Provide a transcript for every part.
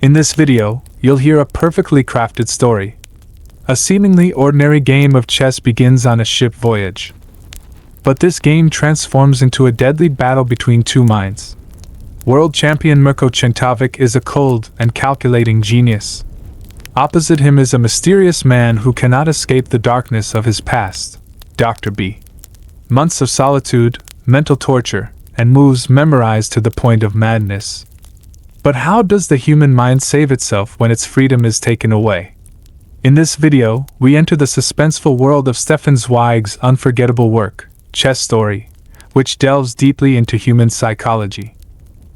In this video, you'll hear a perfectly crafted story. A seemingly ordinary game of chess begins on a ship voyage. But this game transforms into a deadly battle between two minds. World champion Mirko Czentovic is a cold and calculating genius. Opposite him is a mysterious man who cannot escape the darkness of his past, Dr. B. Months of solitude, mental torture, and moves memorized to the point of madness. But how does the human mind save itself when its freedom is taken away? In this video, we enter the suspenseful world of Stefan Zweig's unforgettable work, Chess Story, which delves deeply into human psychology.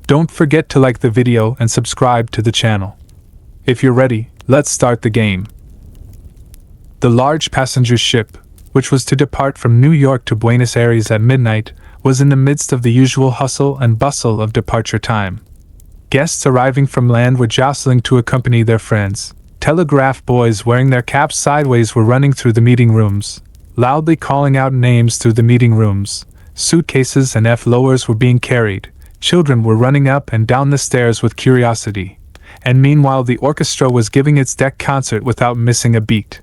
Don't forget to like the video and subscribe to the channel. If you're ready, let's start the game. The large passenger ship, which was to depart from New York to Buenos Aires at midnight, was in the midst of the usual hustle and bustle of departure time. Guests arriving from land were jostling to accompany their friends. Telegraph boys wearing their caps sideways were running through the meeting rooms, loudly calling out names through the meeting rooms. Suitcases and F-lowers were being carried. Children were running up and down the stairs with curiosity. And meanwhile the orchestra was giving its deck concert without missing a beat.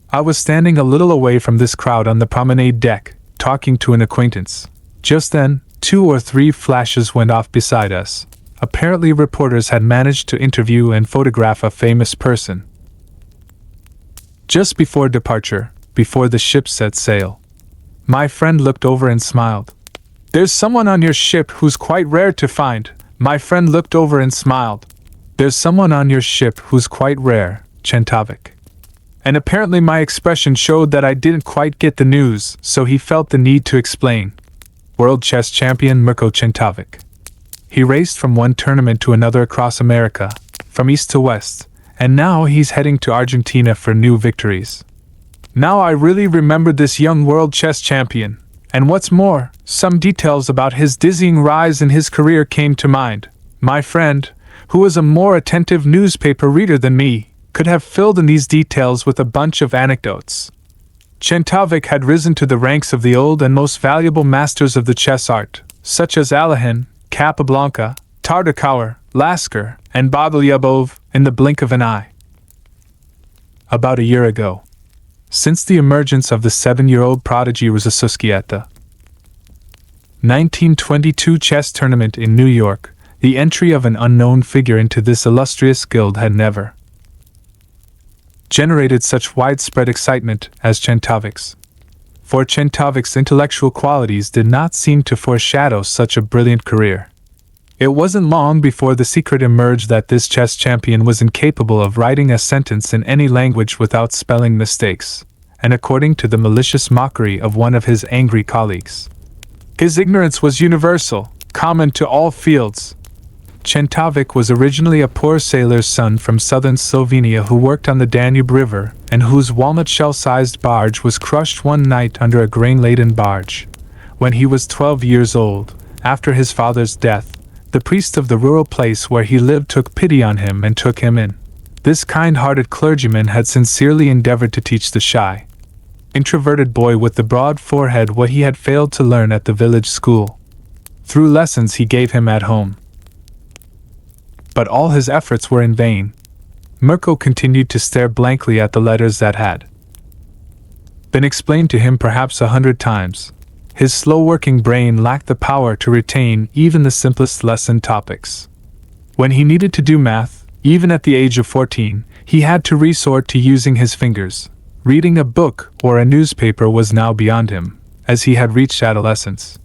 I was standing a little away from this crowd on the promenade deck, talking to an acquaintance. Just then, 2 or 3 flashes went off beside us. Apparently reporters had managed to interview and photograph a famous person. Just before departure, before the ship set sail, my friend looked over and smiled. "There's someone on your ship who's quite rare to find." My friend looked over and smiled. "There's someone on your ship who's quite rare, Czentovic." And apparently my expression showed that I didn't quite get the news, so he felt the need to explain. World chess champion Mirko Czentovic. He raced from one tournament to another across America, from east to west, and now he's heading to Argentina for new victories. Now I really remember this young world chess champion, and what's more, some details about his dizzying rise in his career came to mind. My friend, who was a more attentive newspaper reader than me, could have filled in these details with a bunch of anecdotes. Czentovic had risen to the ranks of the old and most valuable masters of the chess art, such as Alehin, Capablanca, Tartakower, Lasker, and Bogolyubov, in the blink of an eye. About a year ago, since the emergence of the 7-year-old prodigy Ryszewski at the 1922 chess tournament in New York, the entry of an unknown figure into this illustrious guild had never generated such widespread excitement as Czentovic's. For Czentovic's intellectual qualities did not seem to foreshadow such a brilliant career. It wasn't long before the secret emerged that this chess champion was incapable of writing a sentence in any language without spelling mistakes, and according to the malicious mockery of one of his angry colleagues, his ignorance was universal, common to all fields. Czentovic was originally a poor sailor's son from southern Slovenia who worked on the Danube River, and whose walnut-shell-sized barge was crushed one night under a grain-laden barge. When he was 12 years old, after his father's death, the priest of the rural place where he lived took pity on him and took him in. This kind-hearted clergyman had sincerely endeavored to teach the shy, introverted boy with the broad forehead what he had failed to learn at the village school, through lessons he gave him at home. But all his efforts were in vain. Mirko continued to stare blankly at the letters that had been explained to him perhaps 100 times. His slow-working brain lacked the power to retain even the simplest lesson topics. When he needed to do math, even at the age of 14, he had to resort to using his fingers. Reading a book or a newspaper was now beyond him, as he had reached adolescence.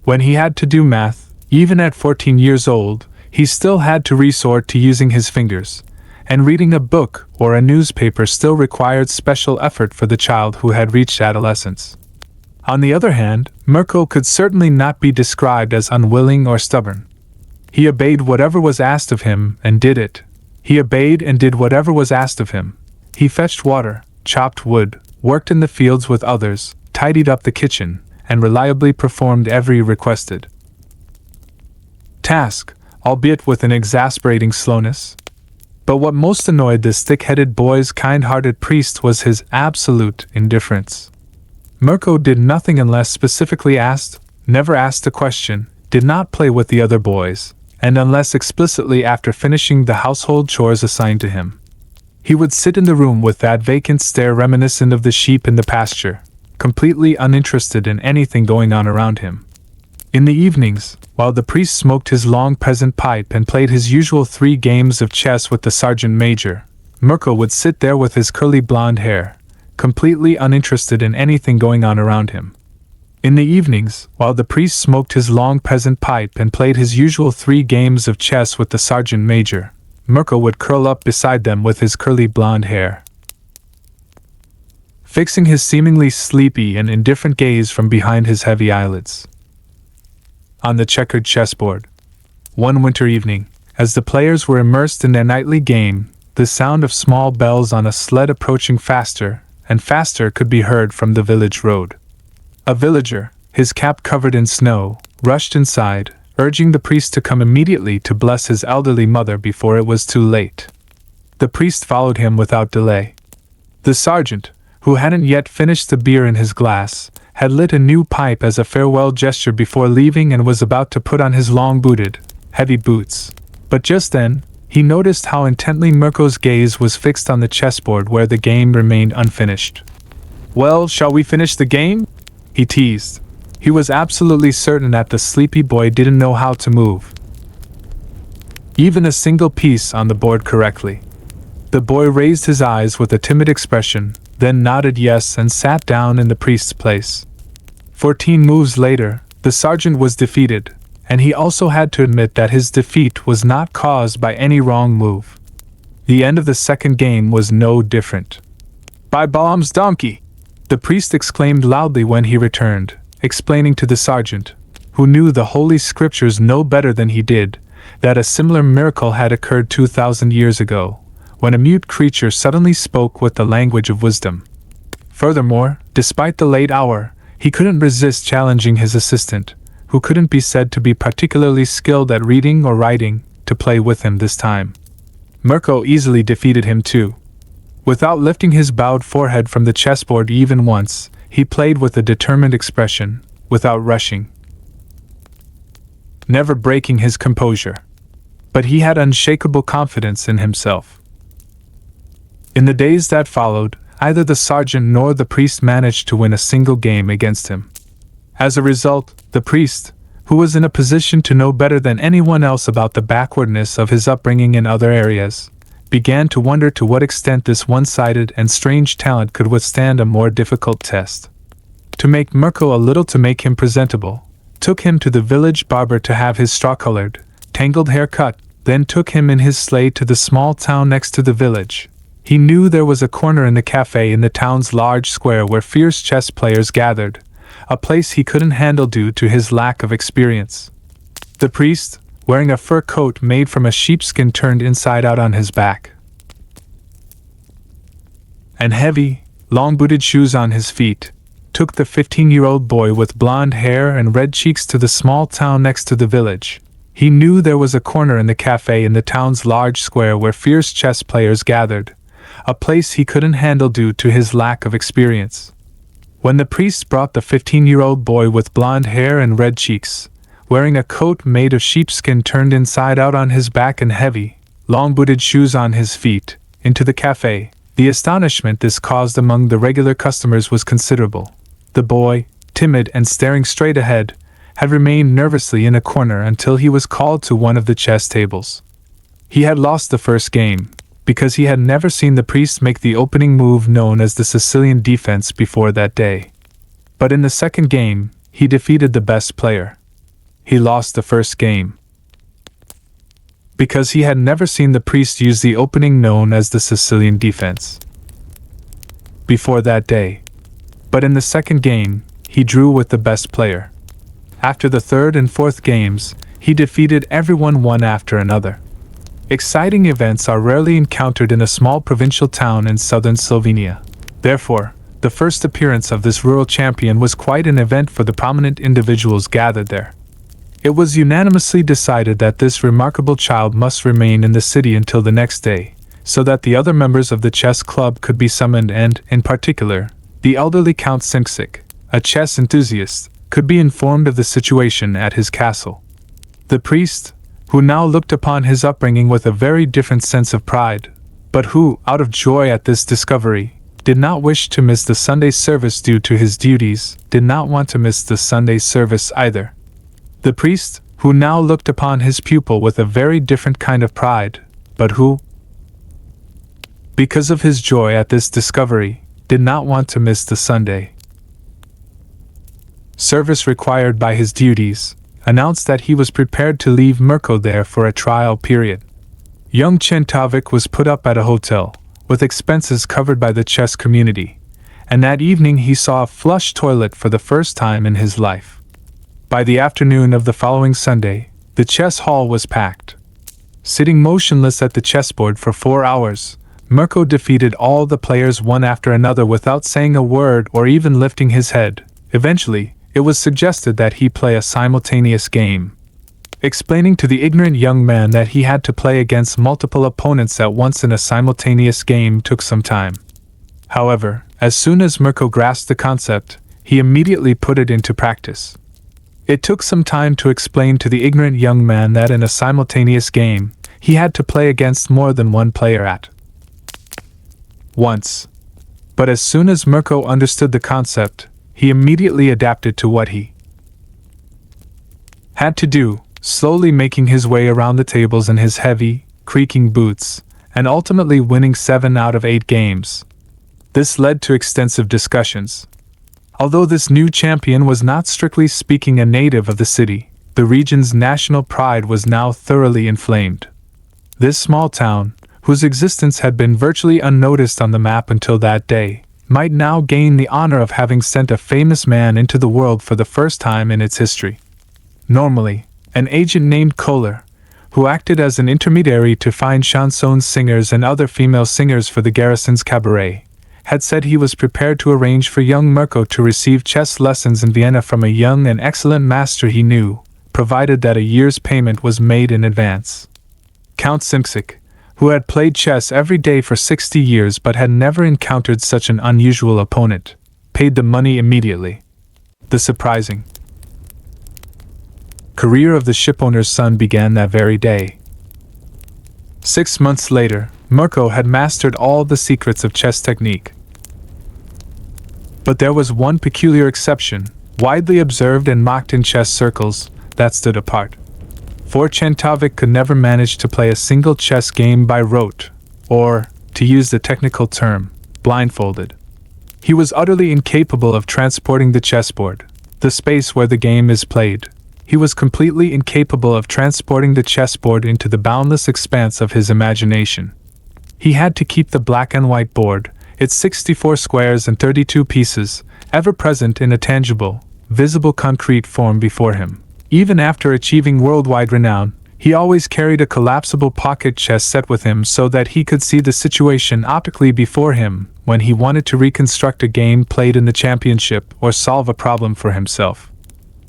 When he had to do math, even at 14 years old, he still had to resort to using his fingers, and reading a book or a newspaper still required special effort for the child who had reached adolescence. On the other hand, Mirko could certainly not be described as unwilling or stubborn. He obeyed whatever was asked of him and did it. He obeyed and did whatever was asked of him. He fetched water, chopped wood, worked in the fields with others, tidied up the kitchen, and reliably performed every requested task, albeit with an exasperating slowness. But what most annoyed this thick-headed boy's kind-hearted priest was his absolute indifference. Mirko did nothing unless specifically asked, never asked a question, did not play with the other boys, and unless explicitly after finishing the household chores assigned to him. He would sit in the room with that vacant stare reminiscent of the sheep in the pasture, completely uninterested in anything going on around him. In the evenings, while the priest smoked his long peasant pipe and played his usual 3 games of chess with the sergeant major, Mirko would sit there with his curly blonde hair, completely uninterested in anything going on around him. In the evenings, while the priest smoked his long peasant pipe and played his usual 3 games of chess with the sergeant major, Mirko would curl up beside them with his curly blonde hair, fixing his seemingly sleepy and indifferent gaze from behind his heavy eyelids on the checkered chessboard. One winter evening, as the players were immersed in their nightly game, the sound of small bells on a sled approaching faster and faster could be heard from the village road. A villager, his cap covered in snow, rushed inside, urging the priest to come immediately to bless his elderly mother before it was too late. The priest followed him without delay. The sergeant, who hadn't yet finished the beer in his glass, had lit a new pipe as a farewell gesture before leaving and was about to put on his long-booted, heavy boots. But just then, he noticed how intently Mirko's gaze was fixed on the chessboard where the game remained unfinished. "Well, shall we finish the game?" he teased. He was absolutely certain that the sleepy boy didn't know how to move even a single piece on the board correctly. The boy raised his eyes with a timid expression, then nodded yes and sat down in the priest's place. 14 moves later, the sergeant was defeated, and he also had to admit that his defeat was not caused by any wrong move. The end of the second game was no different. "By Balaam's donkey!" the priest exclaimed loudly when he returned, explaining to the sergeant, who knew the Holy Scriptures no better than he did, that a similar miracle had occurred 2,000 years ago, when a mute creature suddenly spoke with the language of wisdom. Furthermore, despite the late hour, he couldn't resist challenging his assistant, who couldn't be said to be particularly skilled at reading or writing, to play with him this time. Mirko easily defeated him too. Without lifting his bowed forehead from the chessboard even once, he played with a determined expression, without rushing, never breaking his composure. But he had unshakable confidence in himself. In the days that followed, neither the sergeant nor the priest managed to win a single game against him. As a result, the priest, who was in a position to know better than anyone else about the backwardness of his upbringing in other areas, began to wonder to what extent this one-sided and strange talent could withstand a more difficult test. To make Mirko a little to make him presentable, took him to the village barber to have his straw-colored, tangled hair cut, then took him in his sleigh to the small town next to the village. He knew there was a corner in the cafe in the town's large square where fierce chess players gathered, a place he couldn't handle due to his lack of experience. The priest, wearing a fur coat made from a sheepskin turned inside out on his back, and heavy, long-booted shoes on his feet, took the 15-year-old boy with blonde hair and red cheeks to the small town next to the village. He knew there was a corner in the cafe in the town's large square where fierce chess players gathered, a place he couldn't handle due to his lack of experience. When the priest brought the 15-year-old boy with blonde hair and red cheeks, wearing a coat made of sheepskin turned inside out on his back and heavy, long-booted shoes on his feet, into the cafe, the astonishment this caused among the regular customers was considerable. The boy, timid and staring straight ahead, had remained nervously in a corner until he was called to one of the chess tables. He had lost the first game, because he had never seen the priest make the opening move known as the Sicilian defense before that day. But in the second game, he defeated the best player. He lost the first game, because he had never seen the priest use the opening known as the Sicilian defense before that day. But in the second game, he drew with the best player. After the third and fourth games, he defeated everyone one after another. Exciting events are rarely encountered in a small provincial town in southern Slovenia. Therefore, the first appearance of this rural champion was quite an event for the prominent individuals gathered there. It was unanimously decided that this remarkable child must remain in the city until the next day, so that the other members of the chess club could be summoned and, in particular, the elderly Count Simsik, a chess enthusiast, could be informed of the situation at his castle. The priest, who now looked upon his upbringing with a very different sense of pride, but who, out of joy at this discovery, did not wish to miss the Sunday service due to his duties, did not want to miss the Sunday service either. The priest, who now looked upon his pupil with a very different kind of pride, but who, because of his joy at this discovery, did not want to miss the Sunday service required by his duties, announced that he was prepared to leave Mirko there for a trial period. Young Czentovic was put up at a hotel, with expenses covered by the chess community, and that evening he saw a flush toilet for the first time in his life. By the afternoon of the following Sunday, the chess hall was packed. Sitting motionless at the chessboard for 4 hours, Mirko defeated all the players one after another without saying a word or even lifting his head. Eventually, it was suggested that he play a simultaneous game. Explaining to the ignorant young man that he had to play against multiple opponents at once in a simultaneous game took some time. However, as soon as Mirko grasped the concept, he immediately put it into practice. It took some time to explain to the ignorant young man that in a simultaneous game, he had to play against more than one player at once. But as soon as Mirko understood the concept, he immediately adapted to what he had to do, slowly making his way around the tables in his heavy, creaking boots, and ultimately winning 7 out of 8 games. This led to extensive discussions. Although this new champion was not strictly speaking a native of the city, the region's national pride was now thoroughly inflamed. This small town, whose existence had been virtually unnoticed on the map until that day, might now gain the honor of having sent a famous man into the world for the first time in its history. Normally, an agent named Kohler, who acted as an intermediary to find chanson singers and other female singers for the garrison's cabaret, had said he was prepared to arrange for young Mirko to receive chess lessons in Vienna from a young and excellent master he knew, provided that a year's payment was made in advance. Count Simsik, who had played chess every day for 60 years but had never encountered such an unusual opponent, paid the money immediately. The surprising career of the shipowner's son began that very day. 6 months later, Mirko had mastered all the secrets of chess technique. But there was one peculiar exception, widely observed and mocked in chess circles, that stood apart. For Czentovic could never manage to play a single chess game by rote, or, to use the technical term, blindfolded. He was utterly incapable of transporting the chessboard, the space where the game is played. He was completely incapable of transporting the chessboard into the boundless expanse of his imagination. He had to keep the black and white board, its 64 squares and 32 pieces, ever present in a tangible, visible concrete form before him. Even after achieving worldwide renown, he always carried a collapsible pocket chess set with him so that he could see the situation optically before him when he wanted to reconstruct a game played in the championship or solve a problem for himself.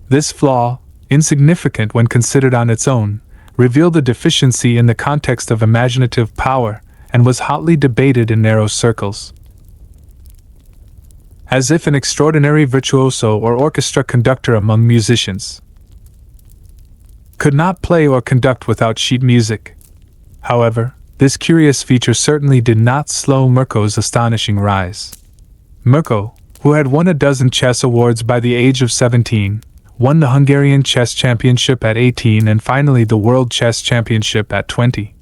This flaw, insignificant when considered on its own, revealed a deficiency in the context of imaginative power and was hotly debated in narrow circles. As if an extraordinary virtuoso or orchestra conductor among musicians could not play or conduct without sheet music. However, this curious feature certainly did not slow Mirko's astonishing rise. Mirko, who had won a dozen chess awards by the age of 17, won the Hungarian Chess Championship at 18 and finally the World Chess Championship at 20.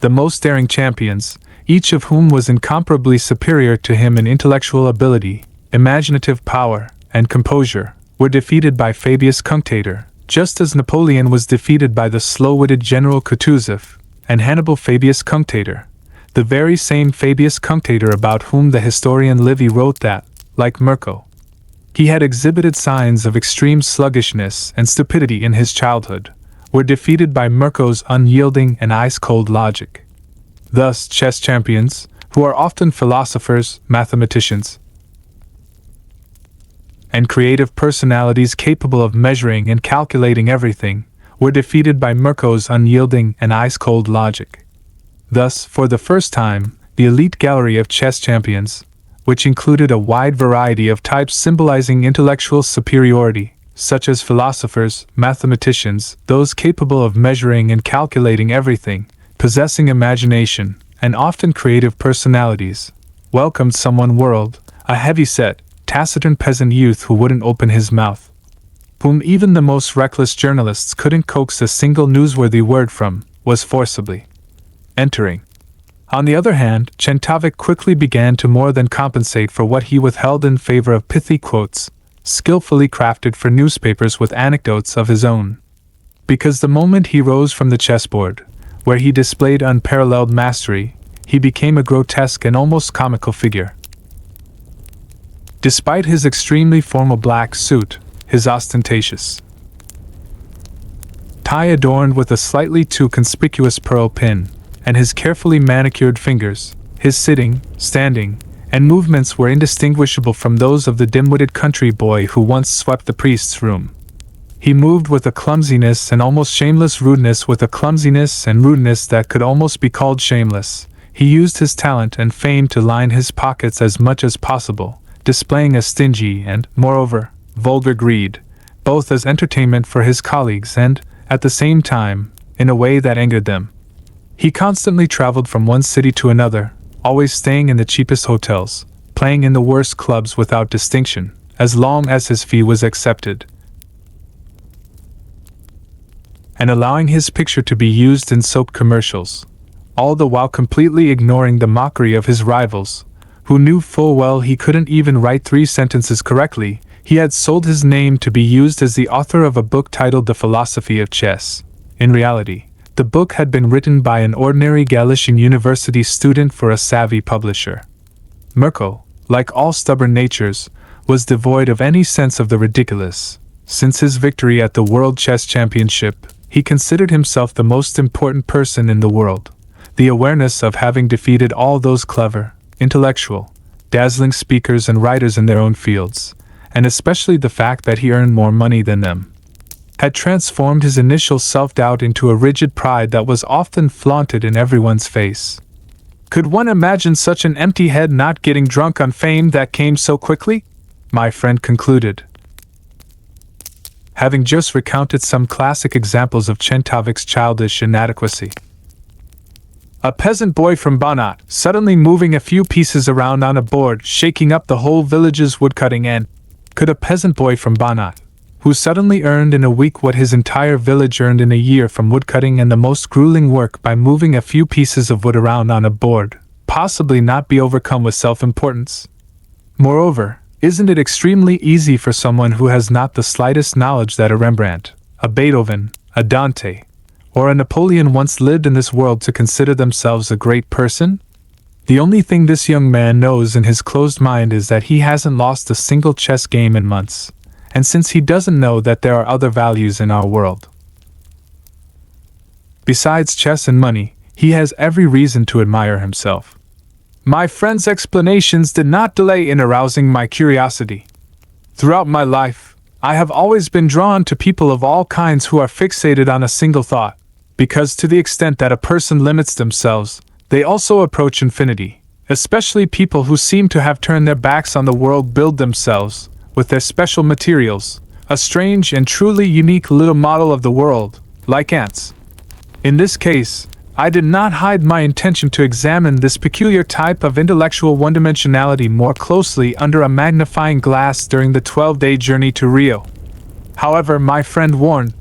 The most daring champions, each of whom was incomparably superior to him in intellectual ability, imaginative power, and composure, were defeated by Fabius Cunctator, just as Napoleon was defeated by the slow-witted General Kutuzov, and Hannibal Fabius Cunctator, the very same Fabius Cunctator about whom the historian Livy wrote that, like Mirko, he had exhibited signs of extreme sluggishness and stupidity in his childhood, were defeated by Mirko's unyielding and ice-cold logic. Thus, chess champions, who are often philosophers, mathematicians, and creative personalities capable of measuring and calculating everything, were defeated by Mirko's unyielding and ice-cold logic. Thus, for the first time, the elite gallery of chess champions, which included a wide variety of types symbolizing intellectual superiority, such as philosophers, mathematicians, those capable of measuring and calculating everything, possessing imagination, and often creative personalities, welcomed someone world, a heavy-set, taciturn peasant youth who wouldn't open his mouth, whom even the most reckless journalists couldn't coax a single newsworthy word from, was forcibly entering. On the other hand, Czentovic quickly began to more than compensate for what he withheld in favor of pithy quotes, skillfully crafted for newspapers with anecdotes of his own. Because the moment he rose from the chessboard, where he displayed unparalleled mastery, he became a grotesque and almost comical figure. Despite his extremely formal black suit, his ostentatious tie adorned with a slightly too conspicuous pearl pin, and his carefully manicured fingers, his sitting, standing, and movements were indistinguishable from those of the dim-witted country boy who once swept the priest's room. He moved with a clumsiness and almost shameless rudeness, with a clumsiness and rudeness that could almost be called shameless. He used his talent and fame to line his pockets as much as possible, displaying a stingy and, moreover, vulgar greed, both as entertainment for his colleagues and, at the same time, in a way that angered them. He constantly traveled from one city to another, always staying in the cheapest hotels, playing in the worst clubs without distinction, as long as his fee was accepted, and allowing his picture to be used in soap commercials, all the while completely ignoring the mockery of his rivals, who knew full well he couldn't even write 3 sentences correctly. He had sold his name to be used as the author of a book titled The Philosophy of Chess. In reality, the book had been written by an ordinary Galician university student for a savvy publisher. Mirko, like all stubborn natures, was devoid of any sense of the ridiculous. Since his victory at the World Chess Championship, he considered himself the most important person in the world. The awareness of having defeated all those clever, intellectual, dazzling speakers and writers in their own fields, and especially the fact that he earned more money than them, had transformed his initial self-doubt into a rigid pride that was often flaunted in everyone's face. Could one imagine such an empty head not getting drunk on fame that came so quickly? My friend concluded, having just recounted some classic examples of Czentovic's childish inadequacy. A peasant boy from Banat, suddenly moving a few pieces around on a board, shaking up the whole village's woodcutting end. Could a peasant boy from Banat, who suddenly earned in a week what his entire village earned in a year from woodcutting and the most grueling work by moving a few pieces of wood around on a board, possibly not be overcome with self-importance? Moreover, isn't it extremely easy for someone who has not the slightest knowledge that a Rembrandt, a Beethoven, a Dante, or a Napoleon once lived in this world to consider themselves a great person? The only thing this young man knows in his closed mind is that he hasn't lost a single chess game in months, and since he doesn't know that there are other values in our world besides chess and money, he has every reason to admire himself. My friend's explanations did not delay in arousing my curiosity. Throughout my life, I have always been drawn to people of all kinds who are fixated on a single thought, because to the extent that a person limits themselves, they also approach infinity, especially people who seem to have turned their backs on the world build themselves, with their special materials, a strange and truly unique little model of the world, like ants. In this case, I did not hide my intention to examine this peculiar type of intellectual one-dimensionality more closely under a magnifying glass during the 12-day journey to Rio. However, my friend warned,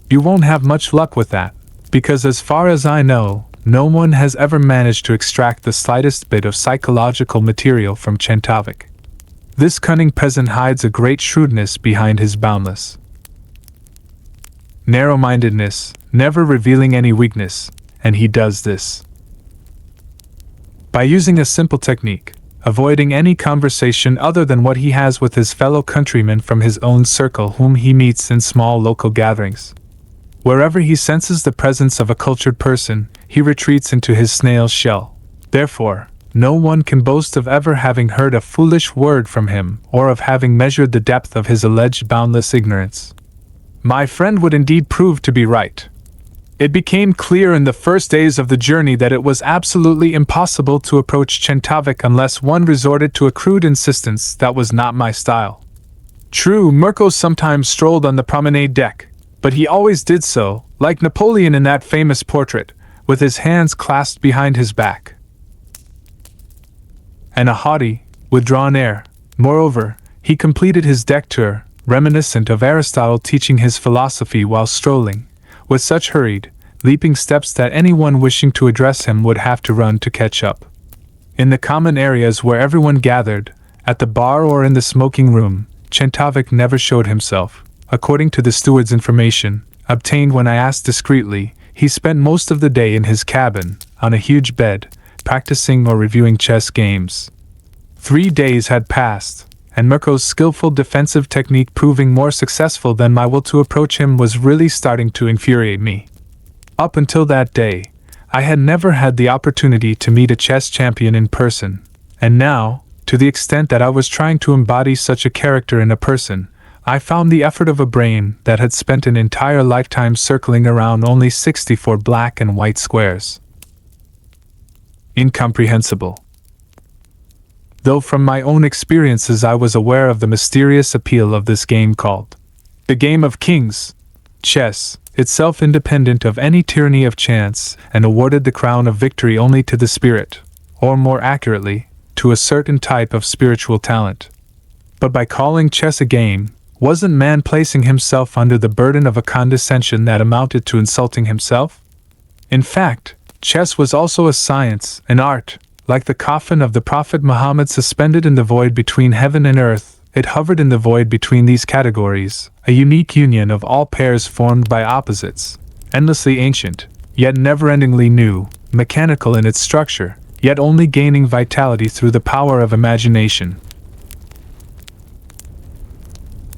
you won't have much luck with that, because as far as I know, no one has ever managed to extract the slightest bit of psychological material from Czentovic. This cunning peasant hides a great shrewdness behind his boundless narrow-mindedness, never revealing any weakness, and he does this by using a simple technique, avoiding any conversation other than what he has with his fellow countrymen from his own circle whom he meets in small local gatherings. Wherever he senses the presence of a cultured person, he retreats into his snail shell. Therefore, no one can boast of ever having heard a foolish word from him or of having measured the depth of his alleged boundless ignorance. My friend would indeed prove to be right. It became clear in the first days of the journey that it was absolutely impossible to approach Czentovic unless one resorted to a crude insistence that was not my style. True, Mirko sometimes strolled on the promenade deck, but he always did so, like Napoleon in that famous portrait, with his hands clasped behind his back, and a haughty, withdrawn air. Moreover, he completed his deck tour, reminiscent of Aristotle teaching his philosophy while strolling, with such hurried, leaping steps that anyone wishing to address him would have to run to catch up. In the common areas where everyone gathered, at the bar or in the smoking room, Czentovic never showed himself. According to the steward's information, obtained when I asked discreetly, he spent most of the day in his cabin, on a huge bed, practicing or reviewing chess games. 3 days had passed, and Mirko's skillful defensive technique proving more successful than my will to approach him was really starting to infuriate me. Up until that day, I had never had the opportunity to meet a chess champion in person, and now, to the extent that I was trying to embody such a character in a person, I found the effort of a brain that had spent an entire lifetime circling around only 64 black and white squares incomprehensible. Though from my own experiences I was aware of the mysterious appeal of this game called the Game of Kings, chess, itself independent of any tyranny of chance, and awarded the crown of victory only to the spirit, or more accurately, to a certain type of spiritual talent. But by calling chess a game, wasn't man placing himself under the burden of a condescension that amounted to insulting himself? In fact, chess was also a science, an art. Like the coffin of the Prophet Muhammad suspended in the void between heaven and earth, it hovered in the void between these categories, a unique union of all pairs formed by opposites, endlessly ancient, yet never-endingly new, mechanical in its structure, yet only gaining vitality through the power of imagination.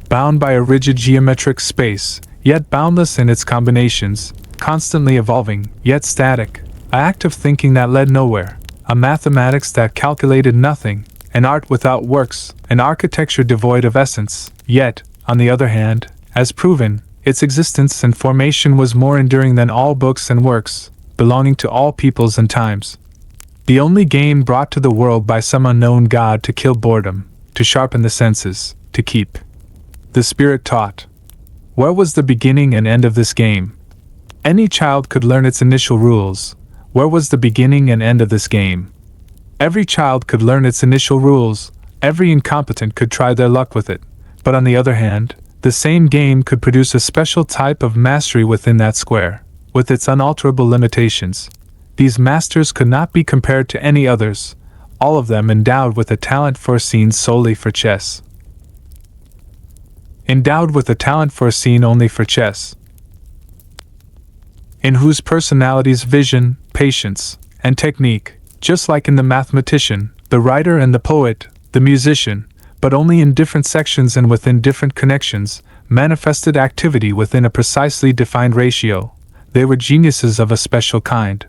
Bound by a rigid geometric space, yet boundless in its combinations, constantly evolving, yet static, an act of thinking that led nowhere, a mathematics that calculated nothing, an art without works, an architecture devoid of essence, yet, on the other hand, as proven, its existence and formation was more enduring than all books and works, belonging to all peoples and times. The only game brought to the world by some unknown god to kill boredom, to sharpen the senses, to keep the spirit taut. Where was the beginning and end of this game? Any child could learn its initial rules. Where was the beginning and end of this game? Every child could learn its initial rules, every incompetent could try their luck with it, but on the other hand, the same game could produce a special type of mastery within that square, with its unalterable limitations. These masters could not be compared to any others, all of them endowed with a talent foreseen solely for chess. Endowed with a talent foreseen only for chess, in whose personalities vision, patience, and technique, just like in the mathematician, the writer and the poet, the musician, but only in different sections and within different connections, manifested activity within a precisely defined ratio. They were geniuses of a special kind.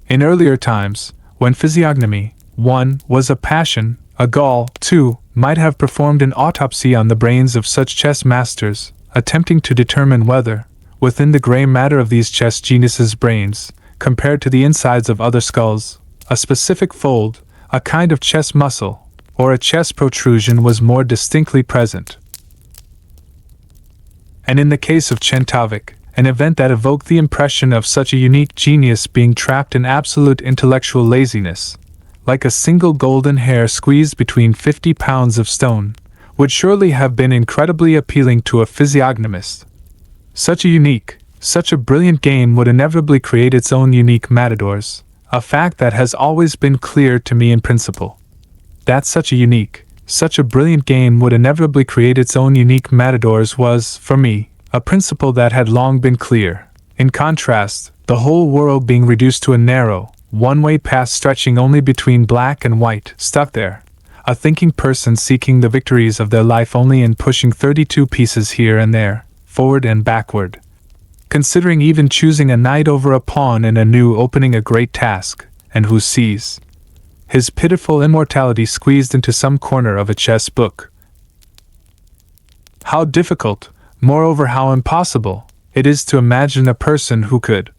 In earlier times, when physiognomy, 1, was a passion, a Gaul, 2, might have performed an autopsy on the brains of such chess masters, attempting to determine whether, within the gray matter of these chess geniuses' brains, compared to the insides of other skulls, a specific fold, a kind of chess muscle, or a chess protrusion was more distinctly present. And in the case of Czentovic, an event that evoked the impression of such a unique genius being trapped in absolute intellectual laziness, like a single golden hair squeezed between 50 pounds of stone, would surely have been incredibly appealing to a physiognomist. Such a brilliant game would inevitably create its own unique matadors, a fact that has always been clear to me in principle. That such a brilliant game would inevitably create its own unique matadors was, for me, a principle that had long been clear. In contrast, the whole world being reduced to a narrow, one-way path stretching only between black and white, stuck there, a thinking person seeking the victories of their life only in pushing 32 pieces here and there, forward and backward, considering even choosing a knight over a pawn in a new opening a great task, and who sees his pitiful immortality squeezed into some corner of a chess book. How difficult, moreover how impossible, it is to imagine a person who could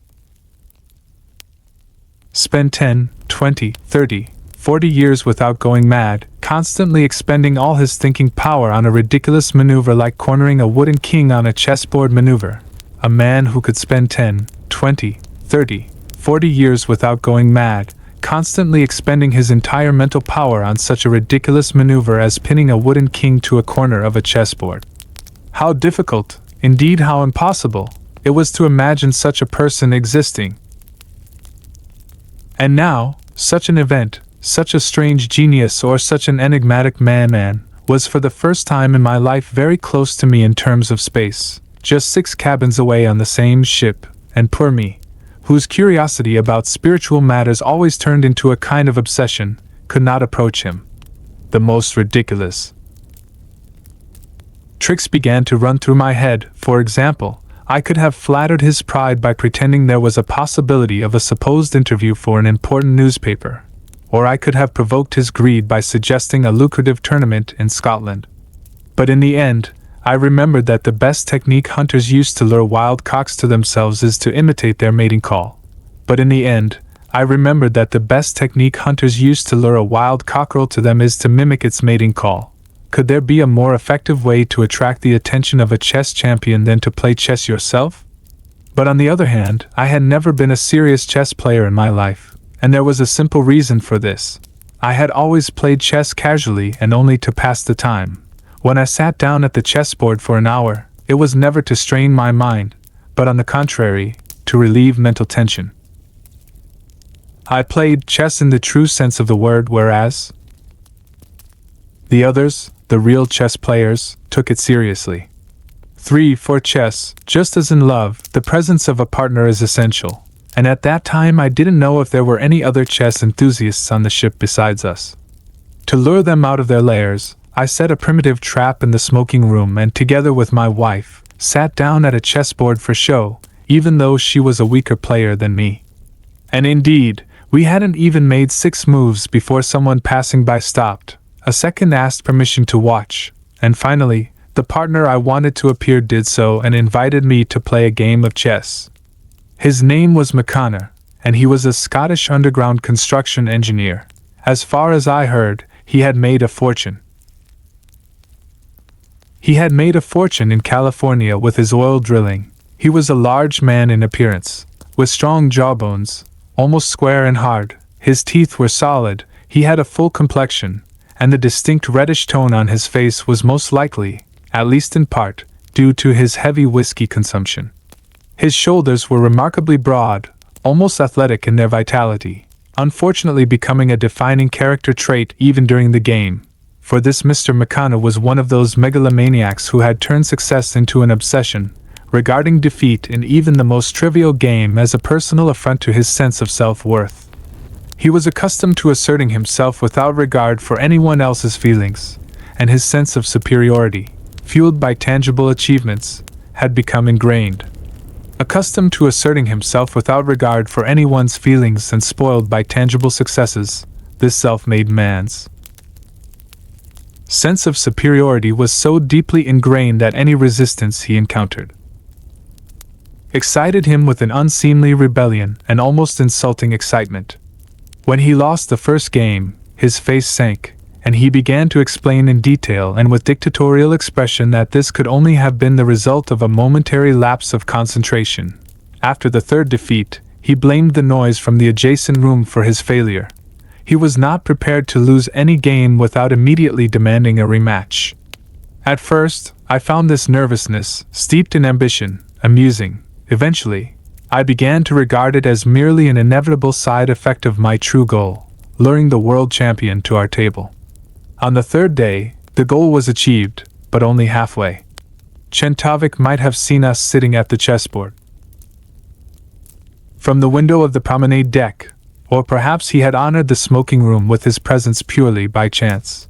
spend 10, 20, 30, 40 years without going mad, constantly expending all his thinking power on a ridiculous maneuver like cornering a wooden king on a chessboard maneuver. A man who could spend 10, 20, 30, 40 years without going mad, constantly expending his entire mental power on such a ridiculous maneuver as pinning a wooden king to a corner of a chessboard. How difficult, indeed how impossible, it was to imagine such a person existing. And now, such an event, such a strange genius or such an enigmatic man, was for the first time in my life very close to me in terms of space, just 6 cabins away on the same ship, and poor me, whose curiosity about spiritual matters always turned into a kind of obsession, could not approach him. The most ridiculous tricks began to run through my head. For example, I could have flattered his pride by pretending there was a possibility of a supposed interview for an important newspaper, or I could have provoked his greed by suggesting a lucrative tournament in Scotland. But in the end, I remembered that the best technique hunters use to lure wild cocks to themselves is to imitate their mating call. But in the end, I remembered that the best technique hunters use to lure a wild cockerel to them is to mimic its mating call. Could there be a more effective way to attract the attention of a chess champion than to play chess yourself? But on the other hand, I had never been a serious chess player in my life, and there was a simple reason for this. I had always played chess casually and only to pass the time. When I sat down at the chessboard for an hour, it was never to strain my mind, but on the contrary, to relieve mental tension. I played chess in the true sense of the word, whereas the others, the real chess players, took it seriously. 3. For chess, just as in love, the presence of a partner is essential, and at that time I didn't know if there were any other chess enthusiasts on the ship besides us. To lure them out of their lairs, I set a primitive trap in the smoking room and together with my wife, sat down at a chessboard for show, even though she was a weaker player than me. And indeed, we hadn't even made 6 moves before someone passing by stopped, a second asked permission to watch, and finally, the partner I wanted to appear did so and invited me to play a game of chess. His name was McConnor, and he was a Scottish underground construction engineer. As far as I heard, he had made a fortune. He had made a fortune in California with his oil drilling. He was a large man in appearance, with strong jawbones, almost square and hard. His teeth were solid, he had a full complexion, and the distinct reddish tone on his face was most likely, at least in part, due to his heavy whiskey consumption. His shoulders were remarkably broad, almost athletic in their vitality, unfortunately becoming a defining character trait even during the game. For this Mr. McConnor was one of those megalomaniacs who had turned success into an obsession, regarding defeat in even the most trivial game as a personal affront to his sense of self-worth. He was accustomed to asserting himself without regard for anyone else's feelings, and his sense of superiority, fueled by tangible achievements, had become ingrained. Accustomed to asserting himself without regard for anyone's feelings and spoiled by tangible successes, this self-made man's sense of superiority was so deeply ingrained that any resistance he encountered excited him with an unseemly rebellion and almost insulting excitement. When he lost the first game, his face sank, and he began to explain in detail and with dictatorial expression that this could only have been the result of a momentary lapse of concentration. After the third defeat, he blamed the noise from the adjacent room for his failure. He was not prepared to lose any game without immediately demanding a rematch. At first, I found this nervousness, steeped in ambition, amusing. Eventually, I began to regard it as merely an inevitable side effect of my true goal, luring the world champion to our table. On the third day, the goal was achieved, but only halfway. Czentovic might have seen us sitting at the chessboard from the window of the promenade deck, or perhaps he had honored the smoking room with his presence purely by chance.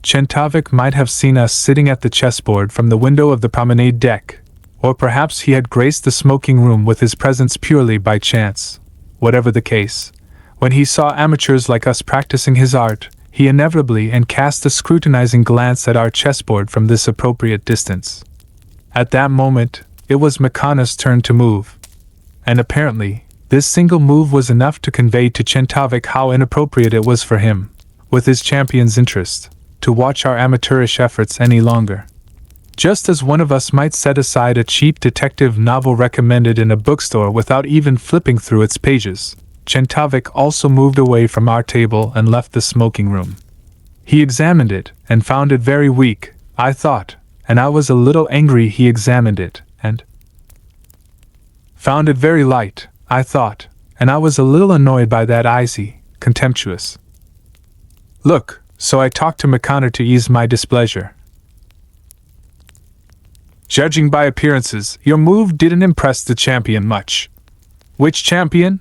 Czentovic might have seen us sitting at the chessboard from the window of the promenade deck, or perhaps he had graced the smoking room with his presence purely by chance. Whatever the case, when he saw amateurs like us practicing his art, he inevitably cast a scrutinizing glance at our chessboard from this appropriate distance. At that moment, it was McConnor's turn to move. And apparently, This single move was enough to convey to Czentovic how inappropriate it was for him, with his champion's interest, to watch our amateurish efforts any longer. Just as one of us might set aside a cheap detective novel recommended in a bookstore without even flipping through its pages, Czentovic also moved away from our table and left the smoking room. He examined it, and found it very weak, I thought, and I was a little angry. He examined it, and found it very light, I thought, and I was a little annoyed by that icy, contemptuous look, so I talked to McConnor to ease my displeasure. Judging by appearances, your move didn't impress the champion much. Which champion?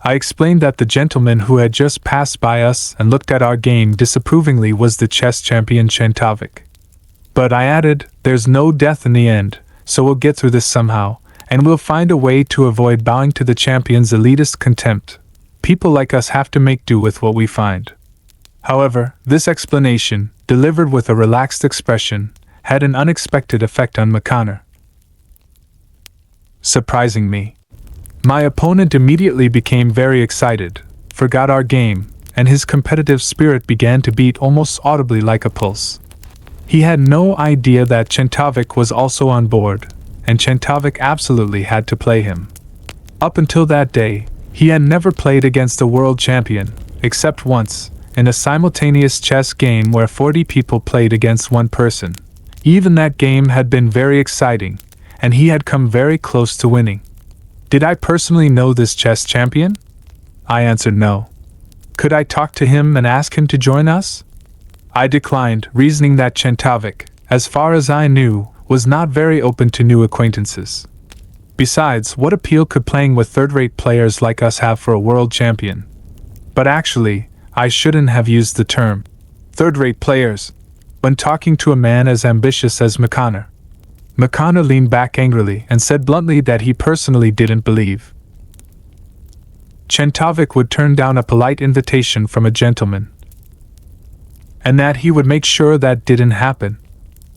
I explained that the gentleman who had just passed by us and looked at our game disapprovingly was the chess champion Czentovic. But I added, there's no death in the end, so we'll get through this somehow, and we'll find a way to avoid bowing to the champion's elitist contempt. People like us have to make do with what we find. However, this explanation, delivered with a relaxed expression, had an unexpected effect on McConnor, surprising me. My opponent immediately became very excited, forgot our game, and his competitive spirit began to beat almost audibly like a pulse. He had no idea that Czentovic was also on board, and Czentovic absolutely had to play him. Up until that day, he had never played against a world champion, except once, in a simultaneous chess game where 40 people played against one person. Even that game had been very exciting, and he had come very close to winning. Did I personally know this chess champion? I answered no. Could I talk to him and ask him to join us? I declined, reasoning that Czentovic, as far as I knew, was not very open to new acquaintances. Besides, what appeal could playing with third-rate players like us have for a world champion? But actually, I shouldn't have used the term third-rate players when talking to a man as ambitious as McConnor. McConnor leaned back angrily and said bluntly that he personally didn't believe Czentovic would turn down a polite invitation from a gentleman, and that he would make sure that didn't happen.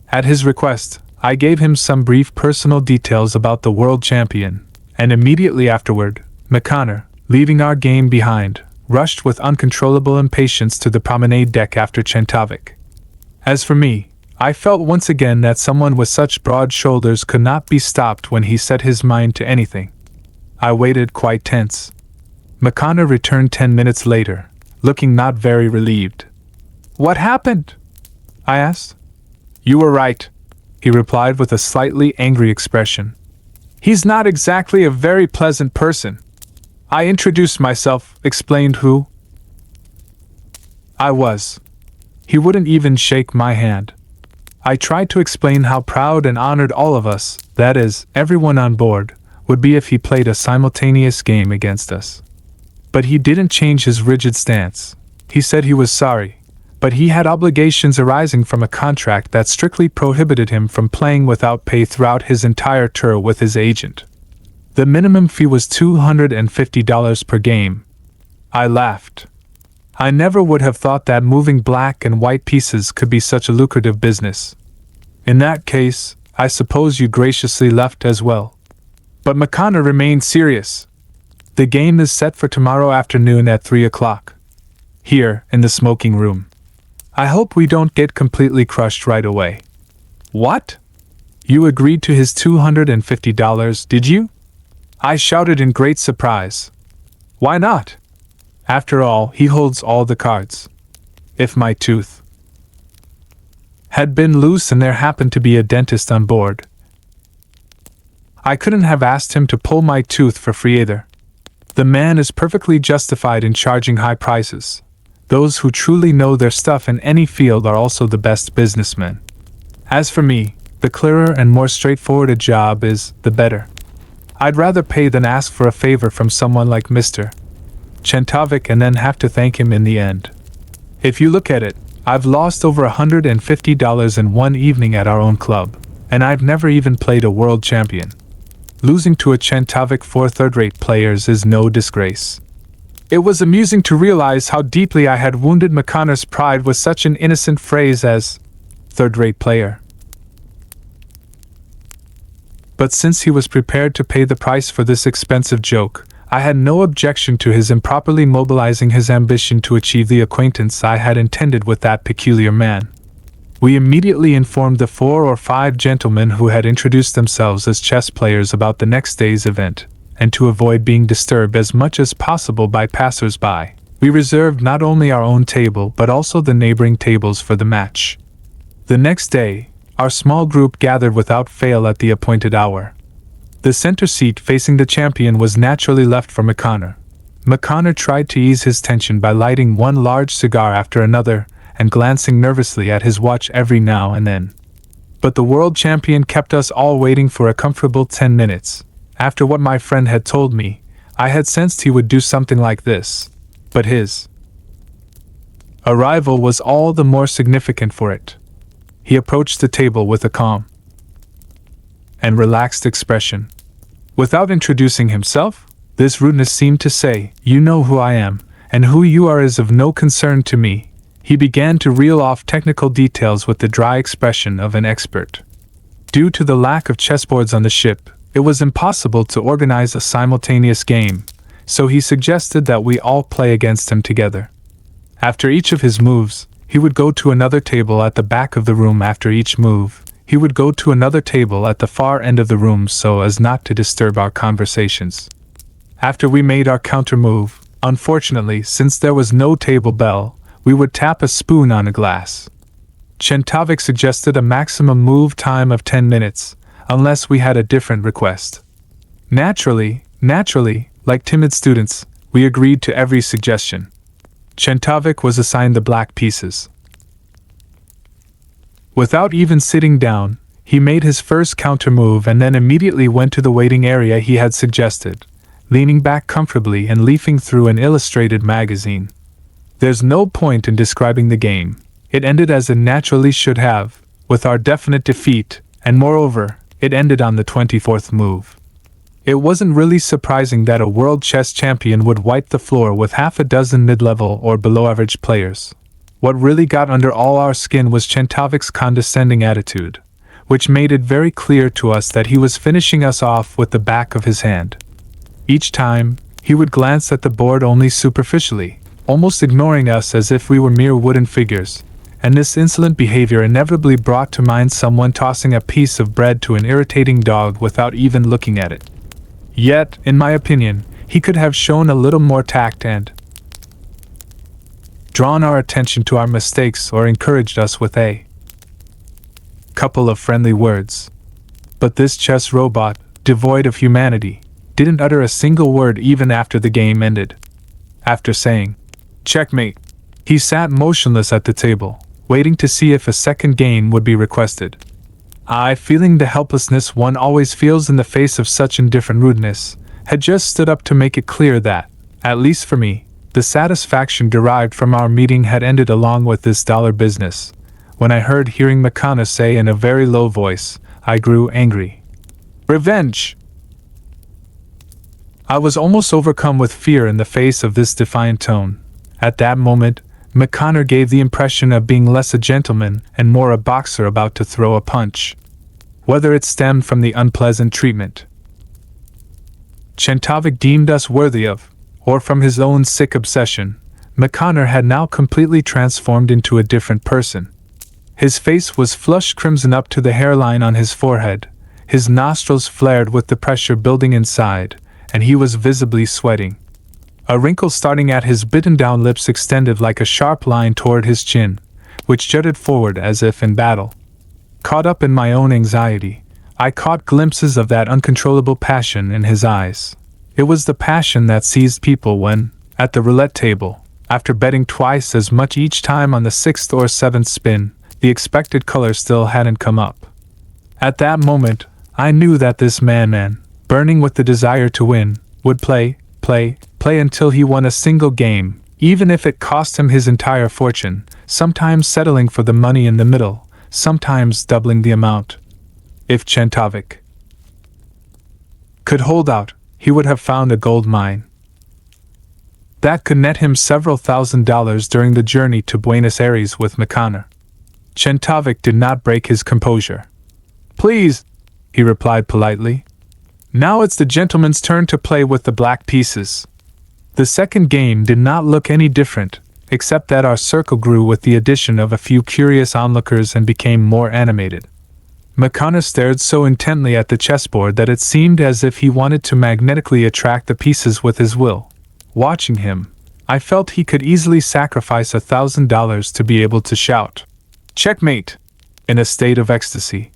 At his request, I gave him some brief personal details about the world champion, and immediately afterward, McConnor, leaving our game behind, rushed with uncontrollable impatience to the promenade deck after Czentovic. As for me, I felt once again that someone with such broad shoulders could not be stopped when he set his mind to anything. I waited quite tense. McConnor returned 10 minutes later, looking not very relieved. What happened? I asked. You were right, he replied with a slightly angry expression. He's not exactly a very pleasant person. I introduced myself, explained who I was. He wouldn't even shake my hand. I tried to explain how proud and honored all of us, that is, everyone on board, would be if he played a simultaneous game against us. But he didn't change his rigid stance. He said he was sorry, but he had obligations arising from a contract that strictly prohibited him from playing without pay throughout his entire tour with his agent. The minimum fee was $250 per game. I laughed. I never would have thought that moving black and white pieces could be such a lucrative business. In that case, I suppose you graciously left as well. But McConnor remained serious. The game is set for tomorrow afternoon at 3 o'clock. Here, in the smoking room. I hope we don't get completely crushed right away. What? You agreed to his $250, did you? I shouted in great surprise. Why not? After all, he holds all the cards. If my tooth had been loose and there happened to be a dentist on board, I couldn't have asked him to pull my tooth for free either. The man is perfectly justified in charging high prices. Those who truly know their stuff in any field are also the best businessmen. As for me, the clearer and more straightforward a job is, the better. I'd rather pay than ask for a favor from someone like Mr. Czentovic and then have to thank him in the end. If you look at it, I've lost over $150 in one evening at our own club, and I've never even played a world champion. Losing to a Czentovic for third-rate players is no disgrace. It was amusing to realize how deeply I had wounded McConnor's pride with such an innocent phrase as third-rate player. But since he was prepared to pay the price for this expensive joke, I had no objection to his improperly mobilizing his ambition to achieve the acquaintance I had intended with that peculiar man. We immediately informed the 4 or 5 gentlemen who had introduced themselves as chess players about the next day's event, and to avoid being disturbed as much as possible by passers-by, we reserved not only our own table but also the neighboring tables for the match. The next day, our small group gathered without fail at the appointed hour. The center seat facing the champion was naturally left for McConnor. McConnor tried to ease his tension by lighting one large cigar after another and glancing nervously at his watch every now and then. But the world champion kept us all waiting for a comfortable 10 minutes. After what my friend had told me, I had sensed he would do something like this. But his arrival was all the more significant for it. He approached the table with a calm and relaxed expression. Without introducing himself, this rudeness seemed to say, "You know who I am, and who you are is of no concern to me." He began to reel off technical details with the dry expression of an expert. Due to the lack of chessboards on the ship, it was impossible to organize a simultaneous game, so he suggested that we all play against him together. After each of his moves, he would go to another table at the back of the room. After each move, he would go to another table at the far end of the room so as not to disturb our conversations. After we made our counter move, unfortunately, since there was no table bell, we would tap a spoon on a glass. Czentovic suggested a maximum move time of 10 minutes, unless we had a different request. Naturally, like timid students, we agreed to every suggestion. Czentovic was assigned the black pieces. Without even sitting down, he made his first counter move and then immediately went to the waiting area he had suggested, leaning back comfortably and leafing through an illustrated magazine. There's no point in describing the game. It ended as it naturally should have, with our definite defeat, and moreover, it ended on the 24th move. It wasn't really surprising that a world chess champion would wipe the floor with half a dozen mid-level or below-average players. What really got under all our skin was Czentovic's condescending attitude, which made it very clear to us that he was finishing us off with the back of his hand. Each time, he would glance at the board only superficially, almost ignoring us as if we were mere wooden figures, and this insolent behavior inevitably brought to mind someone tossing a piece of bread to an irritating dog without even looking at it. Yet, in my opinion, he could have shown a little more tact and drawn our attention to our mistakes or encouraged us with a couple of friendly words. But this chess robot, devoid of humanity, didn't utter a single word even after the game ended. After saying, "Checkmate," he sat motionless at the table, waiting to see if a second game would be requested. I, feeling the helplessness one always feels in the face of such indifferent rudeness, had just stood up to make it clear that, at least for me, the satisfaction derived from our meeting had ended along with this dollar business. When I hearing McConnor say in a very low voice, I grew angry. "Revenge!" I was almost overcome with fear in the face of this defiant tone. At that moment, McConnor gave the impression of being less a gentleman and more a boxer about to throw a punch. Whether it stemmed from the unpleasant treatment Czentovic deemed us worthy of, or from his own sick obsession, McConnor had now completely transformed into a different person. His face was flushed crimson up to the hairline on his forehead, his nostrils flared with the pressure building inside, and he was visibly sweating. A wrinkle starting at his bitten-down lips extended like a sharp line toward his chin, which jutted forward as if in battle. Caught up in my own anxiety, I caught glimpses of that uncontrollable passion in his eyes. It was the passion that seized people when, at the roulette table, after betting twice as much each time on the 6th or 7th spin, the expected color still hadn't come up. At that moment, I knew that this man, burning with the desire to win, would play until he won a single game, even if it cost him his entire fortune, sometimes settling for the money in the middle, sometimes doubling the amount. If Czentovic could hold out, he would have found a gold mine that could net him several $1,000s during the journey to Buenos Aires with McConnor. Czentovic did not break his composure. "Please," he replied politely. Now it's the gentleman's turn to play with the black pieces. The second game did not look any different, except that our circle grew with the addition of a few curious onlookers and became more animated. Makana stared so intently at the chessboard that it seemed as if he wanted to magnetically attract the pieces with his will. Watching him, I felt he could easily sacrifice $1,000 to be able to shout, "Checkmate!" in a state of ecstasy.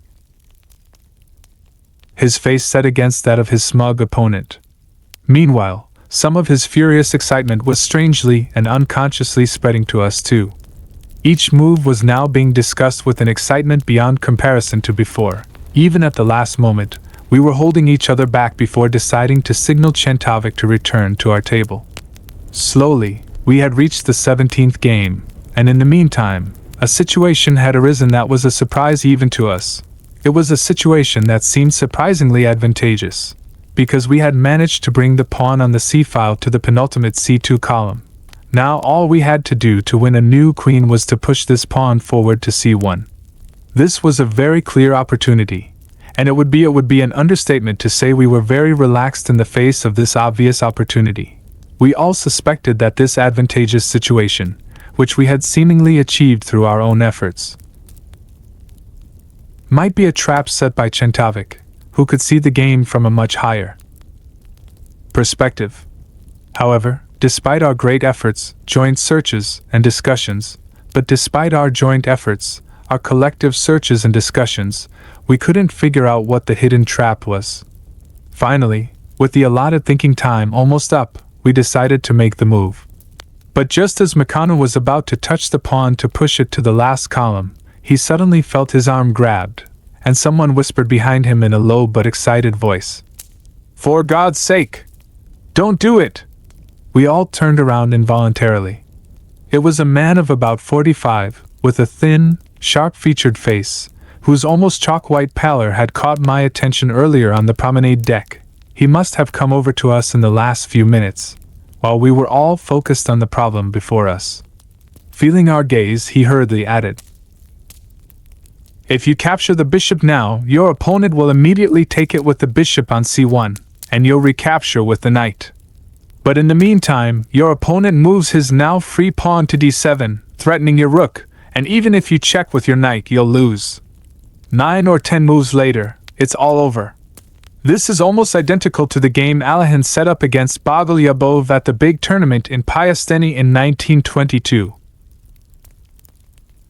His face set against that of his smug opponent. Meanwhile, some of his furious excitement was strangely and unconsciously spreading to us too. Each move was now being discussed with an excitement beyond comparison to before. Even at the last moment, we were holding each other back before deciding to signal Czentovic to return to our table. Slowly, we had reached the 17th game, and in the meantime, a situation had arisen that was a surprise even to us. It was a situation that seemed surprisingly advantageous, because we had managed to bring the pawn on the c-file to the penultimate c2 column. Now all we had to do to win a new queen was to push this pawn forward to c1. This was a very clear opportunity, and it would be an understatement to say we were very relaxed in the face of this obvious opportunity. We all suspected that this advantageous situation, which we had seemingly achieved through our own efforts, might be a trap set by Czentovic, who could see the game from a much higher perspective. However, despite our great efforts, joint searches, and discussions, our collective searches and discussions, we couldn't figure out what the hidden trap was. Finally, with the allotted thinking time almost up, we decided to make the move. But just as Makana was about to touch the pawn to push it to the last column, he suddenly felt his arm grabbed, and someone whispered behind him in a low but excited voice, "For God's sake, don't do it!" We all turned around involuntarily. It was a man of about 45, with a thin, sharp-featured face, whose almost chalk-white pallor had caught my attention earlier on the promenade deck. He must have come over to us in the last few minutes, while we were all focused on the problem before us. Feeling our gaze, he hurriedly added, "If you capture the bishop now, your opponent will immediately take it with the bishop on c1, and you'll recapture with the knight. But in the meantime, your opponent moves his now free pawn to d7, threatening your rook, and even if you check with your knight, you'll lose. 9 or 10 moves later, it's all over." This is almost identical to the game Alahan set up against Bogolyubov at the big tournament in Piasteny in 1922.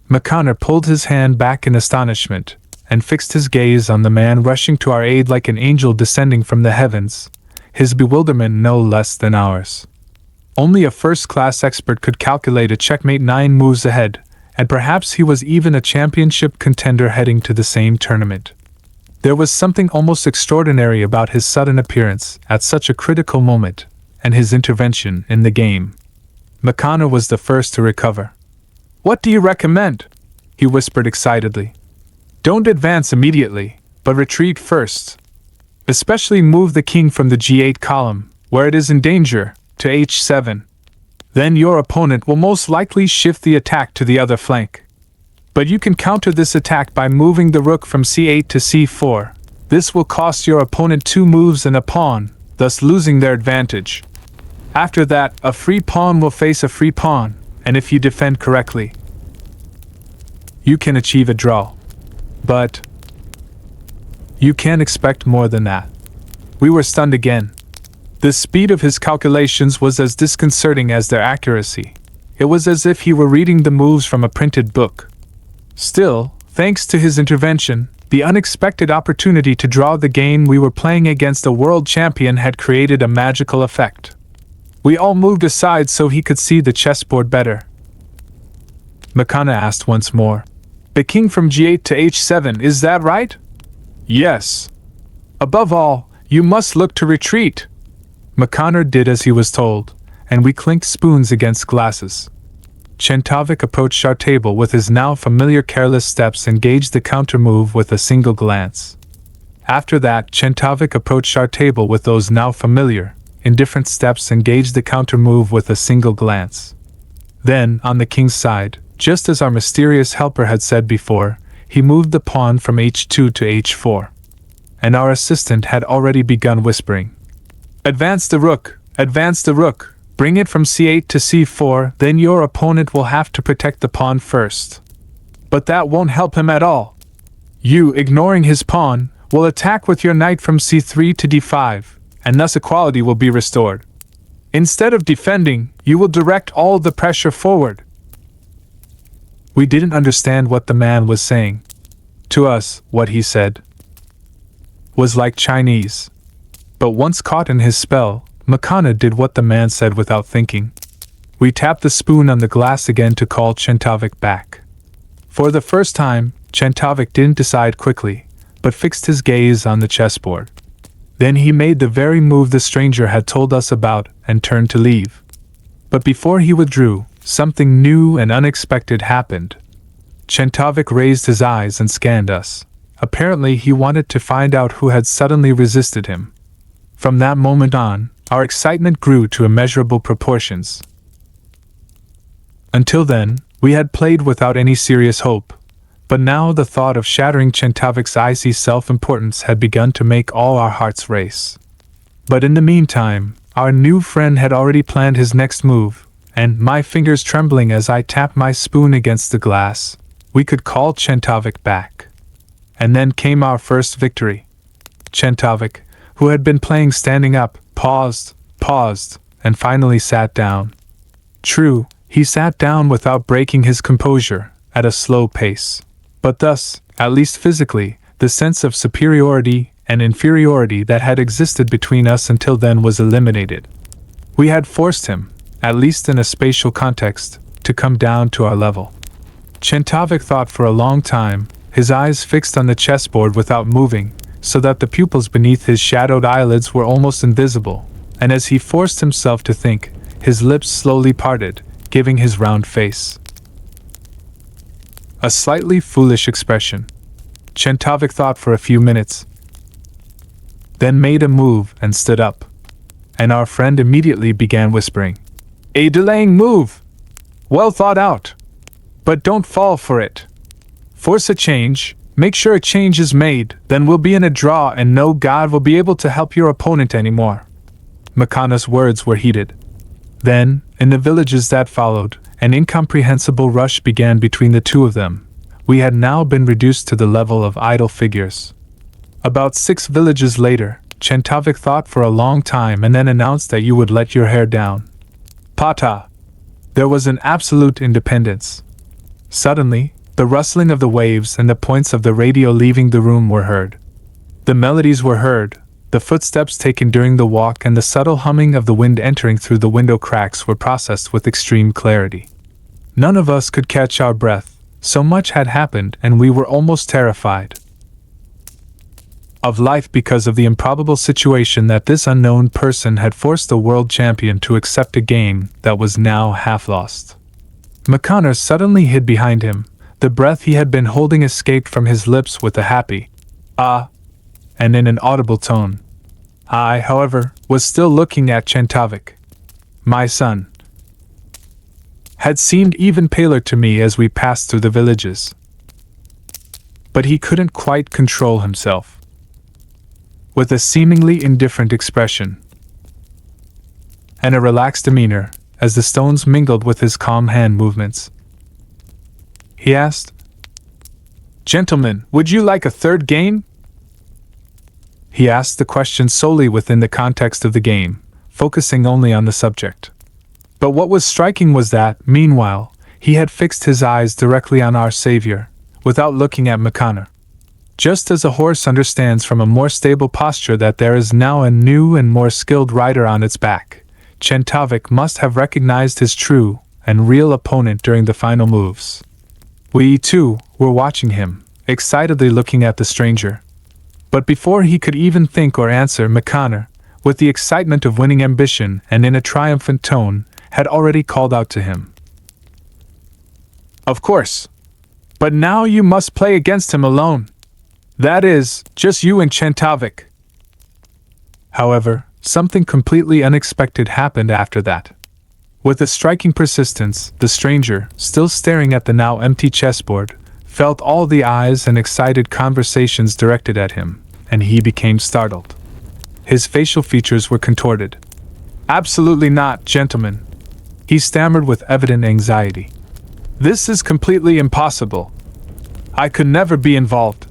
Makana pulled his hand back in astonishment, and fixed his gaze on the man rushing to our aid like an angel descending from the heavens, his bewilderment no less than ours. Only a first-class expert could calculate a checkmate 9 moves ahead, and perhaps he was even a championship contender heading to the same tournament. There was something almost extraordinary about his sudden appearance at such a critical moment, and his intervention in the game. Makana was the first to recover. "What do you recommend?" he whispered excitedly. "Don't advance immediately, but retreat first. Especially move the king from the g8 column, where it is in danger, to h7. Then your opponent will most likely shift the attack to the other flank. But you can counter this attack by moving the rook from c8 to c4. This will cost your opponent 2 moves and a pawn, thus losing their advantage. After that, a free pawn will face a free pawn, and if you defend correctly, you can achieve a draw. But you can't expect more than that." We were stunned again. The speed of his calculations was as disconcerting as their accuracy. It was as if he were reading the moves from a printed book. Still, thanks to his intervention, the unexpected opportunity to draw the game we were playing against a world champion had created a magical effect. We all moved aside so he could see the chessboard better. Makana asked once more, "The king from g8 to h7, is that right?" "Yes. Above all, you must look to retreat." Makana did as he was told, and we clinked spoons against glasses. Czentovic approached our table with his now familiar careless steps and gauged the counter-move with a single glance. After that, Czentovic approached our table with those now familiar, indifferent steps and gauged the counter-move with a single glance. Then, on the king's side, just as our mysterious helper had said before, he moved the pawn from h2 to h4. and our assistant had already begun whispering. Advance the rook, advance the rook, bring it from c8 to c4, then your opponent will have to protect the pawn first. But that won't help him at all. You, ignoring his pawn, will attack with your knight from c3 to d5, and thus equality will be restored. Instead of defending, you will direct all the pressure forward. We didn't understand what the man was saying. To us, what he said was like Chinese. But once caught in his spell, Makana did what the man said without thinking. We tapped the spoon on the glass again to call Czentovic back. For the first time, Czentovic didn't decide quickly, but fixed his gaze on the chessboard. Then he made the very move the stranger had told us about and turned to leave. But before he withdrew, something new and unexpected happened. Czentovic raised his eyes and scanned us. Apparently he wanted to find out who had suddenly resisted him. From that moment on, our excitement grew to immeasurable proportions. Until then, we had played without any serious hope, but now the thought of shattering Czentovic's icy self-importance had begun to make all our hearts race. But in the meantime, our new friend had already planned his next move, and, my fingers trembling as I tapped my spoon against the glass, we could call Czentovic back. And then came our first victory. Czentovic, who had been playing standing up, paused, and finally sat down. True, he sat down without breaking his composure, at a slow pace. But thus, at least physically, the sense of superiority and inferiority that had existed between us until then was eliminated. We had forced him, at least in a spatial context, to come down to our level. Czentovic thought for a long time, his eyes fixed on the chessboard without moving, so that the pupils beneath his shadowed eyelids were almost invisible, and as he forced himself to think, his lips slowly parted, giving his round face a slightly foolish expression. Czentovic thought for a few minutes, then made a move and stood up. And our friend immediately began whispering, "A delaying move! Well thought out! But don't fall for it. Force a change, make sure a change is made, then we'll be in a draw and no god will be able to help your opponent anymore." Makana's words were heated. Then, in the villages that followed, an incomprehensible rush began between the two of them. We had now been reduced to the level of idle figures. About 6 villages later, Czentovic thought for a long time and then announced that you would let your hair down. Pata! There was an absolute independence. Suddenly, the rustling of the waves and the points of the radio leaving the room were heard. The melodies were heard, the footsteps taken during the walk and the subtle humming of the wind entering through the window cracks were processed with extreme clarity. None of us could catch our breath, so much had happened and we were almost terrified of life because of the improbable situation that this unknown person had forced the world champion to accept a game that was now half lost. Makana suddenly hid behind him. The breath he had been holding escaped from his lips with a happy "ah," and in an audible tone. I, however, was still looking at Czentovic. My son had seemed even paler to me as we passed through the villages. But he couldn't quite control himself. With a seemingly indifferent expression and a relaxed demeanor, as the stones mingled with his calm hand movements, he asked, "Gentlemen, would you like a third game?" He asked the question solely within the context of the game, focusing only on the subject. But what was striking was that, meanwhile, he had fixed his eyes directly on our savior, without looking at Makana. Just as a horse understands from a more stable posture that there is now a new and more skilled rider on its back, Czentovic must have recognized his true and real opponent during the final moves. We, too, were watching him, excitedly looking at the stranger. But before he could even think or answer, Makana, with the excitement of winning ambition and in a triumphant tone, had already called out to him. "Of course. But now you must play against him alone. That is, just you and Czentovic." However, something completely unexpected happened after that. With a striking persistence, the stranger, still staring at the now empty chessboard, felt all the eyes and excited conversations directed at him, and he became startled. His facial features were contorted. "Absolutely not, gentlemen," he stammered with evident anxiety. "This is completely impossible. I could never be involved.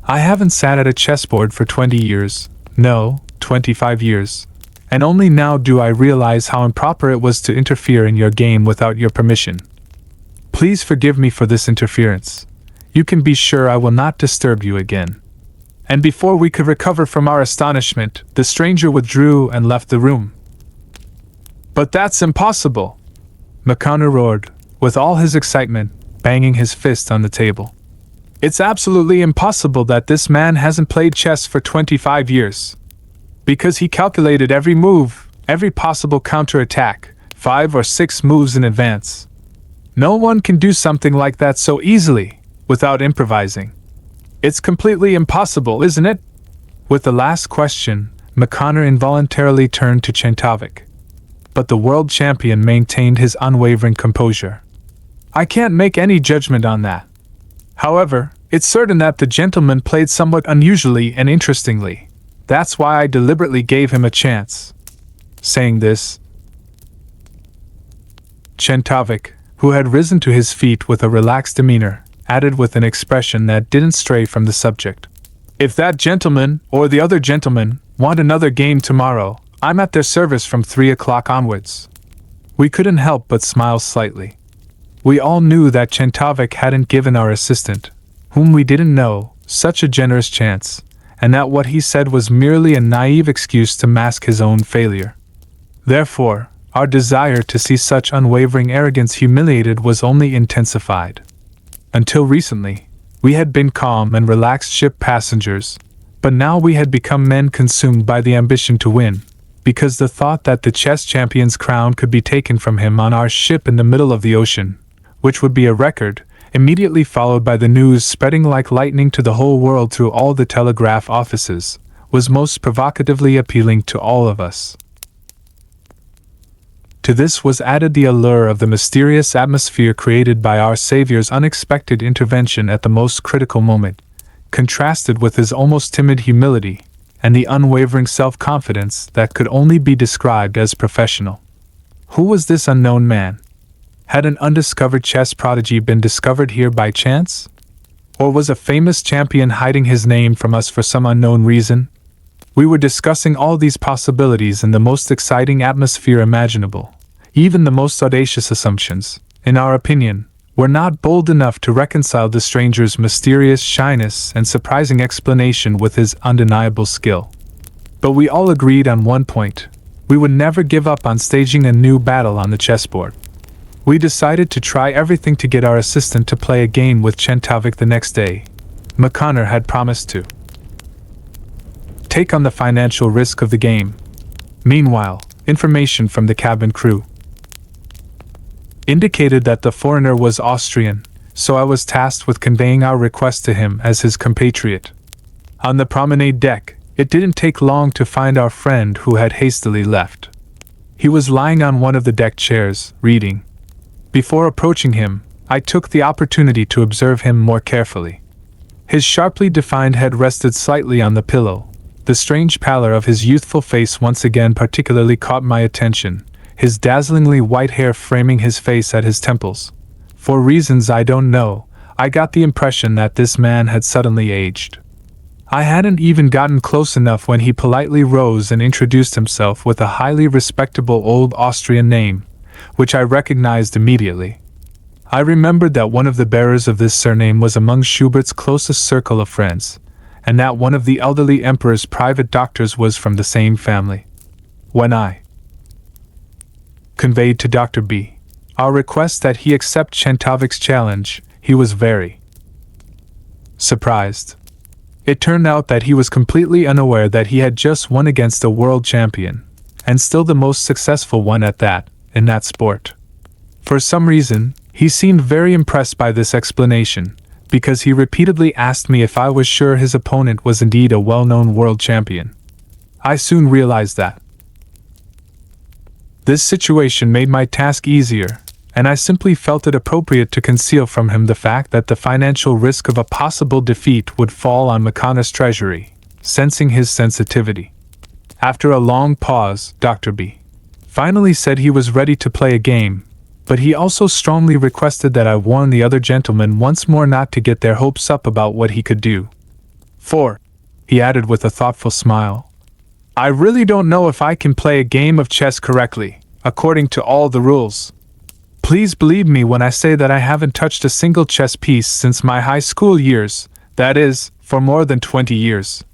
I haven't sat at a chessboard for 20 years, no, 25 years, and only now do I realize how improper it was to interfere in your game without your permission. Please forgive me for this interference. You can be sure I will not disturb you again." And before we could recover from our astonishment, the stranger withdrew and left the room. "But that's impossible!" McConnor roared, with all his excitement, banging his fist on the table. "It's absolutely impossible that this man hasn't played chess for 25 years. Because he calculated every move, every possible counterattack, 5 or 6 moves in advance. No one can do something like that so easily, without improvising. It's completely impossible, isn't it?" With the last question, McConnor involuntarily turned to Czentovic. But the world champion maintained his unwavering composure. "I can't make any judgment on that. However, it's certain that the gentleman played somewhat unusually and interestingly. That's why I deliberately gave him a chance." Saying this, Czentovic, who had risen to his feet with a relaxed demeanor, added with an expression that didn't stray from the subject, "If that gentleman, or the other gentleman, want another game tomorrow, I'm at their service from 3 o'clock onwards." We couldn't help but smile slightly. We all knew that Czentovic hadn't given our assistant, whom we didn't know, such a generous chance, and that what he said was merely a naive excuse to mask his own failure. Therefore, our desire to see such unwavering arrogance humiliated was only intensified. Until recently, we had been calm and relaxed ship passengers, but now we had become men consumed by the ambition to win, because the thought that the chess champion's crown could be taken from him on our ship in the middle of the ocean, which would be a record, immediately followed by the news spreading like lightning to the whole world through all the telegraph offices, was most provocatively appealing to all of us. To this was added the allure of the mysterious atmosphere created by our Savior's unexpected intervention at the most critical moment, contrasted with his almost timid humility, and the unwavering self-confidence that could only be described as professional. Who was this unknown man? Had an undiscovered chess prodigy been discovered here by chance? Or was a famous champion hiding his name from us for some unknown reason? We were discussing all these possibilities in the most exciting atmosphere imaginable. Even the most audacious assumptions, in our opinion, were not bold enough to reconcile the stranger's mysterious shyness and surprising explanation with his undeniable skill. But we all agreed on one point: we would never give up on staging a new battle on the chessboard. We decided to try everything to get our assistant to play a game with Czentovic the next day. McConnor had promised to take on the financial risk of the game. Meanwhile, information from the cabin crew indicated that the foreigner was Austrian, so I was tasked with conveying our request to him as his compatriot. On the promenade deck, it didn't take long to find our friend who had hastily left. He was lying on one of the deck chairs, reading. Before approaching him, I took the opportunity to observe him more carefully. His sharply defined head rested slightly on the pillow. The strange pallor of his youthful face once again particularly caught my attention, his dazzlingly white hair framing his face at his temples. For reasons I don't know, I got the impression that this man had suddenly aged. I hadn't even gotten close enough when he politely rose and introduced himself with a highly respectable old Austrian name, which I recognized immediately. I remembered that one of the bearers of this surname was among Schubert's closest circle of friends, and that one of the elderly emperor's private doctors was from the same family. When I conveyed to Dr. B our request that he accept Czentovic's challenge, he was very surprised. It turned out that he was completely unaware that he had just won against a world champion, and still the most successful one at that, in that sport. For some reason, he seemed very impressed by this explanation, because he repeatedly asked me if I was sure his opponent was indeed a well-known world champion. I soon realized that this situation made my task easier, and I simply felt it appropriate to conceal from him the fact that the financial risk of a possible defeat would fall on McConaughey's treasury, sensing his sensitivity. After a long pause, Dr. B finally said he was ready to play a game, but he also strongly requested that I warn the other gentlemen once more not to get their hopes up about what he could do. For, he added with a thoughtful smile, I really don't know if I can play a game of chess correctly, according to all the rules. Please believe me when I say that I haven't touched a single chess piece since my high school years, that is, for more than 20 years.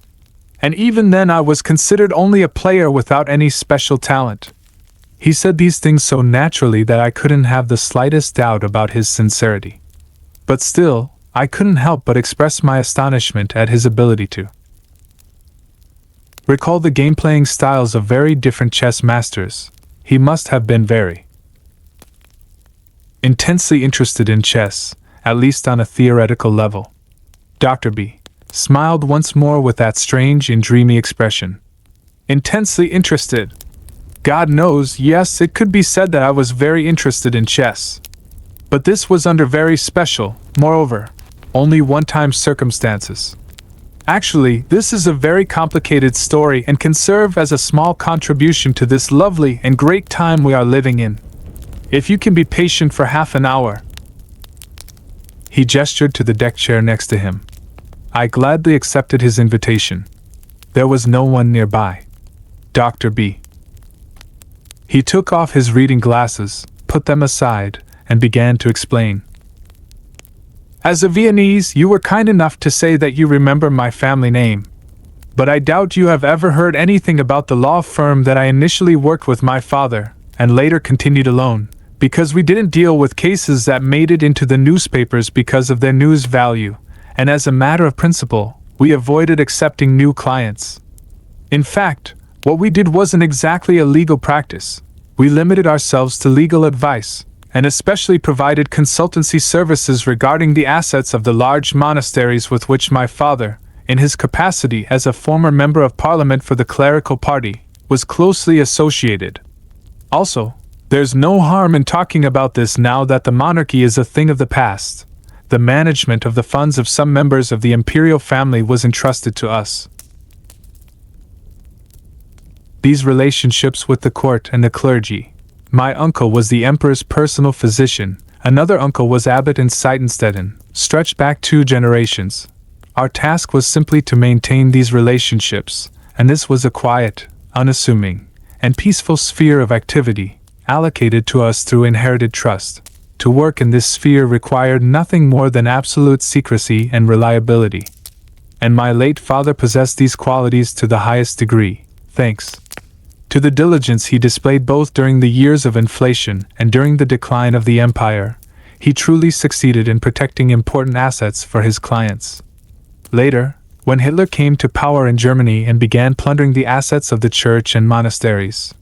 And even then I was considered only a player without any special talent. He said these things so naturally that I couldn't have the slightest doubt about his sincerity. But still, I couldn't help but express my astonishment at his ability to recall the game-playing styles of very different chess masters. He must have been very intensely interested in chess, at least on a theoretical level. Dr. B smiled once more with that strange and dreamy expression. Intensely interested. God knows, yes, it could be said that I was very interested in chess. But this was under very special, moreover, only one-time circumstances. Actually, this is a very complicated story and can serve as a small contribution to this lovely and great time we are living in. If you can be patient for half an hour. He gestured to the deck chair next to him. I gladly accepted his invitation. There was no one nearby. Dr. B. He took off his reading glasses, put them aside, and began to explain. As a Viennese, you were kind enough to say that you remember my family name. But I doubt you have ever heard anything about the law firm that I initially worked with my father, and later continued alone, because we didn't deal with cases that made it into the newspapers because of their news value, and as a matter of principle, we avoided accepting new clients. In fact, what we did wasn't exactly a legal practice. We limited ourselves to legal advice, and especially provided consultancy services regarding the assets of the large monasteries with which my father, in his capacity as a former member of parliament for the clerical party, was closely associated. Also, there's no harm in talking about this now that the monarchy is a thing of the past. The management of the funds of some members of the imperial family was entrusted to us. These relationships with the court and the clergy. My uncle was the emperor's personal physician, another uncle was abbot in Seitenstetten, stretched back 2 generations. Our task was simply to maintain these relationships, and this was a quiet, unassuming, and peaceful sphere of activity, allocated to us through inherited trust. To work in this sphere required nothing more than absolute secrecy and reliability. And my late father possessed these qualities to the highest degree, thanks to the diligence he displayed both during the years of inflation and during the decline of the empire. He truly succeeded in protecting important assets for his clients. Later, when Hitler came to power in Germany and began plundering the assets of the church and monasteries,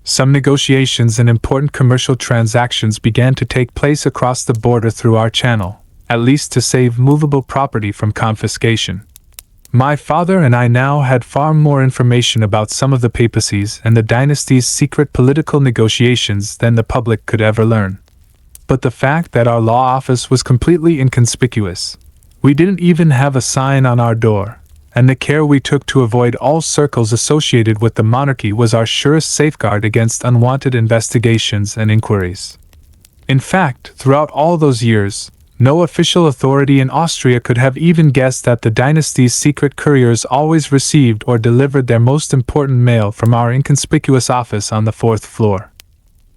some negotiations and important commercial transactions began to take place across the border through our channel, at least to save movable property from confiscation. My father and I now had far more information about some of the papacy's and the dynasty's secret political negotiations than the public could ever learn. But the fact that our law office was completely inconspicuous, we didn't even have a sign on our door, and the care we took to avoid all circles associated with the monarchy was our surest safeguard against unwanted investigations and inquiries. In fact, throughout all those years, no official authority in Austria could have even guessed that the dynasty's secret couriers always received or delivered their most important mail from our inconspicuous office on the 4th floor.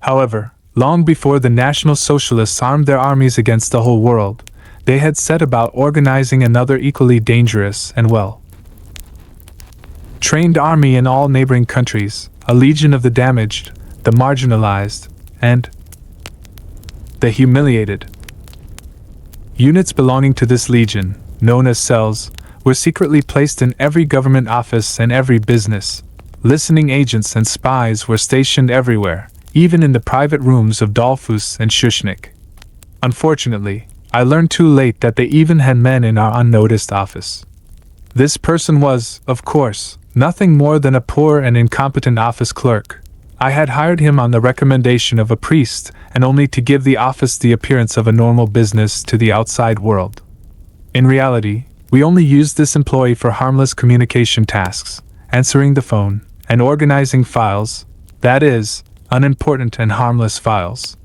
However, long before the National Socialists armed their armies against the whole world, they had set about organizing another equally dangerous and well-trained army in all neighboring countries, a legion of the damaged, the marginalized, and the humiliated. Units belonging to this legion, known as cells, were secretly placed in every government office and every business. Listening agents and spies were stationed everywhere, even in the private rooms of Dollfuss and Schuschnigg. Unfortunately, I learned too late that they even had men in our unnoticed office. This person was, of course, nothing more than a poor and incompetent office clerk, I had hired him on the recommendation of a priest, and only to give the office the appearance of a normal business to the outside world. In reality, we only used this employee for harmless communication tasks, answering the phone, and organizing files, that is, unimportant and harmless files.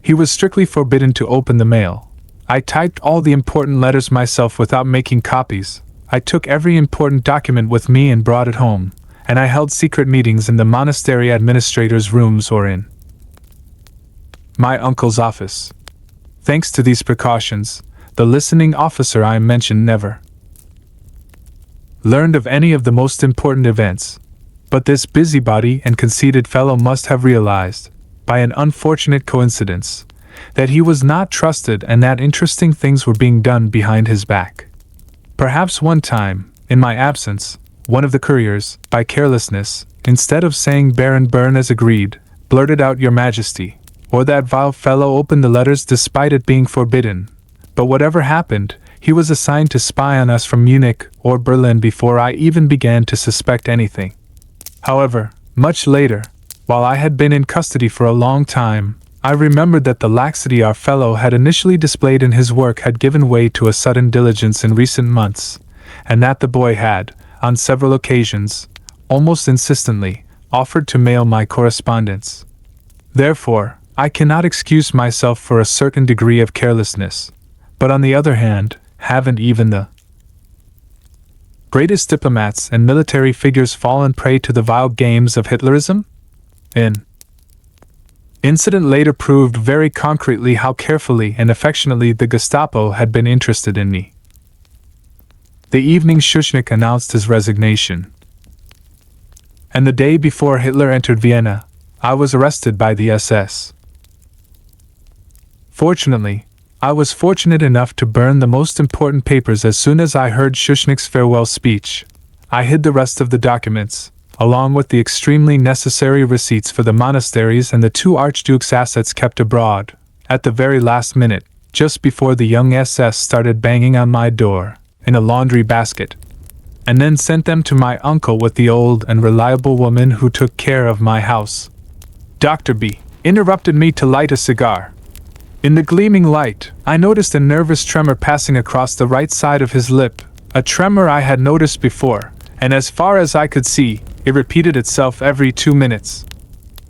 He was strictly forbidden to open the mail. I typed all the important letters myself without making copies. I took every important document with me and brought it home, and I held secret meetings in the monastery administrator's rooms or in my uncle's office. Thanks to these precautions, the listening officer I mentioned never learned of any of the most important events. But this busybody and conceited fellow must have realized, by an unfortunate coincidence, that he was not trusted and that interesting things were being done behind his back. Perhaps one time, in my absence, one of the couriers, by carelessness, instead of saying Baron Byrne as agreed, blurted out Your Majesty, or that vile fellow opened the letters despite it being forbidden. But whatever happened, he was assigned to spy on us from Munich or Berlin before I even began to suspect anything. However, much later, while I had been in custody for a long time, I remembered that the laxity our fellow had initially displayed in his work had given way to a sudden diligence in recent months, and that the boy had, on several occasions, almost insistently, offered to mail my correspondence. Therefore, I cannot excuse myself for a certain degree of carelessness, but on the other hand, haven't even the greatest diplomats and military figures fallen prey to the vile games of Hitlerism? An incident later proved very concretely how carefully and affectionately the Gestapo had been interested in me. The evening Schuschnigg announced his resignation, and the day before Hitler entered Vienna, I was arrested by the SS. Fortunately, I was fortunate enough to burn the most important papers as soon as I heard Schuschnigg's farewell speech. I hid the rest of the documents, along with the extremely necessary receipts for the monasteries and the 2 archdukes' assets kept abroad, at the very last minute, just before the young SS started banging on my door, in a laundry basket, and then sent them to my uncle with the old and reliable woman who took care of my house. Dr. B interrupted me to light a cigar. In the gleaming light, I noticed a nervous tremor passing across the right side of his lip, a tremor I had noticed before, and as far as I could see, it repeated itself every 2 minutes.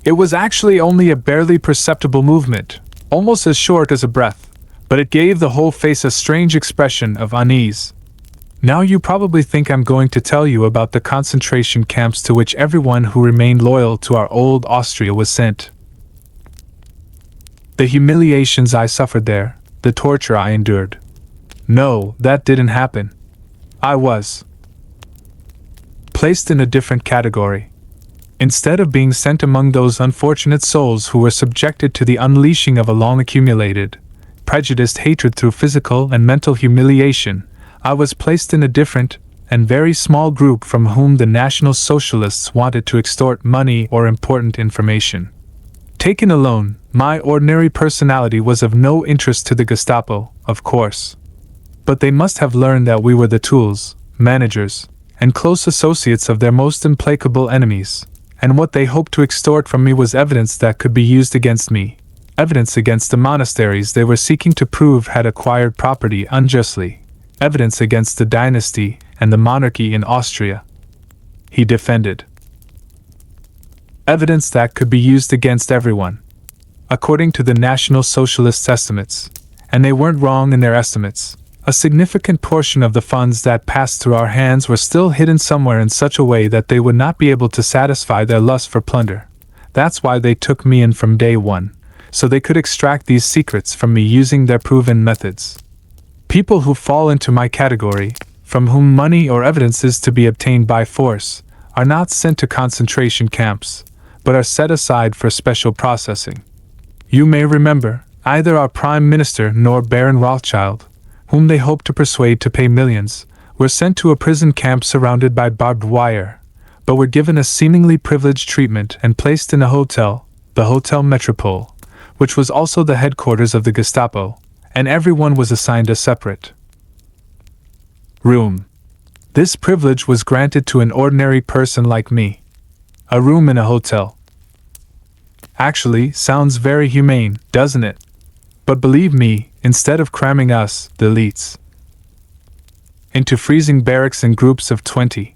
It was actually only a barely perceptible movement, almost as short as a breath, but it gave the whole face a strange expression of unease. Now you probably think I'm going to tell you about the concentration camps to which everyone who remained loyal to our old Austria was sent. The humiliations I suffered there, the torture I endured. No, that didn't happen. I was placed in a different category. Instead of being sent among those unfortunate souls who were subjected to the unleashing of a long-accumulated, prejudiced hatred through physical and mental humiliation, I was placed in a different and very small group from whom the National Socialists wanted to extort money or important information. Taken alone, my ordinary personality was of no interest to the Gestapo, of course. But they must have learned that we were the tools, managers, and close associates of their most implacable enemies, and what they hoped to extort from me was evidence that could be used against me, evidence against the monasteries they were seeking to prove had acquired property unjustly, evidence against the dynasty and the monarchy in Austria. He defended. Evidence that could be used against everyone, according to the National Socialists' estimates, and they weren't wrong in their estimates. A significant portion of the funds that passed through our hands were still hidden somewhere in such a way that they would not be able to satisfy their lust for plunder. That's why they took me in from day one, so they could extract these secrets from me using their proven methods. People who fall into my category, from whom money or evidence is to be obtained by force, are not sent to concentration camps, but are set aside for special processing. You may remember, neither our Prime Minister nor Baron Rothschild, whom they hoped to persuade to pay millions, were sent to a prison camp surrounded by barbed wire, but were given a seemingly privileged treatment and placed in a hotel, the Hotel Metropole, which was also the headquarters of the Gestapo, and everyone was assigned a separate room. This privilege was granted to an ordinary person like me. A room in a hotel. Actually, sounds very humane, doesn't it? But believe me, instead of cramming us, the elites, into freezing barracks in groups of 20,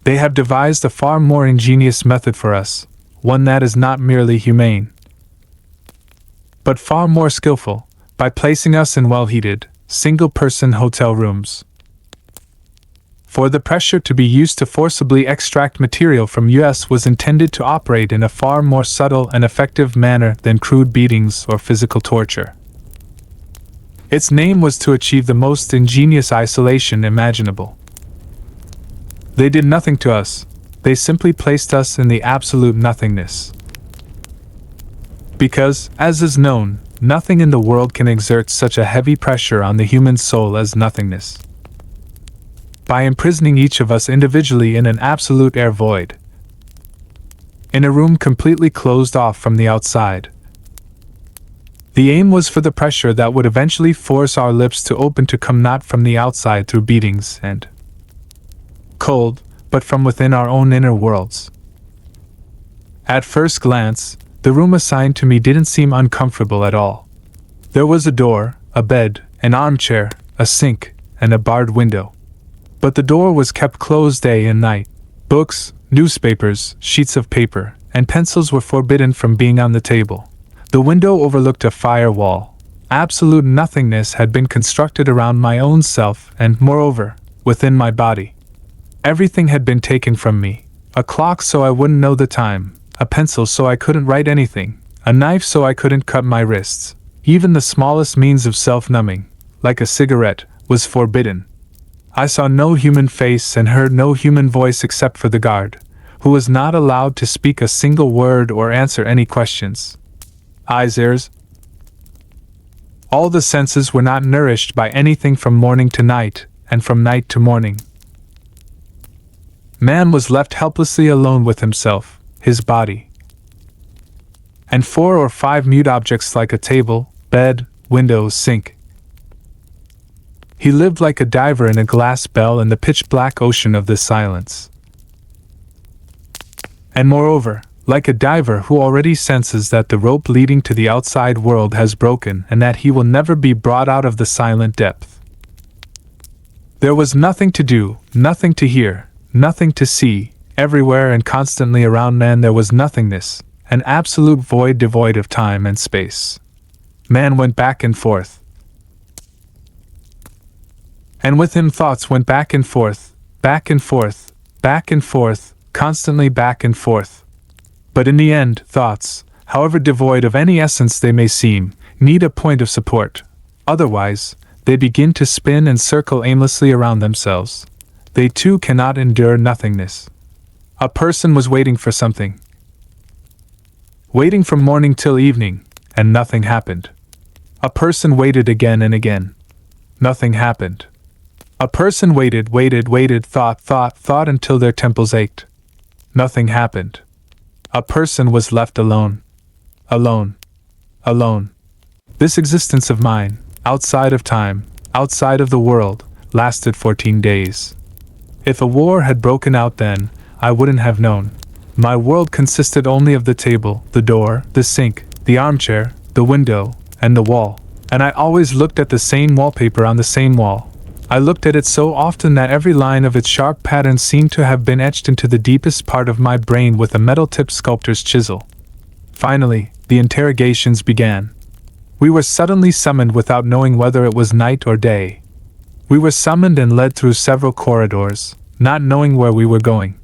they have devised a far more ingenious method for us, one that is not merely humane, but far more skillful, by placing us in well-heated, single-person hotel rooms. For the pressure to be used to forcibly extract material from us was intended to operate in a far more subtle and effective manner than crude beatings or physical torture. Its name was to achieve the most ingenious isolation imaginable. They did nothing to us, they simply placed us in the absolute nothingness. Because, as is known, nothing in the world can exert such a heavy pressure on the human soul as nothingness. By imprisoning each of us individually in an absolute air void, in a room completely closed off from the outside. The aim was for the pressure that would eventually force our lips to open to come not from the outside through beatings and cold, but from within our own inner worlds. At first glance, the room assigned to me didn't seem uncomfortable at all. There was a door, a bed, an armchair, a sink, and a barred window. But the door was kept closed day and night. Books, newspapers, sheets of paper, and pencils were forbidden from being on the table. The window overlooked a firewall. Absolute nothingness had been constructed around my own self and, moreover, within my body. Everything had been taken from me. A clock so I wouldn't know the time, a pencil so I couldn't write anything, a knife so I couldn't cut my wrists. Even the smallest means of self-numbing, like a cigarette, was forbidden. I saw no human face and heard no human voice except for the guard, who was not allowed to speak a single word or answer any questions. Eyes, ears. All the senses were not nourished by anything from morning to night, and from night to morning. Man was left helplessly alone with himself, his body, and 4 or 5 mute objects like a table, bed, window, sink. He lived like a diver in a glass bell in the pitch-black ocean of this silence. And moreover, like a diver who already senses that the rope leading to the outside world has broken and that he will never be brought out of the silent depth. There was nothing to do, nothing to hear, nothing to see. Everywhere and constantly around man there was nothingness, an absolute void devoid of time and space. Man went back and forth. And with him thoughts went back and forth, back and forth, back and forth, constantly back and forth. But in the end, thoughts, however devoid of any essence they may seem, need a point of support. Otherwise, they begin to spin and circle aimlessly around themselves. They too cannot endure nothingness. A person was waiting for something. Waiting from morning till evening, and nothing happened. A person waited again and again. Nothing happened. A person waited, thought until their temples ached. Nothing happened. A person was left alone. Alone. Alone. This existence of mine, outside of time, outside of the world, lasted 14 days. If a war had broken out then, I wouldn't have known. My world consisted only of the table, the door, the sink, the armchair, the window, and the wall. And I always looked at the same wallpaper on the same wall. I looked at it so often that every line of its sharp pattern seemed to have been etched into the deepest part of my brain with a metal-tipped sculptor's chisel. Finally, the interrogations began. We were suddenly summoned without knowing whether it was night or day. We were summoned and led through several corridors, not knowing where we were going.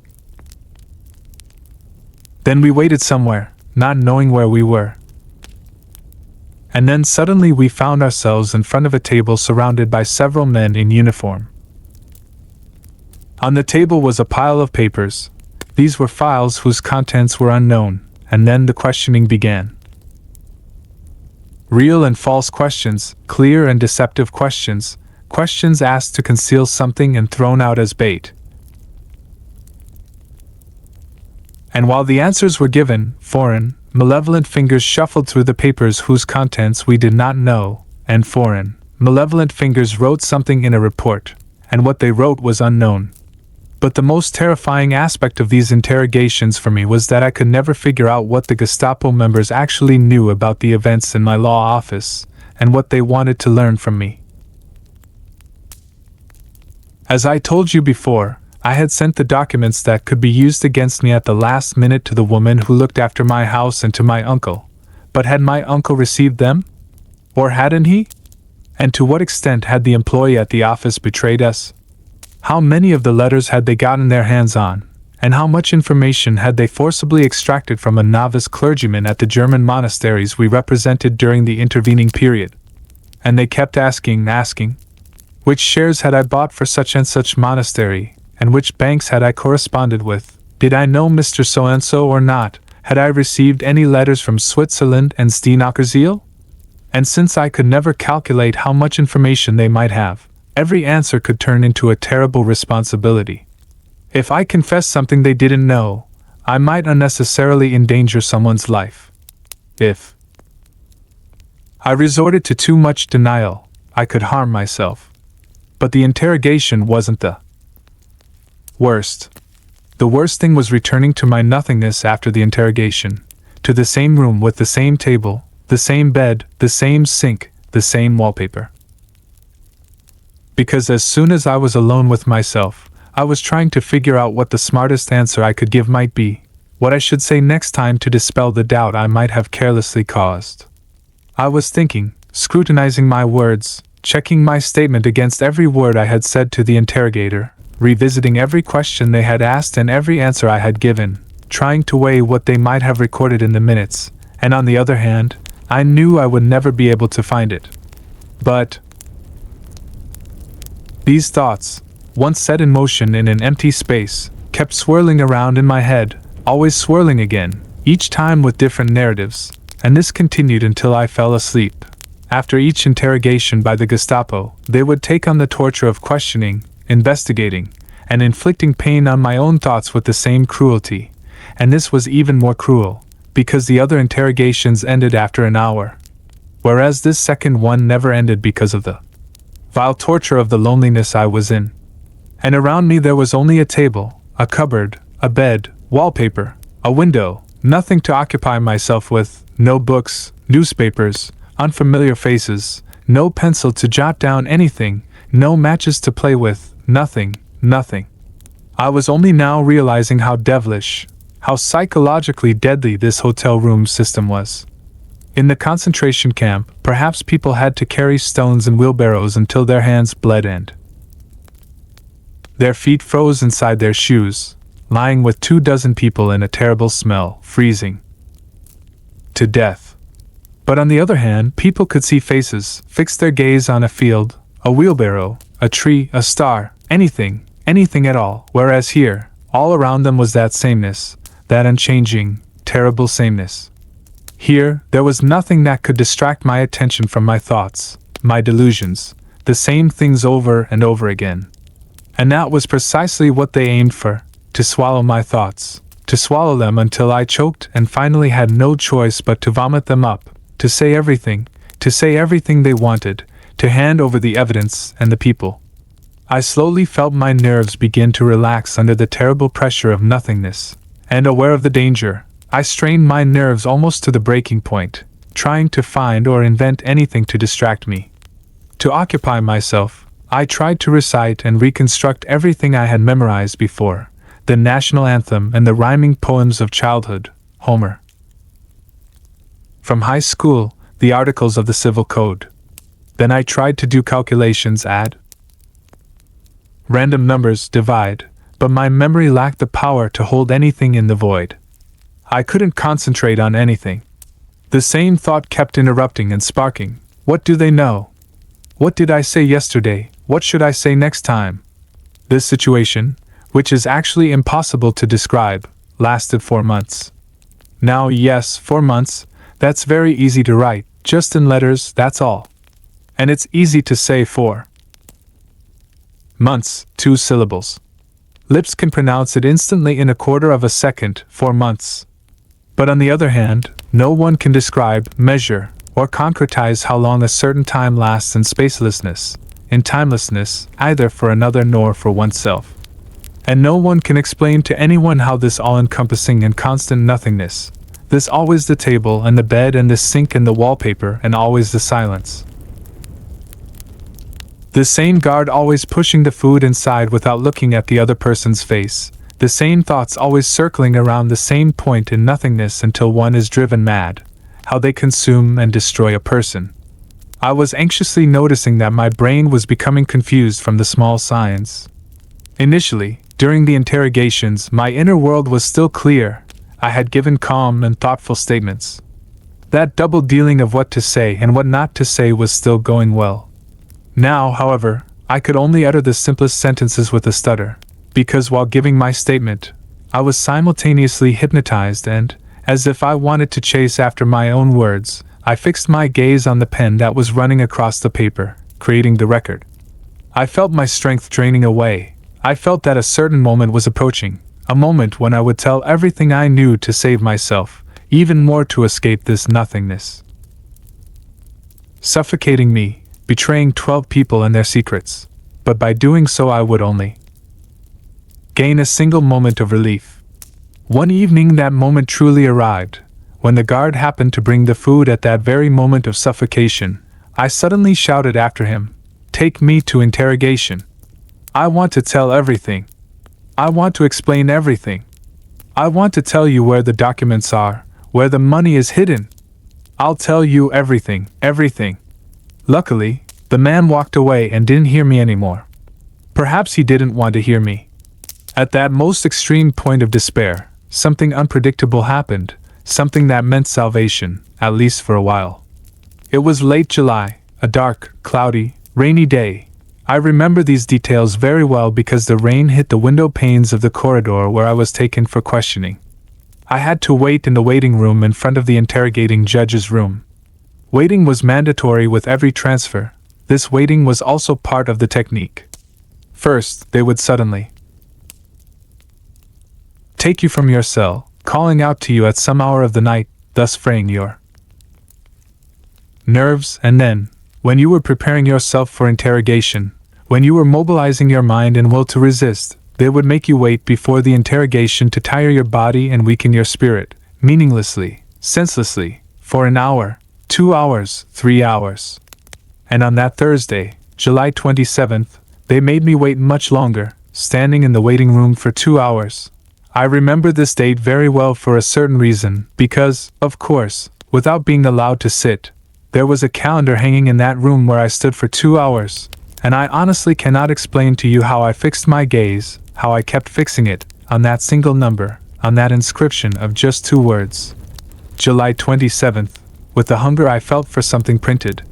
Then we waited somewhere, not knowing where we were. And then suddenly we found ourselves in front of a table surrounded by several men in uniform. On the table was a pile of papers. These were files whose contents were unknown, and then the questioning began. Real and false questions, clear and deceptive questions, questions asked to conceal something and thrown out as bait. And while the answers were given, foreign, malevolent fingers shuffled through the papers whose contents we did not know, and foreign, malevolent fingers wrote something in a report, and what they wrote was unknown. But the most terrifying aspect of these interrogations for me was that I could never figure out what the Gestapo members actually knew about the events in my law office, and what they wanted to learn from me. As I told you before, I had sent the documents that could be used against me at the last minute to the woman who looked after my house and to my uncle. But had my uncle received them? Or hadn't he? And to what extent had the employee at the office betrayed us? How many of the letters had they gotten their hands on, and how much information had they forcibly extracted from a novice clergyman at the German monasteries we represented during the intervening period? And they kept asking, which shares had I bought for such and such monastery, and which banks had I corresponded with? Did I know Mr. So-and-so or not? Had I received any letters from Switzerland and Steenockerzeil? And since I could never calculate how much information they might have, every answer could turn into a terrible responsibility. If I confessed something they didn't know, I might unnecessarily endanger someone's life. If I resorted to too much denial, I could harm myself. But the interrogation wasn't the worst. The worst thing was returning to my nothingness after the interrogation, to the same room with the same table, the same bed, the same sink, the same wallpaper. Because as soon as I was alone with myself, I was trying to figure out what the smartest answer I could give might be, what I should say next time to dispel the doubt I might have carelessly caused. I was thinking, scrutinizing my words, checking my statement against every word I had said to the interrogator, revisiting every question they had asked and every answer I had given, trying to weigh what they might have recorded in the minutes, and on the other hand, I knew I would never be able to find it. But these thoughts, once set in motion in an empty space, kept swirling around in my head, always swirling again, each time with different narratives, and this continued until I fell asleep. After each interrogation by the Gestapo, they would take on the torture of questioning, investigating, and inflicting pain on my own thoughts with the same cruelty, and this was even more cruel, because the other interrogations ended after an hour, whereas this second one never ended because of the vile torture of the loneliness I was in. And around me there was only a table, a cupboard, a bed, wallpaper, a window, nothing to occupy myself with, no books, newspapers, unfamiliar faces, no pencil to jot down anything, no matches to play with, nothing. I was only now realizing how devilish, how psychologically deadly this hotel room system was. In the concentration camp, perhaps people had to carry stones and wheelbarrows until their hands bled and their feet froze inside their shoes, lying with 24 people in a terrible smell, freezing to death. But on the other hand, people could see faces, fix their gaze on a field, a wheelbarrow, a tree, a star, anything at all, whereas here, all around them was that sameness, that unchanging, terrible sameness. Here, there was nothing that could distract my attention from my thoughts, my delusions, the same things over and over again. And that was precisely what they aimed for, to swallow my thoughts, to swallow them until I choked and finally had no choice but to vomit them up, to say everything they wanted, to hand over the evidence and the people. I slowly felt my nerves begin to relax under the terrible pressure of nothingness, and aware of the danger, I strained my nerves almost to the breaking point, trying to find or invent anything to distract me. To occupy myself, I tried to recite and reconstruct everything I had memorized before, the national anthem and the rhyming poems of childhood, Homer. From high school, the articles of the Civil Code. Then I tried to do calculations, add random numbers, divide, but my memory lacked the power to hold anything in the void. I couldn't concentrate on anything. The same thought kept interrupting and sparking. What do they know? What did I say yesterday? What should I say next time? This situation, which is actually impossible to describe, lasted 4 months. Now, yes, 4 months, that's very easy to write, just in letters, that's all. And it's easy to say 4 months, 2 syllables. Lips can pronounce it instantly in a quarter of a second, 4 months. But on the other hand, no one can describe, measure, or concretize how long a certain time lasts in spacelessness, in timelessness, either for another nor for oneself. And no one can explain to anyone how this all-encompassing and constant nothingness, this always the table and the bed and the sink and the wallpaper and always the silence. The same guard always pushing the food inside without looking at the other person's face, the same thoughts always circling around the same point in nothingness until one is driven mad, how they consume and destroy a person. I was anxiously noticing that my brain was becoming confused from the small signs. Initially, during the interrogations, my inner world was still clear. I had given calm and thoughtful statements. That double dealing of what to say and what not to say was still going well. Now, however, I could only utter the simplest sentences with a stutter, because while giving my statement, I was simultaneously hypnotized and, as if I wanted to chase after my own words, I fixed my gaze on the pen that was running across the paper, creating the record. I felt my strength draining away. I felt that a certain moment was approaching, a moment when I would tell everything I knew to save myself, even more to escape this nothingness. Suffocating me, betraying 12 people and their secrets, but by doing so I would only gain a single moment of relief. One evening that moment truly arrived. When the guard happened to bring the food at that very moment of suffocation, I suddenly shouted after him, "Take me to interrogation. I want to tell everything. I want to explain everything. I want to tell you where the documents are, where the money is hidden. I'll tell you everything, everything." Luckily, the man walked away and didn't hear me anymore. Perhaps he didn't want to hear me. At that most extreme point of despair, something unpredictable happened, something that meant salvation, at least for a while. It was late July, a dark, cloudy, rainy day. I remember these details very well because the rain hit the window panes of the corridor where I was taken for questioning. I had to wait in the waiting room in front of the interrogating judge's room. Waiting was mandatory with every transfer. This waiting was also part of the technique. First, they would suddenly take you from your cell, calling out to you at some hour of the night, thus fraying your nerves, and then, when you were preparing yourself for interrogation, when you were mobilizing your mind and will to resist, they would make you wait before the interrogation to tire your body and weaken your spirit, meaninglessly, senselessly, for an hour, 2 hours, 3 hours. And on that Thursday, July 27th, they made me wait much longer, standing in the waiting room for 2 hours. I remember this date very well for a certain reason, because, of course, without being allowed to sit, there was a calendar hanging in that room where I stood for 2 hours, and I honestly cannot explain to you how I fixed my gaze, how I kept fixing it, on that single number, on that inscription of just 2 words. July 27th, with the hunger I felt for something printed,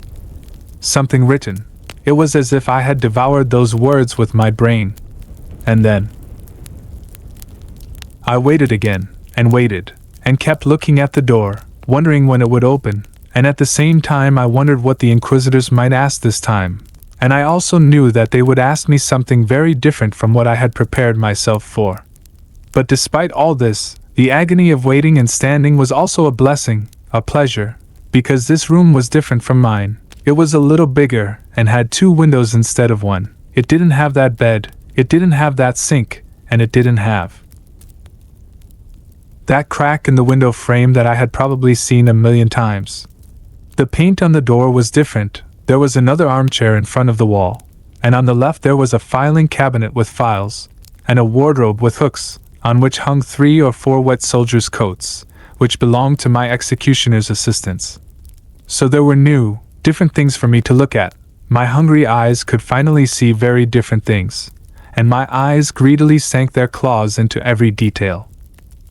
something written. It was as if I had devoured those words with my brain. And then I waited again, and kept looking at the door, wondering when it would open, and at the same time I wondered what the inquisitors might ask this time, and I also knew that they would ask me something very different from what I had prepared myself for. But despite all this, the agony of waiting and standing was also a blessing, a pleasure, because this room was different from mine. It was a little bigger, and had 2 windows instead of 1. It didn't have that bed, it didn't have that sink, and it didn't have that crack in the window frame that I had probably seen a million times. The paint on the door was different. There was another armchair in front of the wall, and on the left there was a filing cabinet with files, and a wardrobe with hooks, on which hung 3 or 4 wet soldiers' coats, which belonged to my executioner's assistants. So there were new, different things for me to look at. My hungry eyes could finally see very different things, and my eyes greedily sank their claws into every detail.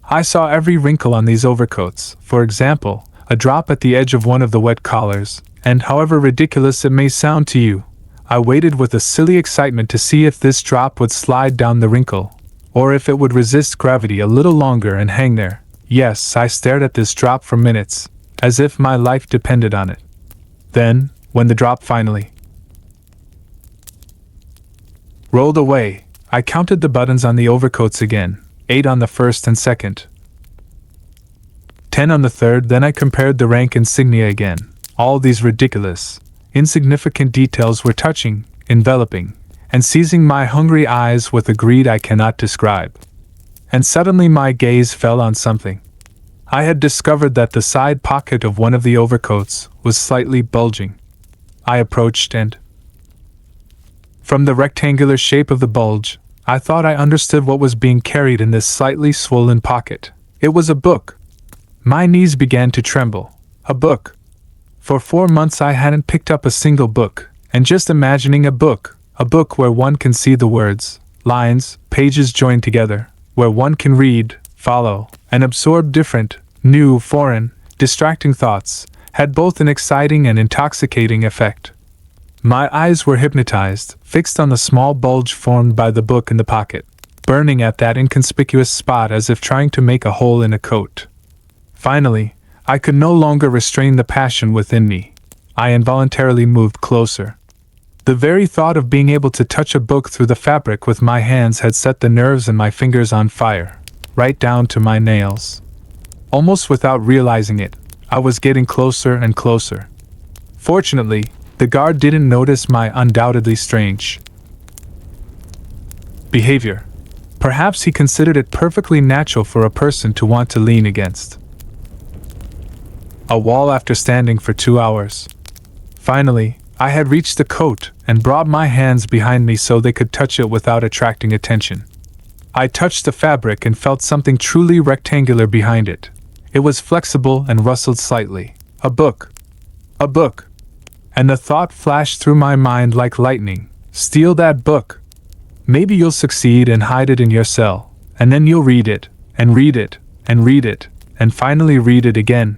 I saw every wrinkle on these overcoats, for example, a drop at the edge of one of the wet collars, and however ridiculous it may sound to you, I waited with a silly excitement to see if this drop would slide down the wrinkle, or if it would resist gravity a little longer and hang there. Yes, I stared at this drop for minutes, as if my life depended on it. Then, when the drop finally rolled away, I counted the buttons on the overcoats again, 8 on the first and second, 10 on the third, then I compared the rank insignia again. All these ridiculous, insignificant details were touching, enveloping, and seizing my hungry eyes with a greed I cannot describe. And suddenly my gaze fell on something. I had discovered that the side pocket of one of the overcoats was slightly bulging. I approached and, from the rectangular shape of the bulge, I thought I understood what was being carried in this slightly swollen pocket. It was a book. My knees began to tremble. A book. For 4 months I hadn't picked up a single book, and just imagining a book where one can see the words, lines, pages joined together, where one can read, follow, and absorb different, new, foreign, distracting thoughts, had both an exciting and intoxicating effect. My eyes were hypnotized, fixed on the small bulge formed by the book in the pocket, burning at that inconspicuous spot as if trying to make a hole in a coat. Finally, I could no longer restrain the passion within me. I involuntarily moved closer. The very thought of being able to touch a book through the fabric with my hands had set the nerves in my fingers on fire, right down to my nails. Almost without realizing it, I was getting closer and closer. Fortunately, the guard didn't notice my undoubtedly strange behavior. Perhaps he considered it perfectly natural for a person to want to lean against a wall after standing for 2 hours. Finally, I had reached the coat and brought my hands behind me so they could touch it without attracting attention. I touched the fabric and felt something truly rectangular behind it. It was flexible and rustled slightly. A book. A book. And the thought flashed through my mind like lightning. Steal that book. Maybe you'll succeed and hide it in your cell, and then you'll read it, and read it, and read it, and finally read it again.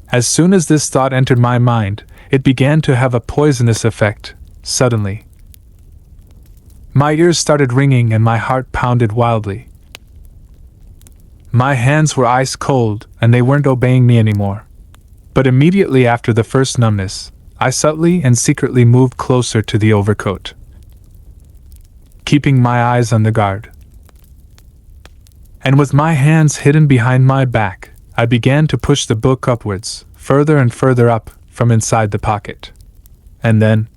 As soon as this thought entered my mind, it began to have a poisonous effect. Suddenly, my ears started ringing and my heart pounded wildly. My hands were ice cold, and they weren't obeying me anymore. But immediately after the first numbness, I subtly and secretly moved closer to the overcoat, keeping my eyes on the guard. And with my hands hidden behind my back, I began to push the book upwards, further and further up, from inside the pocket. And then,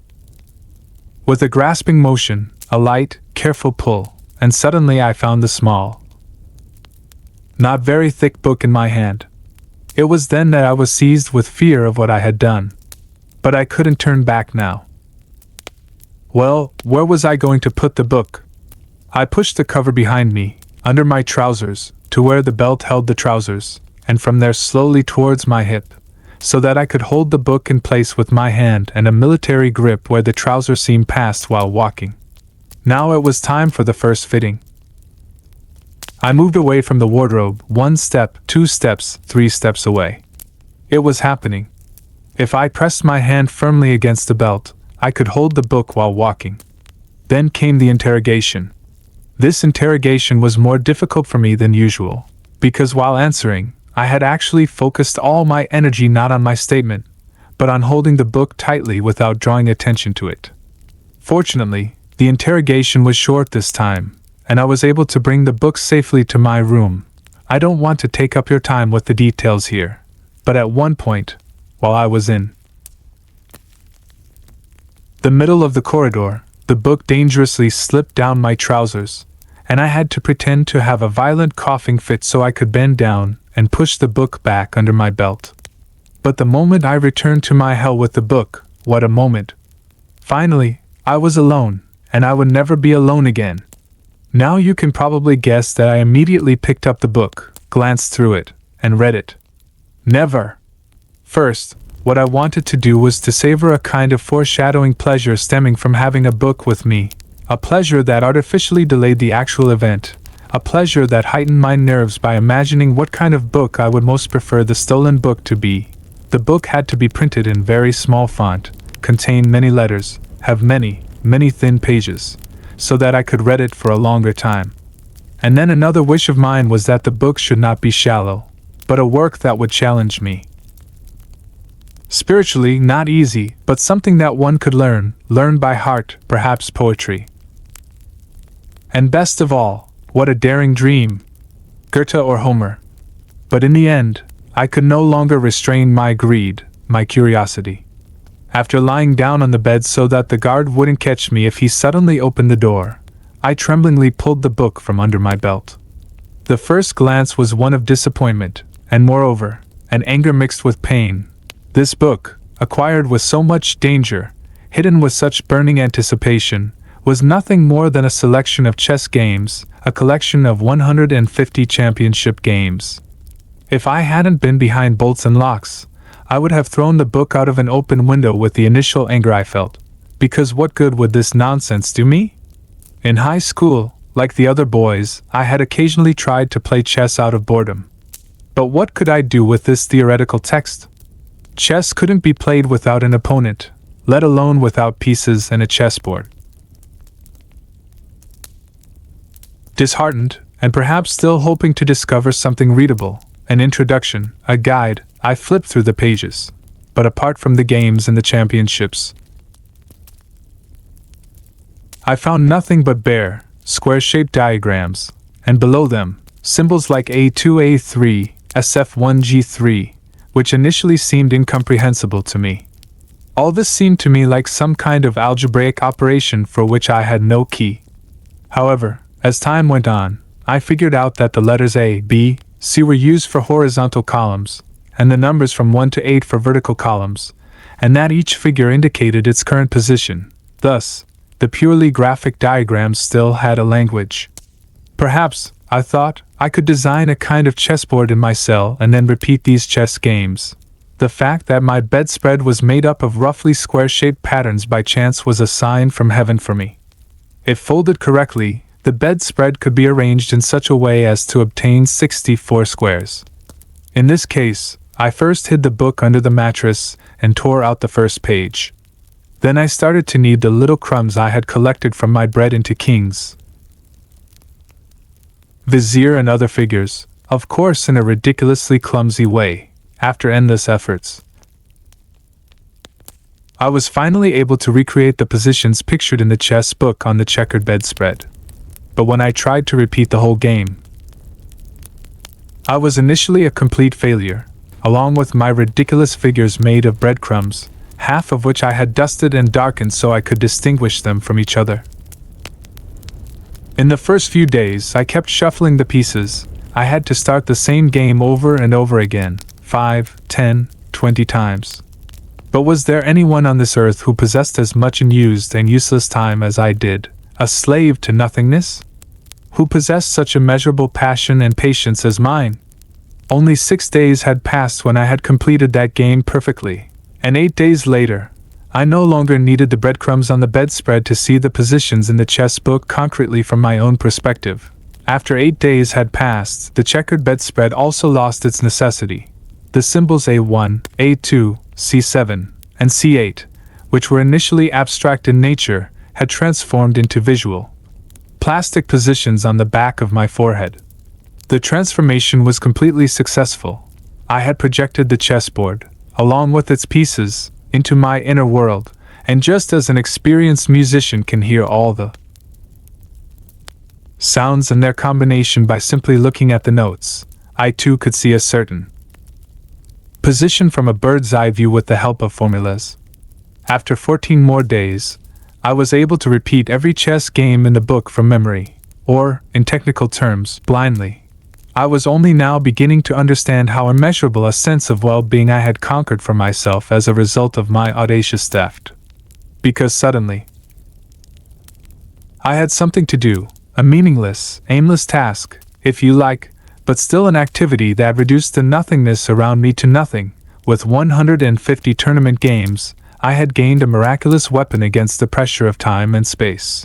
with a grasping motion, a light, careful pull, and suddenly I found the small, not very thick book in my hand. It was then that I was seized with fear of what I had done. But I couldn't turn back now. Well, where was I going to put the book? I pushed the cover behind me, under my trousers, to where the belt held the trousers, and from there slowly towards my hip, so that I could hold the book in place with my hand and a military grip where the trouser seam passed while walking. Now it was time for the first fitting. I moved away from the wardrobe, 1 step, 2 steps, 3 steps away. It was happening. If I pressed my hand firmly against the belt, I could hold the book while walking. Then came the interrogation. This interrogation was more difficult for me than usual, because while answering, I had actually focused all my energy not on my statement, but on holding the book tightly without drawing attention to it. Fortunately, the interrogation was short this time, and I was able to bring the book safely to my room. I don't want to take up your time with the details here, but at one point, while I was in the middle of the corridor, the book dangerously slipped down my trousers, and I had to pretend to have a violent coughing fit so I could bend down and push the book back under my belt. But the moment I returned to my hell with the book, what a moment! Finally, I was alone, and I would never be alone again. Now you can probably guess that I immediately picked up the book, glanced through it, and read it. Never! First, what I wanted to do was to savor a kind of foreshadowing pleasure stemming from having a book with me, a pleasure that artificially delayed the actual event, a pleasure that heightened my nerves by imagining what kind of book I would most prefer the stolen book to be. The book had to be printed in very small font, contain many letters, have many, many thin pages, so that I could read it for a longer time. And then another wish of mine was that the book should not be shallow, but a work that would challenge me. Spiritually, not easy, but something that one could learn by heart, perhaps poetry. And best of all, what a daring dream! Goethe or Homer. But in the end, I could no longer restrain my greed, my curiosity. After lying down on the bed so that the guard wouldn't catch me if he suddenly opened the door, I tremblingly pulled the book from under my belt. The first glance was one of disappointment, and moreover, an anger mixed with pain. This book, acquired with so much danger, hidden with such burning anticipation, was nothing more than a selection of chess games, a collection of 150 championship games. If I hadn't been behind bolts and locks, I would have thrown the book out of an open window with the initial anger I felt, because what good would this nonsense do me? In high school, like the other boys, I had occasionally tried to play chess out of boredom. But what could I do with this theoretical text? Chess couldn't be played without an opponent, let alone without pieces and a chessboard. Disheartened, and perhaps still hoping to discover something readable, an introduction, a guide, I flipped through the pages. But apart from the games and the championships, I found nothing but bare, square-shaped diagrams, and below them, symbols like A2, A3, SF1, G3, which initially seemed incomprehensible to me. All this seemed to me like some kind of algebraic operation for which I had no key. However, as time went on, I figured out that the letters A, B, C were used for horizontal columns, and the numbers from 1 to 8 for vertical columns, and that each figure indicated its current position. Thus, the purely graphic diagrams still had a language. Perhaps, I thought, I could design a kind of chessboard in my cell and then repeat these chess games. The fact that my bedspread was made up of roughly square-shaped patterns by chance was a sign from heaven for me. If folded correctly, the bedspread could be arranged in such a way as to obtain 64 squares. In this case, I first hid the book under the mattress and tore out the first page. Then I started to knead the little crumbs I had collected from my bread into kings, vizier and other figures, of course in a ridiculously clumsy way. After endless efforts, I was finally able to recreate the positions pictured in the chess book on the checkered bedspread. But when I tried to repeat the whole game, I was initially a complete failure, along with my ridiculous figures made of breadcrumbs, half of which I had dusted and darkened so I could distinguish them from each other. In the first few days, I kept shuffling the pieces. I had to start the same game over and over again, 5, 10, 20 times. But was there anyone on this earth who possessed as much unused and useless time as I did, a slave to nothingness? Who possessed such immeasurable passion and patience as mine? Only 6 days had passed when I had completed that game perfectly, and 8 days later, I no longer needed the breadcrumbs on the bedspread to see the positions in the chess book concretely from my own perspective. After 8 days had passed, the checkered bedspread also lost its necessity. The symbols A1, A2, C7, and C8, which were initially abstract in nature, had transformed into visual, plastic positions on the back of my forehead. The transformation was completely successful. I had projected the chessboard, along with its pieces, into my inner world, and just as an experienced musician can hear all the sounds and their combination by simply looking at the notes, I too could see a certain position from a bird's eye view with the help of formulas. After 14 more days, I was able to repeat every chess game in the book from memory, or, in technical terms, blindly. I was only now beginning to understand how immeasurable a sense of well-being I had conquered for myself as a result of my audacious theft. Because suddenly, I had something to do, a meaningless, aimless task, if you like, but still an activity that reduced the nothingness around me to nothing. With 150 tournament games, I had gained a miraculous weapon against the pressure of time and space.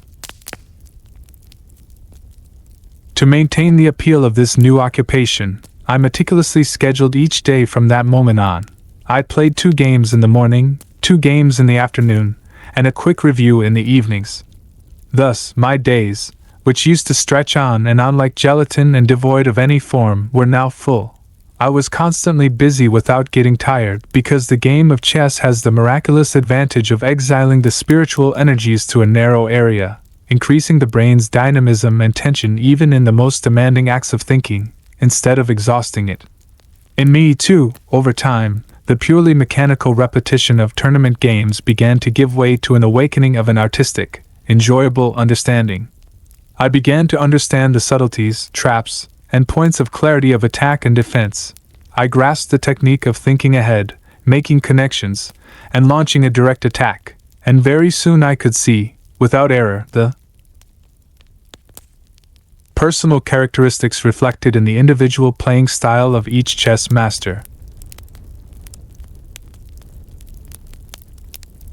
To maintain the appeal of this new occupation, I meticulously scheduled each day from that moment on. I played 2 games in the morning, 2 games in the afternoon, and a quick review in the evenings. Thus, my days, which used to stretch on and on like gelatin and devoid of any form, were now full. I was constantly busy without getting tired, because the game of chess has the miraculous advantage of exiling the spiritual energies to a narrow area, increasing the brain's dynamism and tension even in the most demanding acts of thinking, instead of exhausting it. In me, too, over time, the purely mechanical repetition of tournament games began to give way to an awakening of an artistic, enjoyable understanding. I began to understand the subtleties, traps, and points of clarity of attack and defense. I grasped the technique of thinking ahead, making connections, and launching a direct attack, and very soon I could see, without error, the personal characteristics reflected in the individual playing style of each chess master.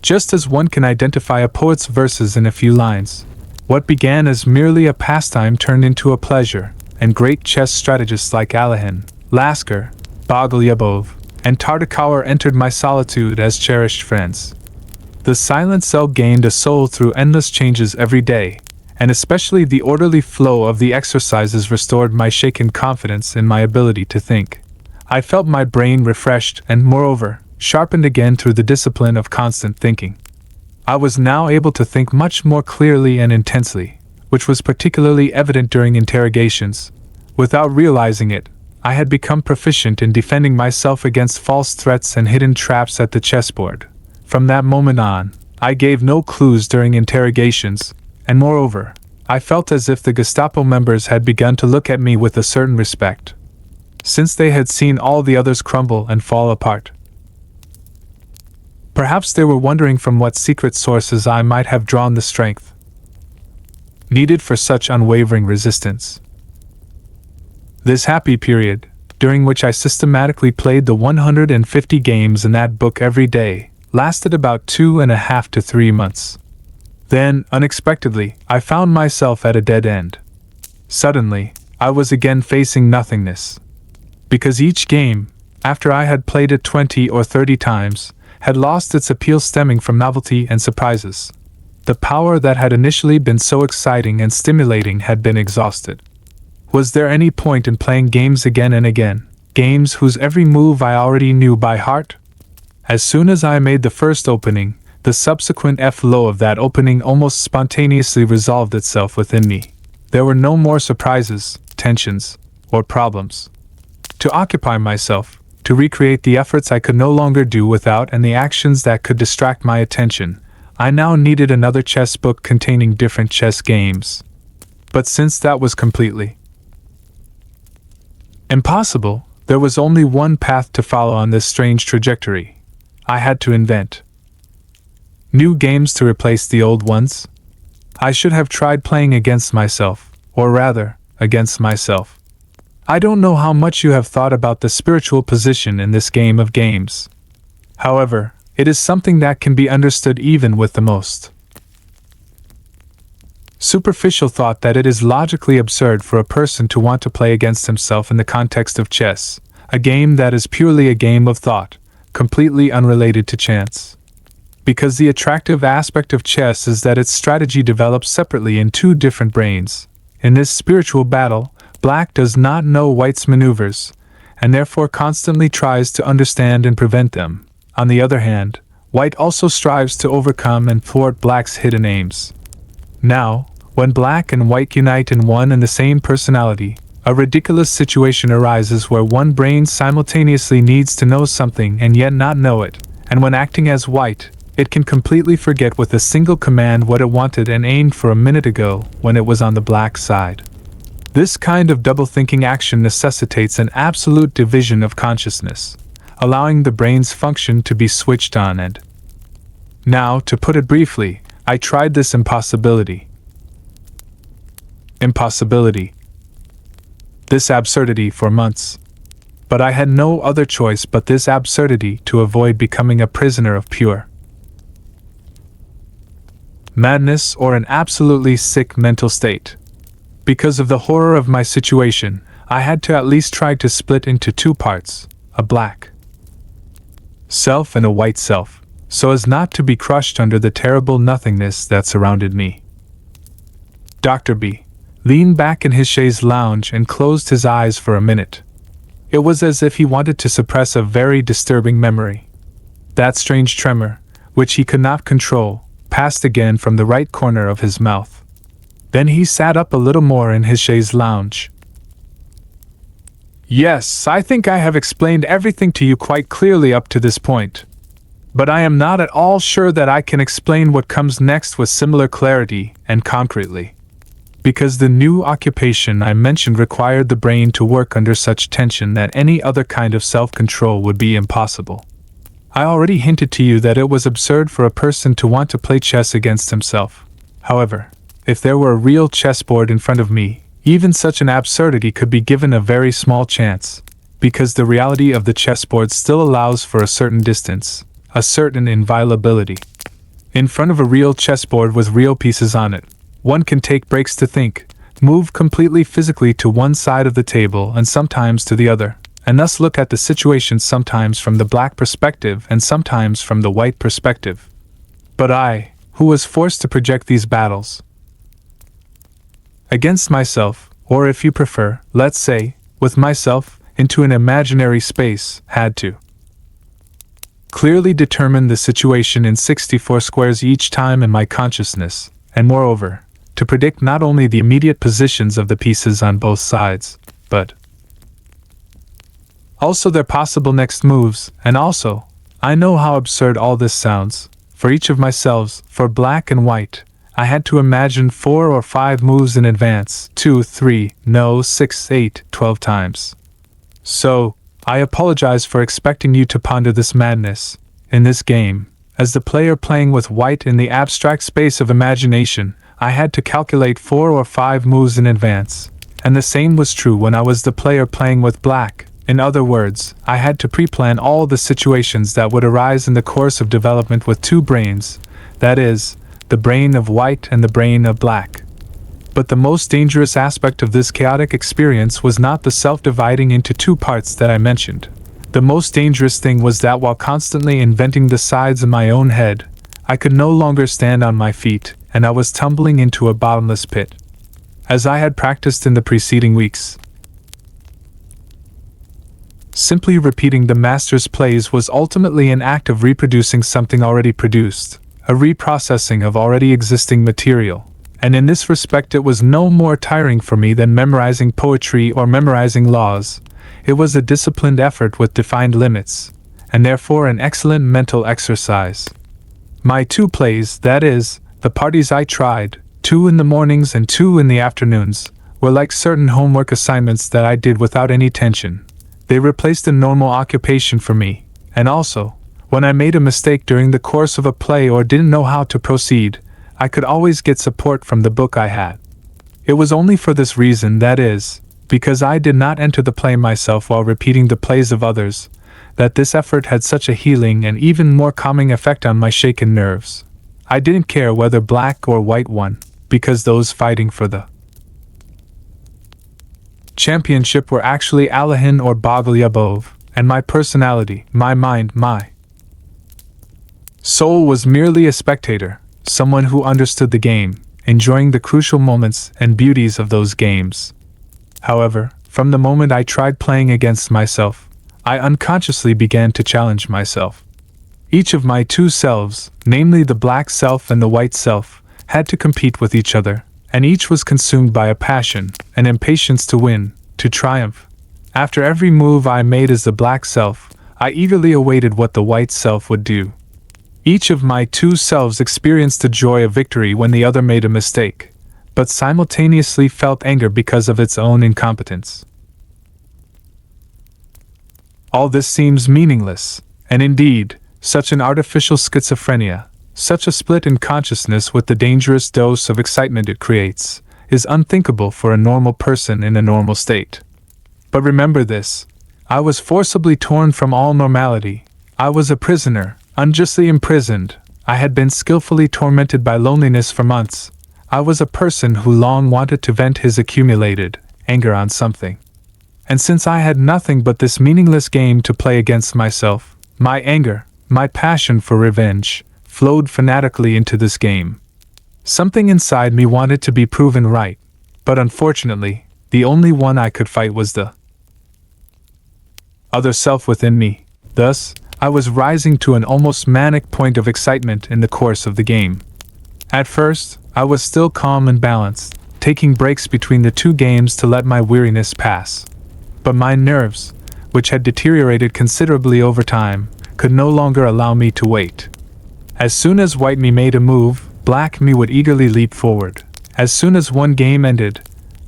Just as one can identify a poet's verses in a few lines, what began as merely a pastime turned into a pleasure, and great chess strategists like Alehin, Lasker, Bogolyubov, and Tartakower entered my solitude as cherished friends. The silent cell gained a soul through endless changes every day, and especially the orderly flow of the exercises restored my shaken confidence in my ability to think. I felt my brain refreshed and, moreover, sharpened again through the discipline of constant thinking. I was now able to think much more clearly and intensely, which was particularly evident during interrogations. Without realizing it, I had become proficient in defending myself against false threats and hidden traps at the chessboard. From that moment on, I gave no clues during interrogations, and moreover, I felt as if the Gestapo members had begun to look at me with a certain respect, since they had seen all the others crumble and fall apart. Perhaps they were wondering from what secret sources I might have drawn the strength needed for such unwavering resistance. This happy period, during which I systematically played the 150 games in that book every day, lasted about 2.5 to 3 months. Then, unexpectedly, I found myself at a dead end. Suddenly, I was again facing nothingness. Because each game, after I had played it 20 or 30 times, had lost its appeal stemming from novelty and surprises. The power that had initially been so exciting and stimulating had been exhausted. Was there any point in playing games again and again, games whose every move I already knew by heart? As soon as I made the first opening, the subsequent flow of that opening almost spontaneously resolved itself within me. There were no more surprises, tensions, or problems to occupy myself, to recreate the efforts I could no longer do without and the actions that could distract my attention. I now needed another chess book containing different chess games. But since that was completely impossible, there was only one path to follow on this strange trajectory. I had to invent new games to replace the old ones. I should have tried playing against myself, or rather, against myself. I don't know how much you have thought about the spiritual position in this game of games. However, it is something that can be understood even with the most superficial thought that it is logically absurd for a person to want to play against himself in the context of chess, a game that is purely a game of thought, completely unrelated to chance. Because the attractive aspect of chess is that its strategy develops separately in two different brains. In this spiritual battle, Black does not know White's maneuvers, and therefore constantly tries to understand and prevent them. On the other hand, White also strives to overcome and thwart Black's hidden aims. Now, when Black and White unite in one and the same personality, a ridiculous situation arises where one brain simultaneously needs to know something and yet not know it, and when acting as White, it can completely forget with a single command what it wanted and aimed for a minute ago when it was on the Black side. This kind of double-thinking action necessitates an absolute division of consciousness, allowing the brain's function to be switched on and. Now, to put it briefly, I tried this impossibility. This absurdity for months. But I had no other choice but this absurdity to avoid becoming a prisoner of pure madness or an absolutely sick mental state. Because of the horror of my situation, I had to at least try to split into two parts, a Black self and a White self, so as not to be crushed under the terrible nothingness that surrounded me. Dr. B leaned back in his chaise lounge and closed his eyes for a minute. It was as if he wanted to suppress a very disturbing memory. That strange tremor, which he could not control, passed again from the right corner of his mouth. Then he sat up a little more in his chaise lounge. Yes, I think I have explained everything to you quite clearly up to this point. But I am not at all sure that I can explain what comes next with similar clarity and concretely. Because the new occupation I mentioned required the brain to work under such tension that any other kind of self-control would be impossible. I already hinted to you that it was absurd for a person to want to play chess against himself. However, if there were a real chessboard in front of me, even such an absurdity could be given a very small chance, because the reality of the chessboard still allows for a certain distance, a certain inviolability. In front of a real chessboard with real pieces on it, one can take breaks to think, move completely physically to one side of the table and sometimes to the other, and thus look at the situation sometimes from the black perspective and sometimes from the white perspective. But I, who was forced to project these battles against myself, or if you prefer, let's say, with myself, into an imaginary space, had to clearly determine the situation in 64 squares each time in my consciousness, and moreover, to predict not only the immediate positions of the pieces on both sides, but also their possible next moves, and also, I know how absurd all this sounds, for each of myselves, for black and white, I had to imagine 4 or 5 moves in advance, 2, 3, no, 6, 8, 12 times. So, I apologize for expecting you to ponder this madness, in this game. As the player playing with white in the abstract space of imagination, I had to calculate 4 or 5 moves in advance, and the same was true when I was the player playing with black. In other words, I had to pre-plan all the situations that would arise in the course of development with 2 brains, that is, the brain of white and the brain of black. But the most dangerous aspect of this chaotic experience was not the self-dividing into 2 parts that I mentioned. The most dangerous thing was that while constantly inventing the sides in my own head, I could no longer stand on my feet, and I was tumbling into a bottomless pit. As I had practiced in the preceding weeks, simply repeating the master's plays was ultimately an act of reproducing something already produced, a reprocessing of already existing material, and in this respect it was no more tiring for me than memorizing poetry or memorizing laws. It was a disciplined effort with defined limits, and therefore an excellent mental exercise. My 2 plays, that is, the parties I tried, 2 in the mornings and 2 in the afternoons, were like certain homework assignments that I did without any tension. They replaced a normal occupation for me, and also, when I made a mistake during the course of a play or didn't know how to proceed, I could always get support from the book I had. It was only for this reason, that is, because I did not enter the play myself while repeating the plays of others, that this effort had such a healing and even more calming effect on my shaken nerves. I didn't care whether black or white won, because those fighting for the championship were actually Alahin or Bogolyubov, and my personality, my mind, my soul was merely a spectator, someone who understood the game, enjoying the crucial moments and beauties of those games. However, from the moment I tried playing against myself, I unconsciously began to challenge myself. Each of my 2 selves, namely the black self and the white self, had to compete with each other, and each was consumed by a passion, an impatience to win, to triumph. After every move I made as the black self, I eagerly awaited what the white self would do. Each of my 2 selves experienced the joy of victory when the other made a mistake, but simultaneously felt anger because of its own incompetence. All this seems meaningless, and indeed, such an artificial schizophrenia, such a split in consciousness with the dangerous dose of excitement it creates, is unthinkable for a normal person in a normal state. But remember this: I was forcibly torn from all normality. I was a prisoner, unjustly imprisoned. I had been skillfully tormented by loneliness for months. I was a person who long wanted to vent his accumulated anger on something. And since I had nothing but this meaningless game to play against myself, my anger, my passion for revenge, flowed fanatically into this game. Something inside me wanted to be proven right, but unfortunately, the only one I could fight was the other self within me. Thus, I was rising to an almost manic point of excitement in the course of the game. At first, I was still calm and balanced, taking breaks between the 2 games to let my weariness pass. But my nerves, which had deteriorated considerably over time, could no longer allow me to wait. As soon as white me made a move, black me would eagerly leap forward. As soon as one game ended,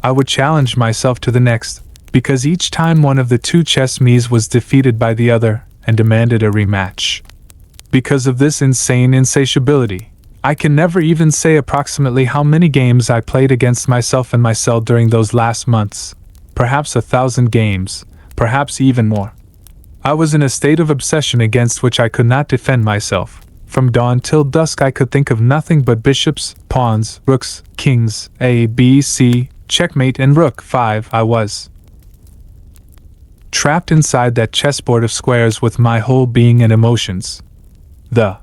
I would challenge myself to the next, because each time one of the two chess me's was defeated by the other and demanded a rematch. Because of this insane insatiability, I can never even say approximately how many games I played against myself in my cell during those last months. Perhaps 1,000 games, perhaps even more. I was in a state of obsession against which I could not defend myself. From dawn till dusk I could think of nothing but bishops, pawns, rooks, kings, A, B, C, checkmate and rook 5. I was trapped inside that chessboard of squares with my whole being and emotions. The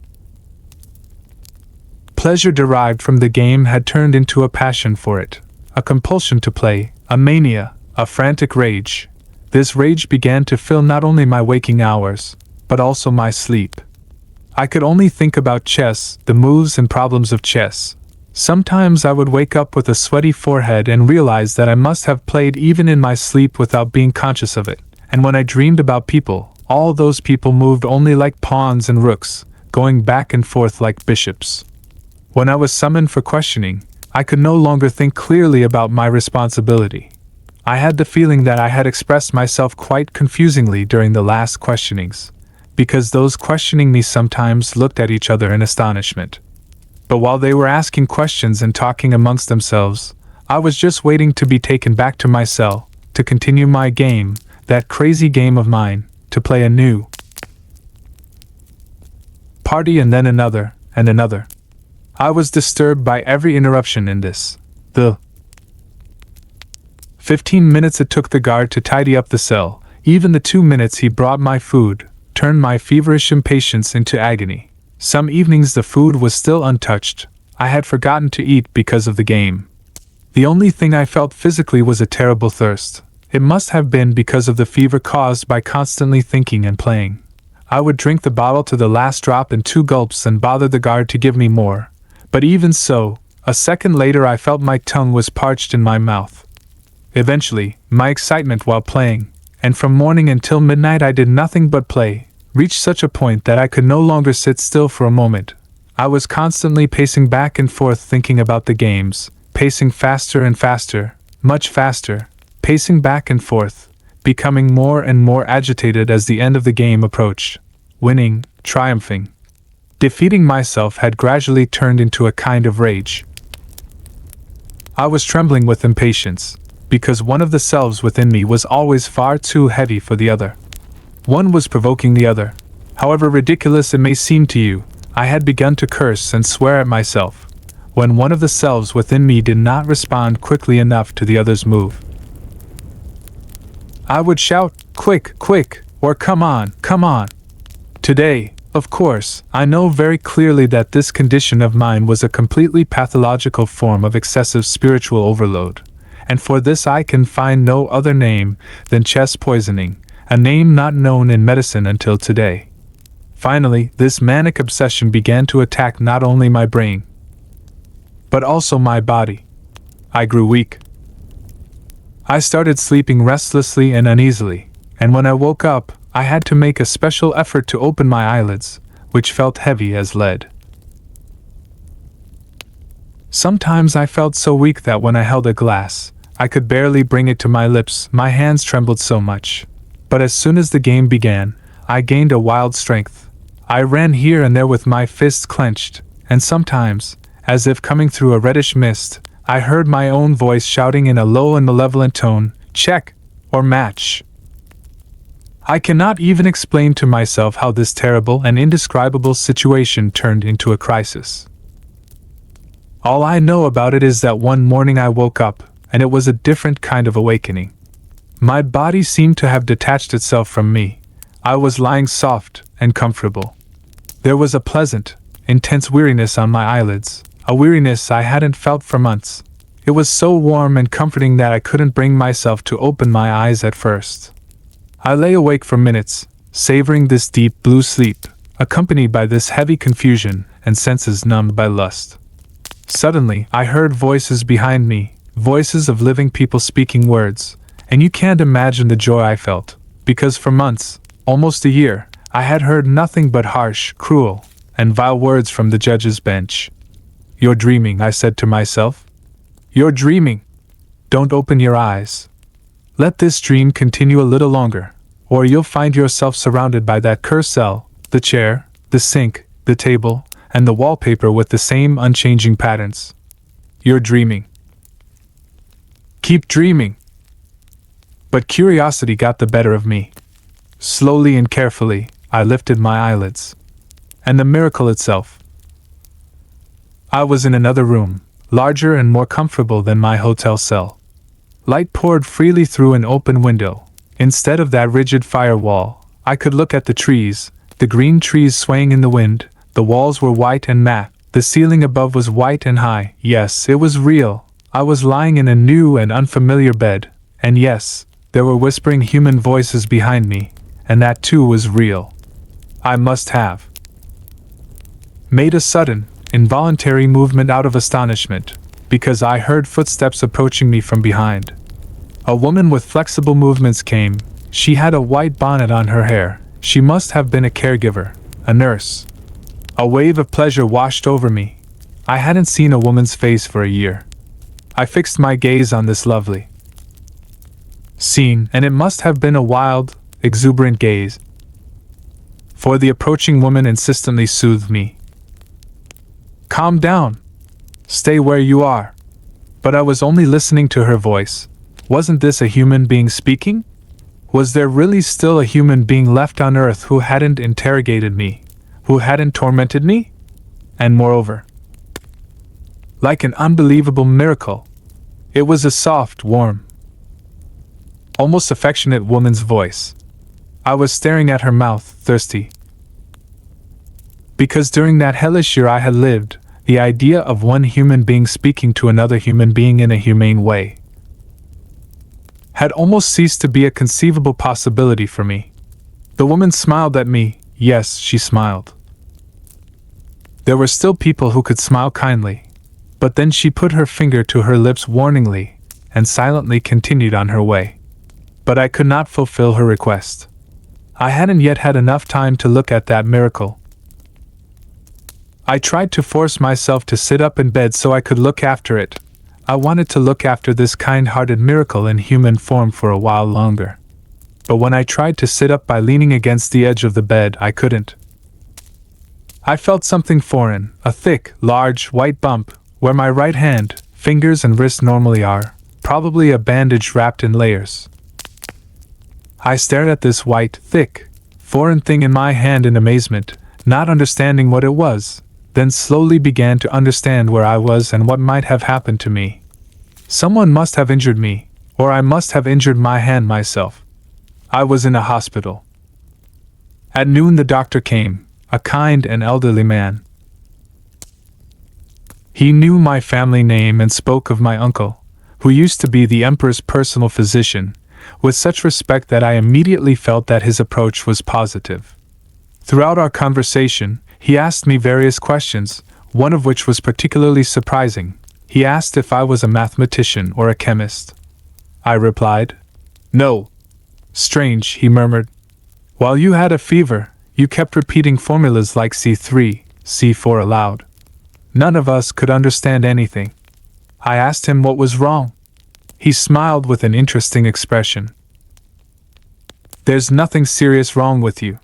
pleasure derived from the game had turned into a passion for it, a compulsion to play, a mania, a frantic rage. This rage began to fill not only my waking hours, but also my sleep. I could only think about chess, the moves and problems of chess. Sometimes I would wake up with a sweaty forehead and realize that I must have played even in my sleep without being conscious of it. And when I dreamed about people, all those people moved only like pawns and rooks, going back and forth like bishops. When I was summoned for questioning, I could no longer think clearly about my responsibility. I had the feeling that I had expressed myself quite confusingly during the last questionings, because those questioning me sometimes looked at each other in astonishment. But while they were asking questions and talking amongst themselves, I was just waiting to be taken back to my cell, to continue my game, that crazy game of mine, to play a new party and then another, and another. I was disturbed by every interruption in this. The 15 minutes it took the guard to tidy up the cell, even the 2 minutes he brought my food, turned my feverish impatience into agony. Some evenings the food was still untouched. I had forgotten to eat because of the game. The only thing I felt physically was a terrible thirst. It must have been because of the fever caused by constantly thinking and playing. I would drink the bottle to the last drop in 2 gulps and bother the guard to give me more. But even so, a second later I felt my tongue was parched in my mouth. Eventually, my excitement while playing, and from morning until midnight I did nothing but play, reached such a point that I could no longer sit still for a moment. I was constantly pacing back and forth thinking about the games, pacing faster and faster, much faster, pacing back and forth, becoming more and more agitated as the end of the game approached. Winning, triumphing, defeating myself had gradually turned into a kind of rage. I was trembling with impatience, because one of the selves within me was always far too heavy for the other. One was provoking the other. However ridiculous it may seem to you, I had begun to curse and swear at myself, when one of the selves within me did not respond quickly enough to the other's move. I would shout, "Quick, quick," or "Come on, come on." Today, of course, I know very clearly that this condition of mine was a completely pathological form of excessive spiritual overload, and for this I can find no other name than chess poisoning, a name not known in medicine until today. Finally, this manic obsession began to attack not only my brain, but also my body. I grew weak. I started sleeping restlessly and uneasily, and when I woke up, I had to make a special effort to open my eyelids, which felt heavy as lead. Sometimes I felt so weak that when I held a glass, I could barely bring it to my lips, my hands trembled so much. But as soon as the game began, I gained a wild strength. I ran here and there with my fists clenched, and sometimes, as if coming through a reddish mist, I heard my own voice shouting in a low and malevolent tone, "Check!" or "Match!" I cannot even explain to myself how this terrible and indescribable situation turned into a crisis. All I know about it is that one morning I woke up, and it was a different kind of awakening. My body seemed to have detached itself from me. I was lying soft and comfortable. There was a pleasant, intense weariness on my eyelids, a weariness I hadn't felt for months. It was so warm and comforting that I couldn't bring myself to open my eyes at first. I lay awake for minutes, savoring this deep blue sleep, accompanied by this heavy confusion and senses numbed by lust. Suddenly, I heard voices behind me, voices of living people speaking words, And you can't imagine the joy I felt, because for months, almost a year, I had heard nothing but harsh, cruel, and vile words from the judge's bench. "You're dreaming," I said to myself. "You're dreaming. Don't open your eyes. Let this dream continue a little longer, or you'll find yourself surrounded by that cursed cell, the chair, the sink, the table, and the wallpaper with the same unchanging patterns. You're dreaming. Keep dreaming." But curiosity got the better of me. Slowly and carefully, I lifted my eyelids. And the miracle itself. I was in another room, larger and more comfortable than my hotel cell. Light poured freely through an open window. Instead of that rigid firewall, I could look at the trees, the green trees swaying in the wind. The walls were white and matte. The ceiling above was white and high. Yes, it was real. I was lying in a new and unfamiliar bed. And yes, there were whispering human voices behind me, and that too was real. I must have made a sudden, involuntary movement out of astonishment, because I heard footsteps approaching me from behind. A woman with flexible movements came. She had a white bonnet on her hair. She must have been a caregiver, a nurse. A wave of pleasure washed over me. I hadn't seen a woman's face for a year. I fixed my gaze on this lovely scene, and it must have been a wild, exuberant gaze, for the approaching woman insistently soothed me. "Calm down. Stay where you are." But I was only listening to her voice. Wasn't this a human being speaking? Was there really still a human being left on earth who hadn't interrogated me, who hadn't tormented me? And moreover, like an unbelievable miracle, it was a soft, warm, almost affectionate woman's voice. I was staring at her mouth, thirsty. Because during that hellish year I had lived, the idea of one human being speaking to another human being in a humane way had almost ceased to be a conceivable possibility for me. The woman smiled at me. Yes, she smiled. There were still people who could smile kindly. But then she put her finger to her lips warningly, and silently continued on her way. But I could not fulfill her request. I hadn't yet had enough time to look at that miracle. I tried to force myself to sit up in bed so I could look after it. I wanted to look after this kind-hearted miracle in human form for a while longer. But when I tried to sit up by leaning against the edge of the bed, I couldn't. I felt something foreign, a thick, large, white bump, where my right hand, fingers and wrist normally are, probably a bandage wrapped in layers. I stared at this white, thick, foreign thing in my hand in amazement, not understanding what it was, then slowly began to understand where I was and what might have happened to me. Someone must have injured me, or I must have injured my hand myself. I was in a hospital. At noon the doctor came, a kind and elderly man. He knew my family name and spoke of my uncle, who used to be the emperor's personal physician, with such respect that I immediately felt that his approach was positive. Throughout our conversation, he asked me various questions, one of which was particularly surprising. He asked if I was a mathematician or a chemist. I replied, "No." "Strange," he murmured. "While you had a fever, you kept repeating formulas like C3, C4 aloud. None of us could understand anything." I asked him what was wrong. He smiled with an interesting expression. "There's nothing serious wrong with you.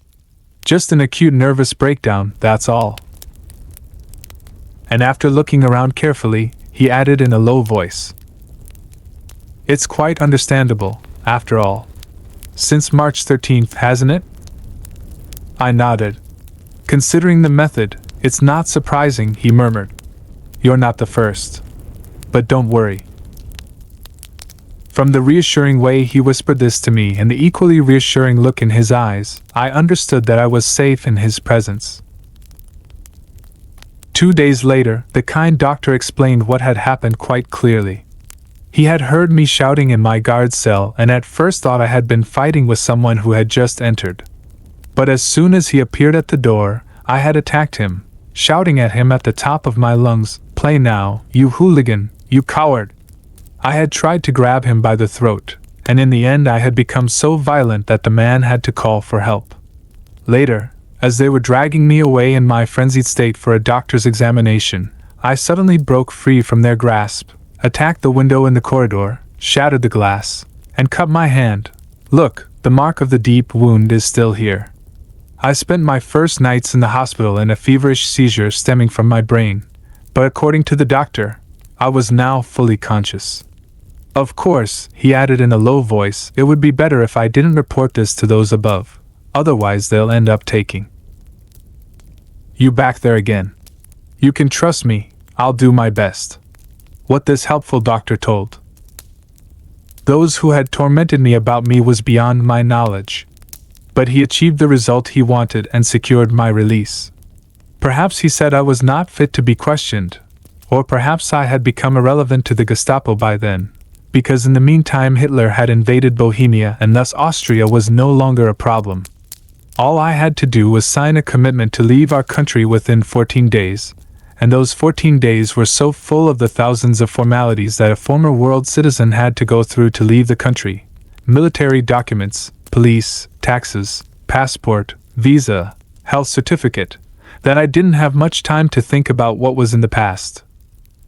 Just an acute nervous breakdown, that's all." And after looking around carefully, he added in a low voice, "It's quite understandable, after all. Since March 13th, hasn't it?" I nodded. "Considering the method, it's not surprising," he murmured. "You're not the first. But don't worry." From the reassuring way he whispered this to me and the equally reassuring look in his eyes, I understood that I was safe in his presence. 2 days later, the kind doctor explained what had happened quite clearly. He had heard me shouting in my guard cell and at first thought I had been fighting with someone who had just entered. But as soon as he appeared at the door, I had attacked him, shouting at him at the top of my lungs, "Play now, you hooligan, you coward!" I had tried to grab him by the throat, and in the end I had become so violent that the man had to call for help. Later, as they were dragging me away in my frenzied state for a doctor's examination, I suddenly broke free from their grasp, attacked the window in the corridor, shattered the glass, and cut my hand. Look, the mark of the deep wound is still here. I spent my first nights in the hospital in a feverish seizure stemming from my brain, but according to the doctor, I was now fully conscious. Of course, he added in a low voice, it would be better if I didn't report this to those above, otherwise they'll end up taking you back there again. You can trust me, I'll do my best. What this helpful doctor told those who had tormented me about me was beyond my knowledge. But he achieved the result he wanted and secured my release. Perhaps he said I was not fit to be questioned, or perhaps I had become irrelevant to the Gestapo by then, because in the meantime Hitler had invaded Bohemia and thus Austria was no longer a problem. All I had to do was sign a commitment to leave our country within 14 days, and those 14 days were so full of the thousands of formalities that a former world citizen had to go through to leave the country. Military documents, police, taxes, passport, visa, health certificate, that I didn't have much time to think about what was in the past.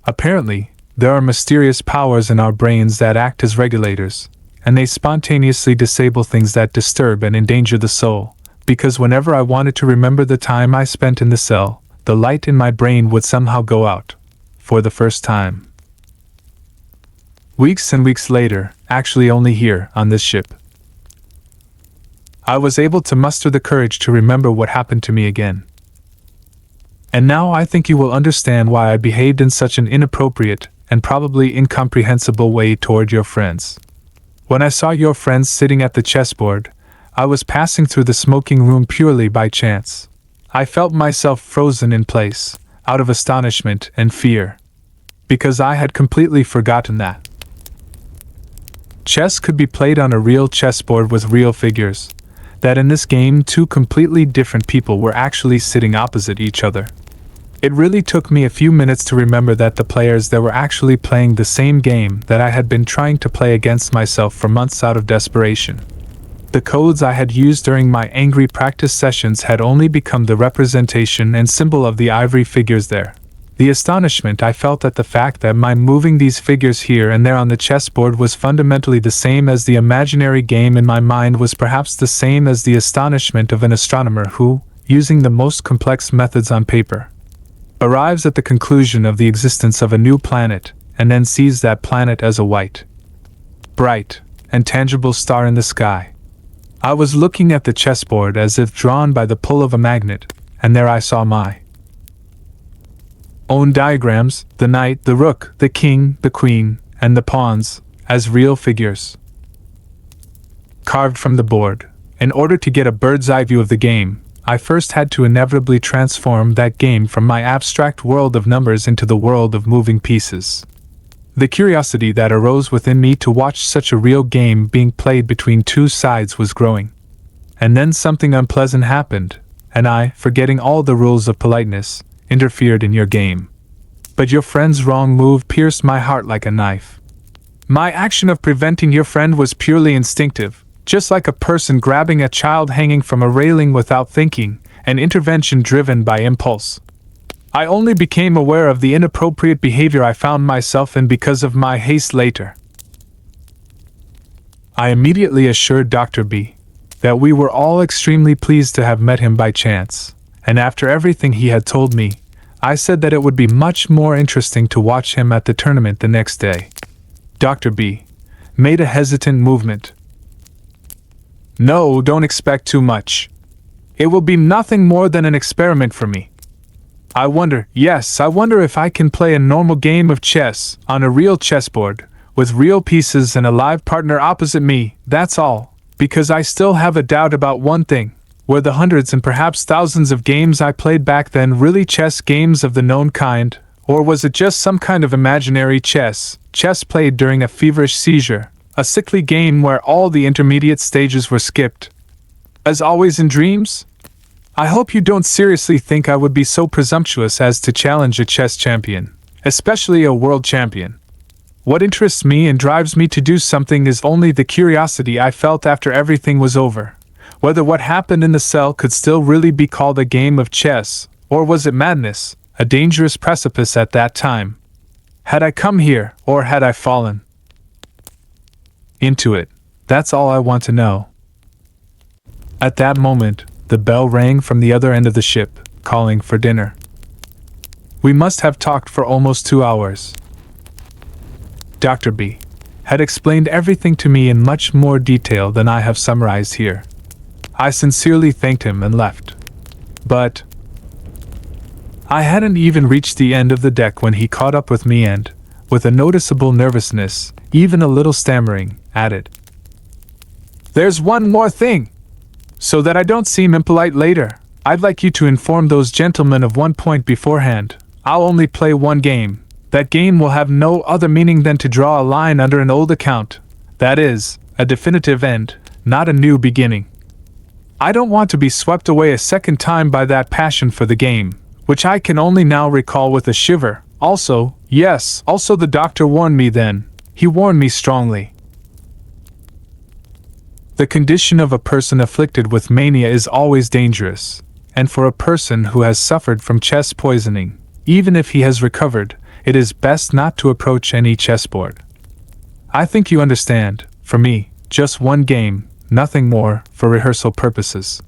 Apparently, there are mysterious powers in our brains that act as regulators, and they spontaneously disable things that disturb and endanger the soul, because whenever I wanted to remember the time I spent in the cell, the light in my brain would somehow go out, for the first time. Weeks and weeks later, actually only here, on this ship, I was able to muster the courage to remember what happened to me again. And now I think you will understand why I behaved in such an inappropriate and probably incomprehensible way toward your friends. When I saw your friends sitting at the chessboard, I was passing through the smoking room purely by chance. I felt myself frozen in place, out of astonishment and fear, because I had completely forgotten that chess could be played on a real chessboard with real figures, that in this game two completely different people were actually sitting opposite each other. It really took me a few minutes to remember that the players there were actually playing the same game that I had been trying to play against myself for months out of desperation. The codes I had used during my angry practice sessions had only become the representation and symbol of the ivory figures there. The astonishment I felt at the fact that my moving these figures here and there on the chessboard was fundamentally the same as the imaginary game in my mind was perhaps the same as the astonishment of an astronomer who, using the most complex methods on paper, arrives at the conclusion of the existence of a new planet, and then sees that planet as a white, bright, and tangible star in the sky. I was looking at the chessboard as if drawn by the pull of a magnet, and there I saw my own diagrams, the knight, the rook, the king, the queen, and the pawns, as real figures, carved from the board. In order to get a bird's-eye view of the game, I first had to inevitably transform that game from my abstract world of numbers into the world of moving pieces. The curiosity that arose within me to watch such a real game being played between two sides was growing. And then something unpleasant happened, and I, forgetting all the rules of politeness, interfered in your game. But your friend's wrong move pierced my heart like a knife. My action of preventing your friend was purely instinctive, just like a person grabbing a child hanging from a railing without thinking, an intervention driven by impulse. I only became aware of the inappropriate behavior I found myself in because of my haste later. I immediately assured Dr. B that we were all extremely pleased to have met him by chance, and after everything he had told me, I said that it would be much more interesting to watch him at the tournament the next day. Dr. B made a hesitant movement. No, don't expect too much. It will be nothing more than an experiment for me. I wonder if I can play a normal game of chess on a real chessboard, with real pieces and a live partner opposite me, that's all, because I still have a doubt about one thing. Were the hundreds and perhaps thousands of games I played back then really chess games of the known kind, or was it just some kind of imaginary chess played during a feverish seizure, a sickly game where all the intermediate stages were skipped? As always in dreams? I hope you don't seriously think I would be so presumptuous as to challenge a chess champion, especially a world champion. What interests me and drives me to do something is only the curiosity I felt after everything was over. Whether what happened in the cell could still really be called a game of chess, or was it madness, a dangerous precipice at that time? Had I come here, or had I fallen into it? That's all I want to know. At that moment, the bell rang from the other end of the ship, calling for dinner. We must have talked for almost 2 hours. Dr. B had explained everything to me in much more detail than I have summarized here. I sincerely thanked him and left. But I hadn't even reached the end of the deck when he caught up with me and, with a noticeable nervousness, even a little stammering, added, "There's one more thing! So that I don't seem impolite later, I'd like you to inform those gentlemen of one point beforehand. I'll only play one game. That game will have no other meaning than to draw a line under an old account. That is, a definitive end, not a new beginning. I don't want to be swept away a second time by that passion for the game, which I can only now recall with a shiver. Also the doctor warned me then. He warned me strongly. The condition of a person afflicted with mania is always dangerous, and for a person who has suffered from chess poisoning, even if he has recovered, it is best not to approach any chessboard. I think you understand. For me, just one game, nothing more, for rehearsal purposes."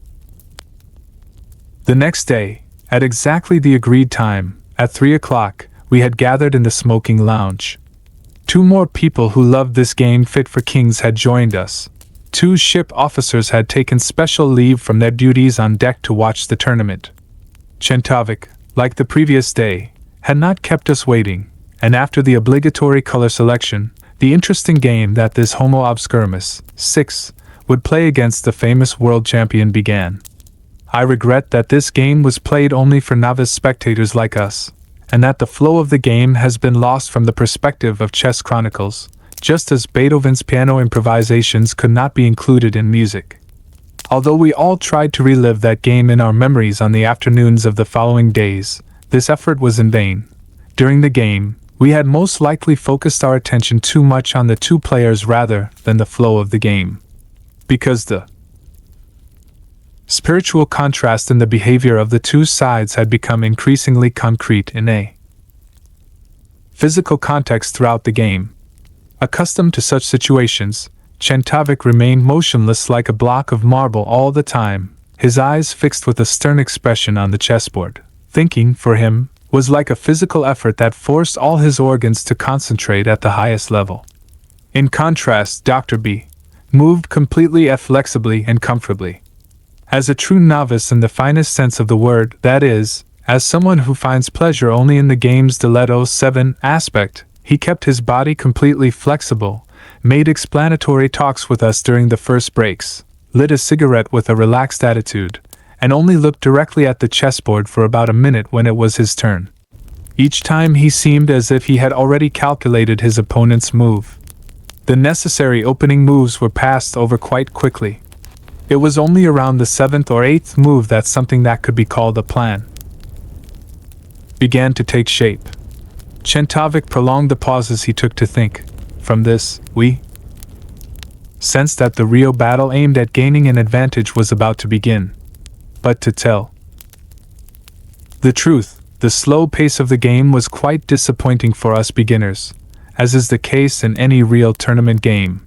The next day, at exactly the agreed time, at 3 o'clock, we had gathered in the smoking lounge. 2 more people who loved this game fit for kings had joined us. 2 ship officers had taken special leave from their duties on deck to watch the tournament. Czentovic, like the previous day, had not kept us waiting, and after the obligatory color selection, the interesting game that this Homo Obscurimus 6 would play against the famous world champion began. I regret that this game was played only for novice spectators like us, and that the flow of the game has been lost from the perspective of chess chronicles, just as Beethoven's piano improvisations could not be included in music. Although we all tried to relive that game in our memories on the afternoons of the following days, this effort was in vain. During the game, we had most likely focused our attention too much on the 2 players rather than the flow of the game. Because the spiritual contrast in the behavior of the 2 sides had become increasingly concrete in a physical context throughout the game. Accustomed to such situations, Czentovic remained motionless like a block of marble all the time, his eyes fixed with a stern expression on the chessboard. Thinking, for him, was like a physical effort that forced all his organs to concentrate at the highest level. In contrast, Dr. B moved completely flexibly and comfortably. As a true novice in the finest sense of the word, that is, as someone who finds pleasure only in the game's diletto 7 aspect, he kept his body completely flexible, made explanatory talks with us during the first breaks, lit a cigarette with a relaxed attitude, and only looked directly at the chessboard for about a minute when it was his turn. Each time he seemed as if he had already calculated his opponent's move. The necessary opening moves were passed over quite quickly. It was only around the 7th or 8th move that something that could be called a plan began to take shape. Czentovic prolonged the pauses he took to think. From this, we sensed that the real battle aimed at gaining an advantage was about to begin. But to tell the truth, the slow pace of the game was quite disappointing for us beginners, as is the case in any real tournament game,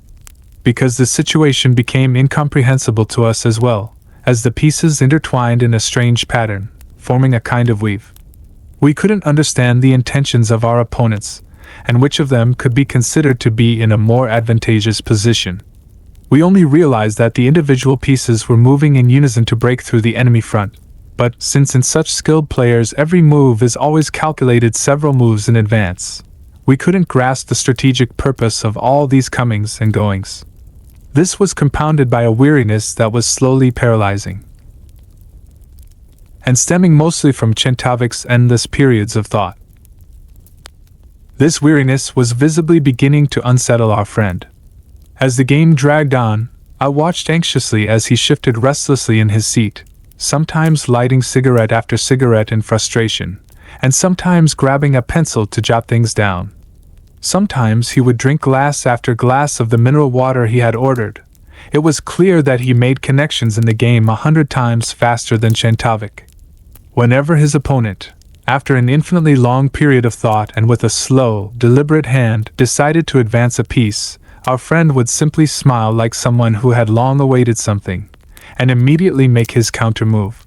because the situation became incomprehensible to us as well, as the pieces intertwined in a strange pattern, forming a kind of weave. We couldn't understand the intentions of our opponents, and which of them could be considered to be in a more advantageous position. We only realized that the individual pieces were moving in unison to break through the enemy front, but since in such skilled players every move is always calculated several moves in advance, we couldn't grasp the strategic purpose of all these comings and goings. This was compounded by a weariness that was slowly paralyzing, and stemming mostly from Czentovic's endless periods of thought. This weariness was visibly beginning to unsettle our friend. As the game dragged on, I watched anxiously as he shifted restlessly in his seat, sometimes lighting cigarette after cigarette in frustration, and sometimes grabbing a pencil to jot things down. Sometimes he would drink glass after glass of the mineral water he had ordered. It was clear that he made connections in the game 100 times faster than Czentovic. Whenever his opponent, after an infinitely long period of thought and with a slow, deliberate hand, decided to advance a piece, our friend would simply smile like someone who had long awaited something, and immediately make his counter move.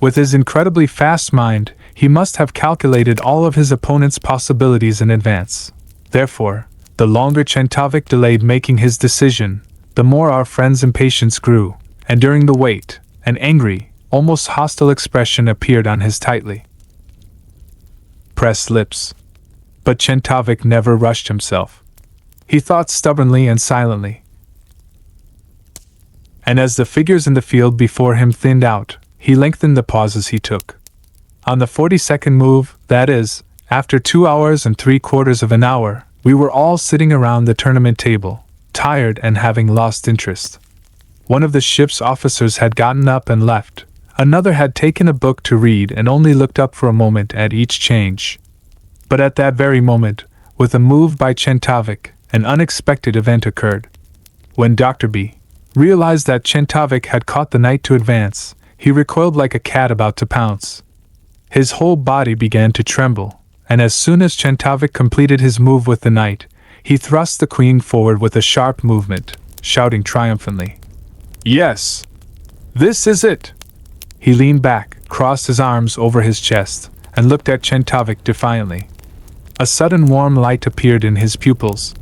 With his incredibly fast mind, he must have calculated all of his opponent's possibilities in advance. Therefore, the longer Czentovic delayed making his decision, the more our friend's impatience grew, and during the wait, an angry, almost hostile expression appeared on his tightly pressed lips. But Czentovic never rushed himself. He thought stubbornly and silently. And as the figures in the field before him thinned out, he lengthened the pauses he took. On the 42nd move, that is, after 2 hours and 3/4 of an hour, we were all sitting around the tournament table, tired and having lost interest. One of the ship's officers had gotten up and left. Another had taken a book to read and only looked up for a moment at each change. But at that very moment, with a move by Czentovic, an unexpected event occurred. When Dr. B realized that Czentovic had caught the knight to advance, he recoiled like a cat about to pounce. His whole body began to tremble, and as soon as Czentovic completed his move with the knight, he thrust the queen forward with a sharp movement, shouting triumphantly, "Yes! This is it!" He leaned back, crossed his arms over his chest, and looked at Czentovic defiantly. A sudden warm light appeared in his pupils.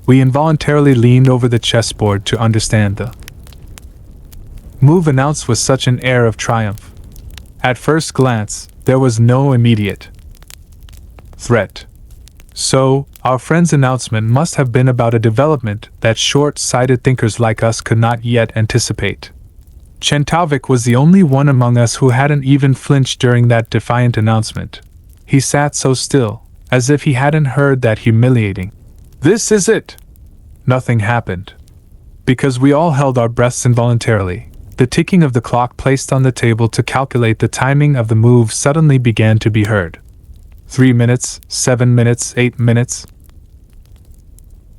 We involuntarily leaned over the chessboard to understand the move announced with such an air of triumph. At first glance, there was no immediate threat. So, our friend's announcement must have been about a development that short-sighted thinkers like us could not yet anticipate. Czentovic was the only one among us who hadn't even flinched during that defiant announcement. He sat so still, as if he hadn't heard that humiliating "This is it!" Nothing happened. Because we all held our breaths involuntarily, the ticking of the clock placed on the table to calculate the timing of the move suddenly began to be heard. 3 minutes, 7 minutes, 8 minutes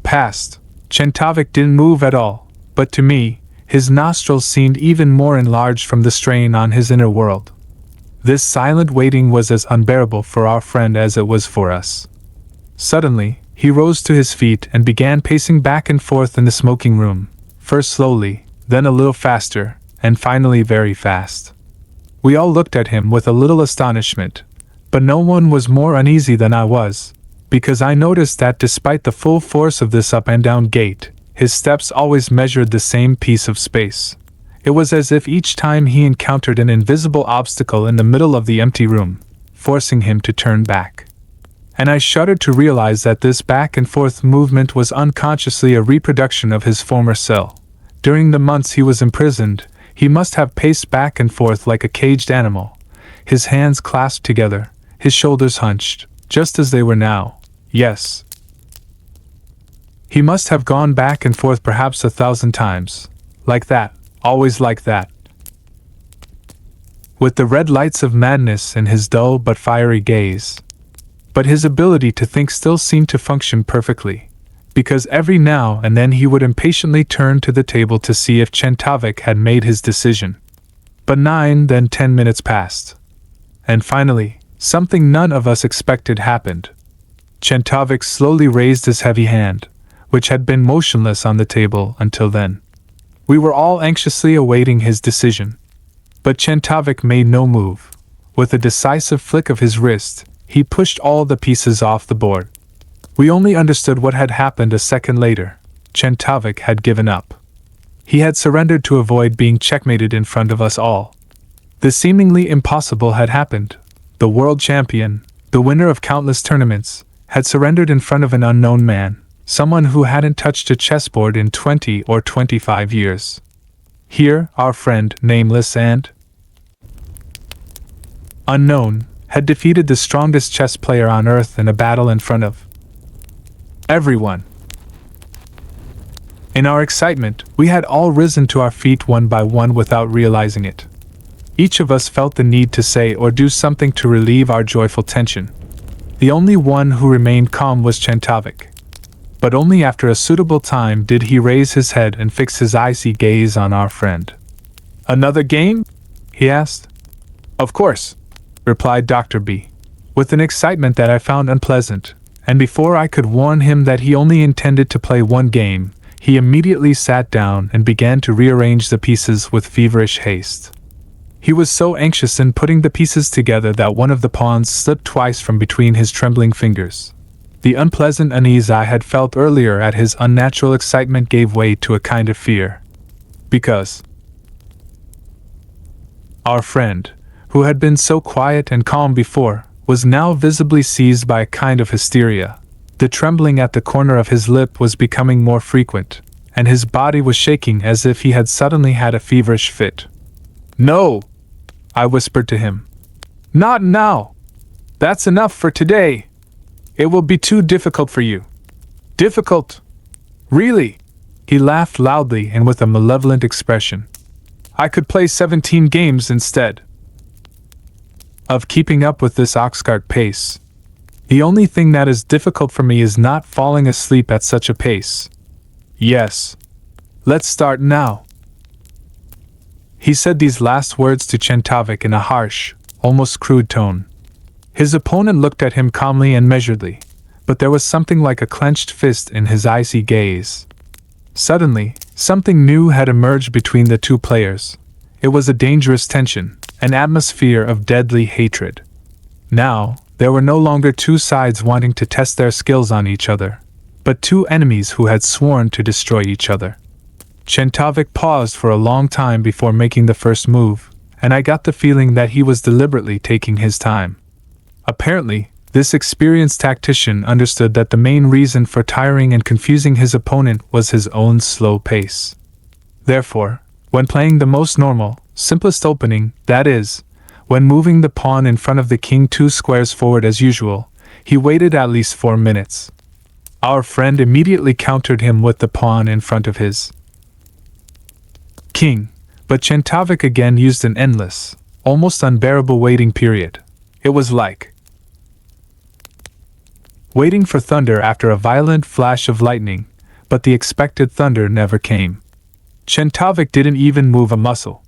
passed. Czentovic didn't move at all, but to me, his nostrils seemed even more enlarged from the strain on his inner world. This silent waiting was as unbearable for our friend as it was for us. Suddenly, he rose to his feet and began pacing back and forth in the smoking room, first slowly, then a little faster, and finally very fast. We all looked at him with a little astonishment, but no one was more uneasy than I was, because I noticed that despite the full force of this up and down gait, his steps always measured the same piece of space. It was as if each time he encountered an invisible obstacle in the middle of the empty room, forcing him to turn back. And I shuddered to realize that this back and forth movement was unconsciously a reproduction of his former cell. During the months he was imprisoned, he must have paced back and forth like a caged animal, his hands clasped together, his shoulders hunched, just as they were now. Yes. He must have gone back and forth perhaps 1,000 times. Like that, always like that. With the red lights of madness in his dull but fiery gaze. But his ability to think still seemed to function perfectly, because every now and then he would impatiently turn to the table to see if Czentovic had made his decision. But 9, then 10 minutes passed. And finally, something none of us expected happened. Czentovic slowly raised his heavy hand, which had been motionless on the table until then. We were all anxiously awaiting his decision. But Czentovic made no move. With a decisive flick of his wrist, he pushed all the pieces off the board. We only understood what had happened a second later. Czentovic had given up. He had surrendered to avoid being checkmated in front of us all. The seemingly impossible had happened. The world champion, the winner of countless tournaments, had surrendered in front of an unknown man, someone who hadn't touched a chessboard in 20 or 25 years. Here, our friend, nameless and unknown, had defeated the strongest chess player on earth in a battle in front of everyone. In our excitement, we had all risen to our feet one by one without realizing it. Each of us felt the need to say or do something to relieve our joyful tension. The only one who remained calm was Czentovic. But only after a suitable time did he raise his head and fix his icy gaze on our friend. "Another game?" he asked. "Of course," replied Dr. B, with an excitement that I found unpleasant, and before I could warn him that he only intended to play one game, he immediately sat down and began to rearrange the pieces with feverish haste. He was so anxious in putting the pieces together that one of the pawns slipped twice from between his trembling fingers. The unpleasant unease I had felt earlier at his unnatural excitement gave way to a kind of fear. Because our friend, who had been so quiet and calm before, was now visibly seized by a kind of hysteria. The trembling at the corner of his lip was becoming more frequent, and his body was shaking as if he had suddenly had a feverish fit. "No!" I whispered to him. "Not now! That's enough for today! It will be too difficult for you." "Difficult? Really?" He laughed loudly and with a malevolent expression. "I could play 17 games instead of keeping up with this ox-cart pace. The only thing that is difficult for me is not falling asleep at such a pace. Yes. Let's start now." He said these last words to Czentovic in a harsh, almost crude tone. His opponent looked at him calmly and measuredly, but there was something like a clenched fist in his icy gaze. Suddenly, something new had emerged between the two players. It was a dangerous tension, an atmosphere of deadly hatred. Now, there were no longer two sides wanting to test their skills on each other, but two enemies who had sworn to destroy each other. Czentovic paused for a long time before making the first move, and I got the feeling that he was deliberately taking his time. Apparently, this experienced tactician understood that the main reason for tiring and confusing his opponent was his own slow pace. Therefore, when playing the most normal, simplest opening, that is, when moving the pawn in front of the king 2 squares forward as usual, he waited at least 4 minutes. Our friend immediately countered him with the pawn in front of his king, but Czentovic again used an endless, almost unbearable waiting period. It was like waiting for thunder after a violent flash of lightning, but the expected thunder never came. Czentovic didn't even move a muscle.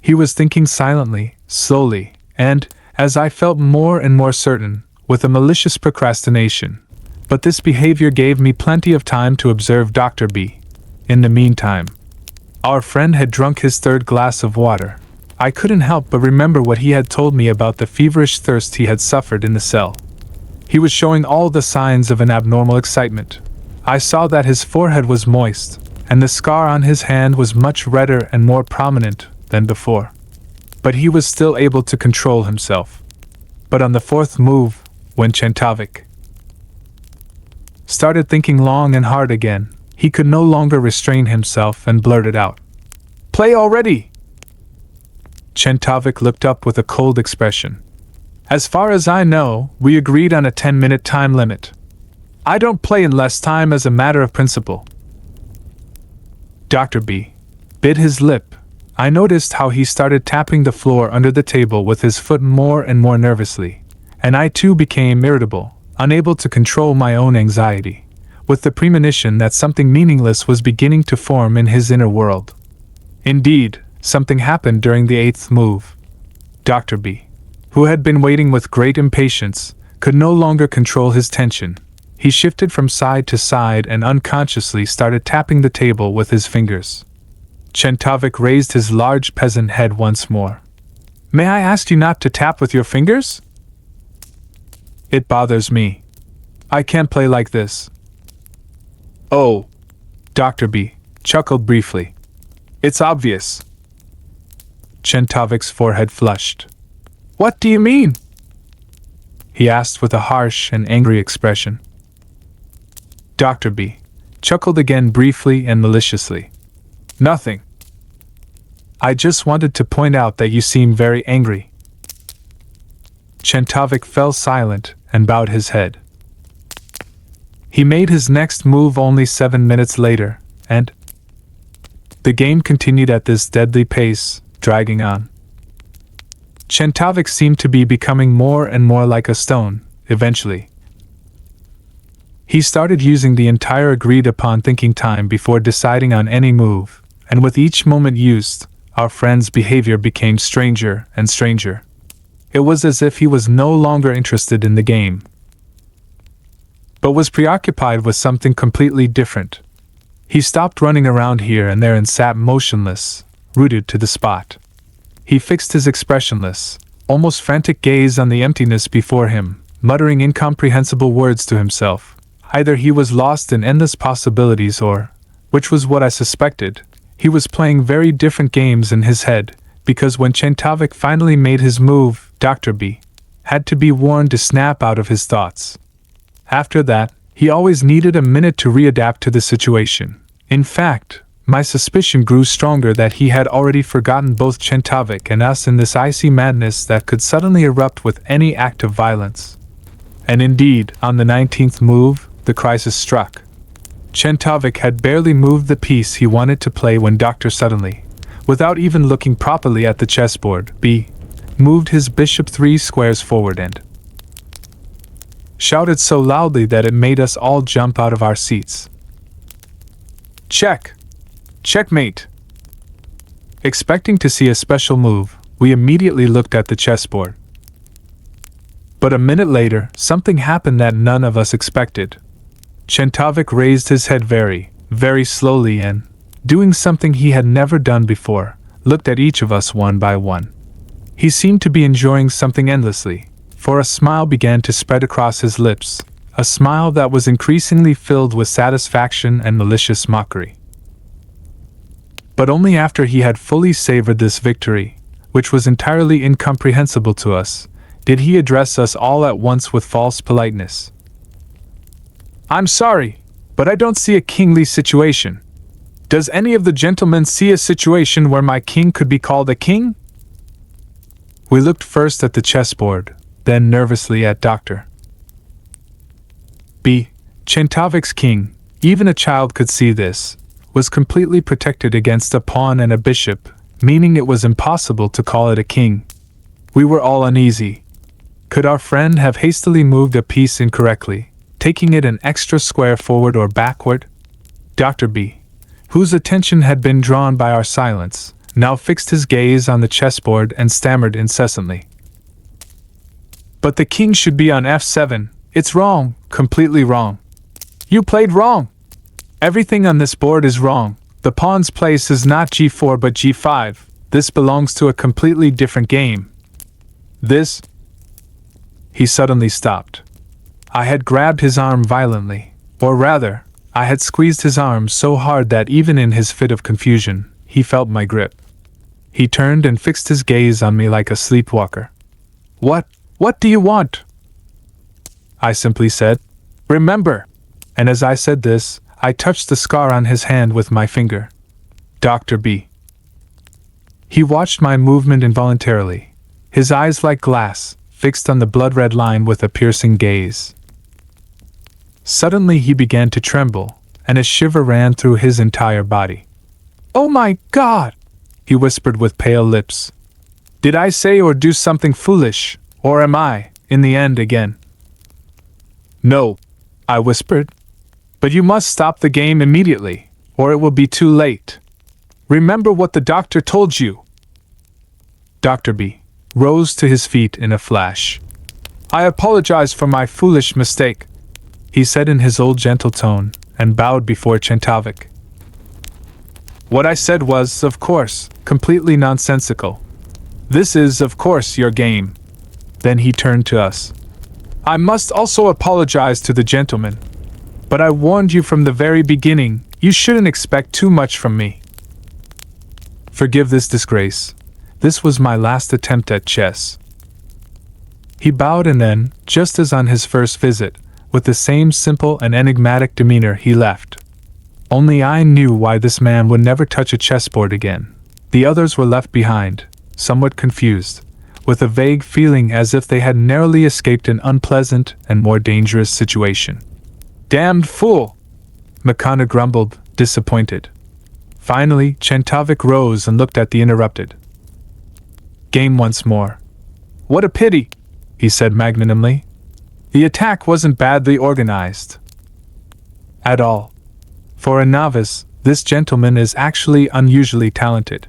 He was thinking silently, slowly, and, as I felt more and more certain, with a malicious procrastination. But this behavior gave me plenty of time to observe Dr. B. In the meantime, our friend had drunk his 3rd glass of water. I couldn't help but remember what he had told me about the feverish thirst he had suffered in the cell. He was showing all the signs of an abnormal excitement. I saw that his forehead was moist, and the scar on his hand was much redder and more prominent than before. But he was still able to control himself. But on the 4th move, when Czentovic started thinking long and hard again, he could no longer restrain himself and blurted out, "Play already!" Czentovic looked up with a cold expression. "As far as I know, we agreed on a 10-minute time limit. I don't play in less time as a matter of principle." Dr. B bit his lip. I noticed how he started tapping the floor under the table with his foot more and more nervously, and I too became irritable, unable to control my own anxiety, with the premonition that something meaningless was beginning to form in his inner world. Indeed, something happened during the 8th move. Dr. B, who had been waiting with great impatience, could no longer control his tension. He shifted from side to side and unconsciously started tapping the table with his fingers. Czentovic raised his large peasant head once more. "May I ask you not to tap with your fingers? It bothers me. I can't play like this." "Oh," Dr. B chuckled briefly. "It's obvious." Czentovic's forehead flushed. "What do you mean?" he asked with a harsh and angry expression. Dr. B chuckled again briefly and maliciously. "Nothing. I just wanted to point out that you seem very angry." Czentovic fell silent and bowed his head. He made his next move only 7 minutes later, and the game continued at this deadly pace, dragging on. Czentovic seemed to be becoming more and more like a stone, eventually. He started using the entire agreed-upon thinking time before deciding on any move, and with each moment used, our friend's behavior became stranger and stranger. It was as if he was no longer interested in the game, but was preoccupied with something completely different. He stopped running around here and there and sat motionless, rooted to the spot. He fixed his expressionless, almost frantic gaze on the emptiness before him, muttering incomprehensible words to himself. Either he was lost in endless possibilities or, which was what I suspected, he was playing very different games in his head, because when Czentovic finally made his move, Dr. B had to be warned to snap out of his thoughts. After that, he always needed a minute to readapt to the situation. In fact, my suspicion grew stronger that he had already forgotten both Czentovic and us in this icy madness that could suddenly erupt with any act of violence. And indeed, on the 19th move, the crisis struck. Czentovic had barely moved the piece he wanted to play when Doctor suddenly, without even looking properly at the chessboard, B moved his bishop 3 squares forward and shouted so loudly that it made us all jump out of our seats. Check! Checkmate! Expecting to see a special move, we immediately looked at the chessboard. But a minute later, something happened that none of us expected. Czentovic raised his head very, very slowly and, doing something he had never done before, looked at each of us one by one. He seemed to be enjoying something endlessly, for a smile began to spread across his lips, a smile that was increasingly filled with satisfaction and malicious mockery. But only after he had fully savored this victory, which was entirely incomprehensible to us, did he address us all at once with false politeness. "I'm sorry, but I don't see a kingly situation. Does any of the gentlemen see a situation where my king could be called a king?" We looked first at the chessboard, then nervously at Dr. B. Czentovic's king, even a child could see this, was completely protected against a pawn and a bishop, meaning it was impossible to call it a king. We were all uneasy. Could our friend have hastily moved a piece incorrectly, taking it an extra square forward or backward? Dr. B, whose attention had been drawn by our silence, now fixed his gaze on the chessboard and stammered incessantly. "But the king should be on f7. It's wrong, completely wrong. You played wrong. Everything on this board is wrong. The pawn's place is not g4 but g5. This belongs to a completely different game. This..." He suddenly stopped. I had grabbed his arm violently, or rather, I had squeezed his arm so hard that even in his fit of confusion, he felt my grip. He turned and fixed his gaze on me like a sleepwalker. What do you want?" I simply said. "Remember!" And as I said this, I touched the scar on his hand with my finger. Dr. B. He watched my movement involuntarily, his eyes like glass, fixed on the blood-red line with a piercing gaze. Suddenly he began to tremble, and a shiver ran through his entire body. "Oh my God!" he whispered with pale lips. "Did I say or do something foolish, or am I, in the end again?" "No," I whispered. "But you must stop the game immediately, or it will be too late. Remember what the doctor told you." Dr. B rose to his feet in a flash. "I apologize for my foolish mistake," he said in his old gentle tone, and bowed before Czentovic. "What I said was, of course, completely nonsensical. This is, of course, your game." Then he turned to us. "I must also apologize to the gentleman. But I warned you from the very beginning, you shouldn't expect too much from me. Forgive this disgrace. This was my last attempt at chess." He bowed and then, just as on his first visit, with the same simple and enigmatic demeanor, he left. Only I knew why this man would never touch a chessboard again. The others were left behind, somewhat confused, with a vague feeling as if they had narrowly escaped an unpleasant and more dangerous situation. "Damned fool!" Makana grumbled, disappointed. Finally, Czentovic rose and looked at the interrupted game once more. "What a pity," he said magnanimously. The attack wasn't badly organized at all. For a novice, this gentleman is actually unusually talented.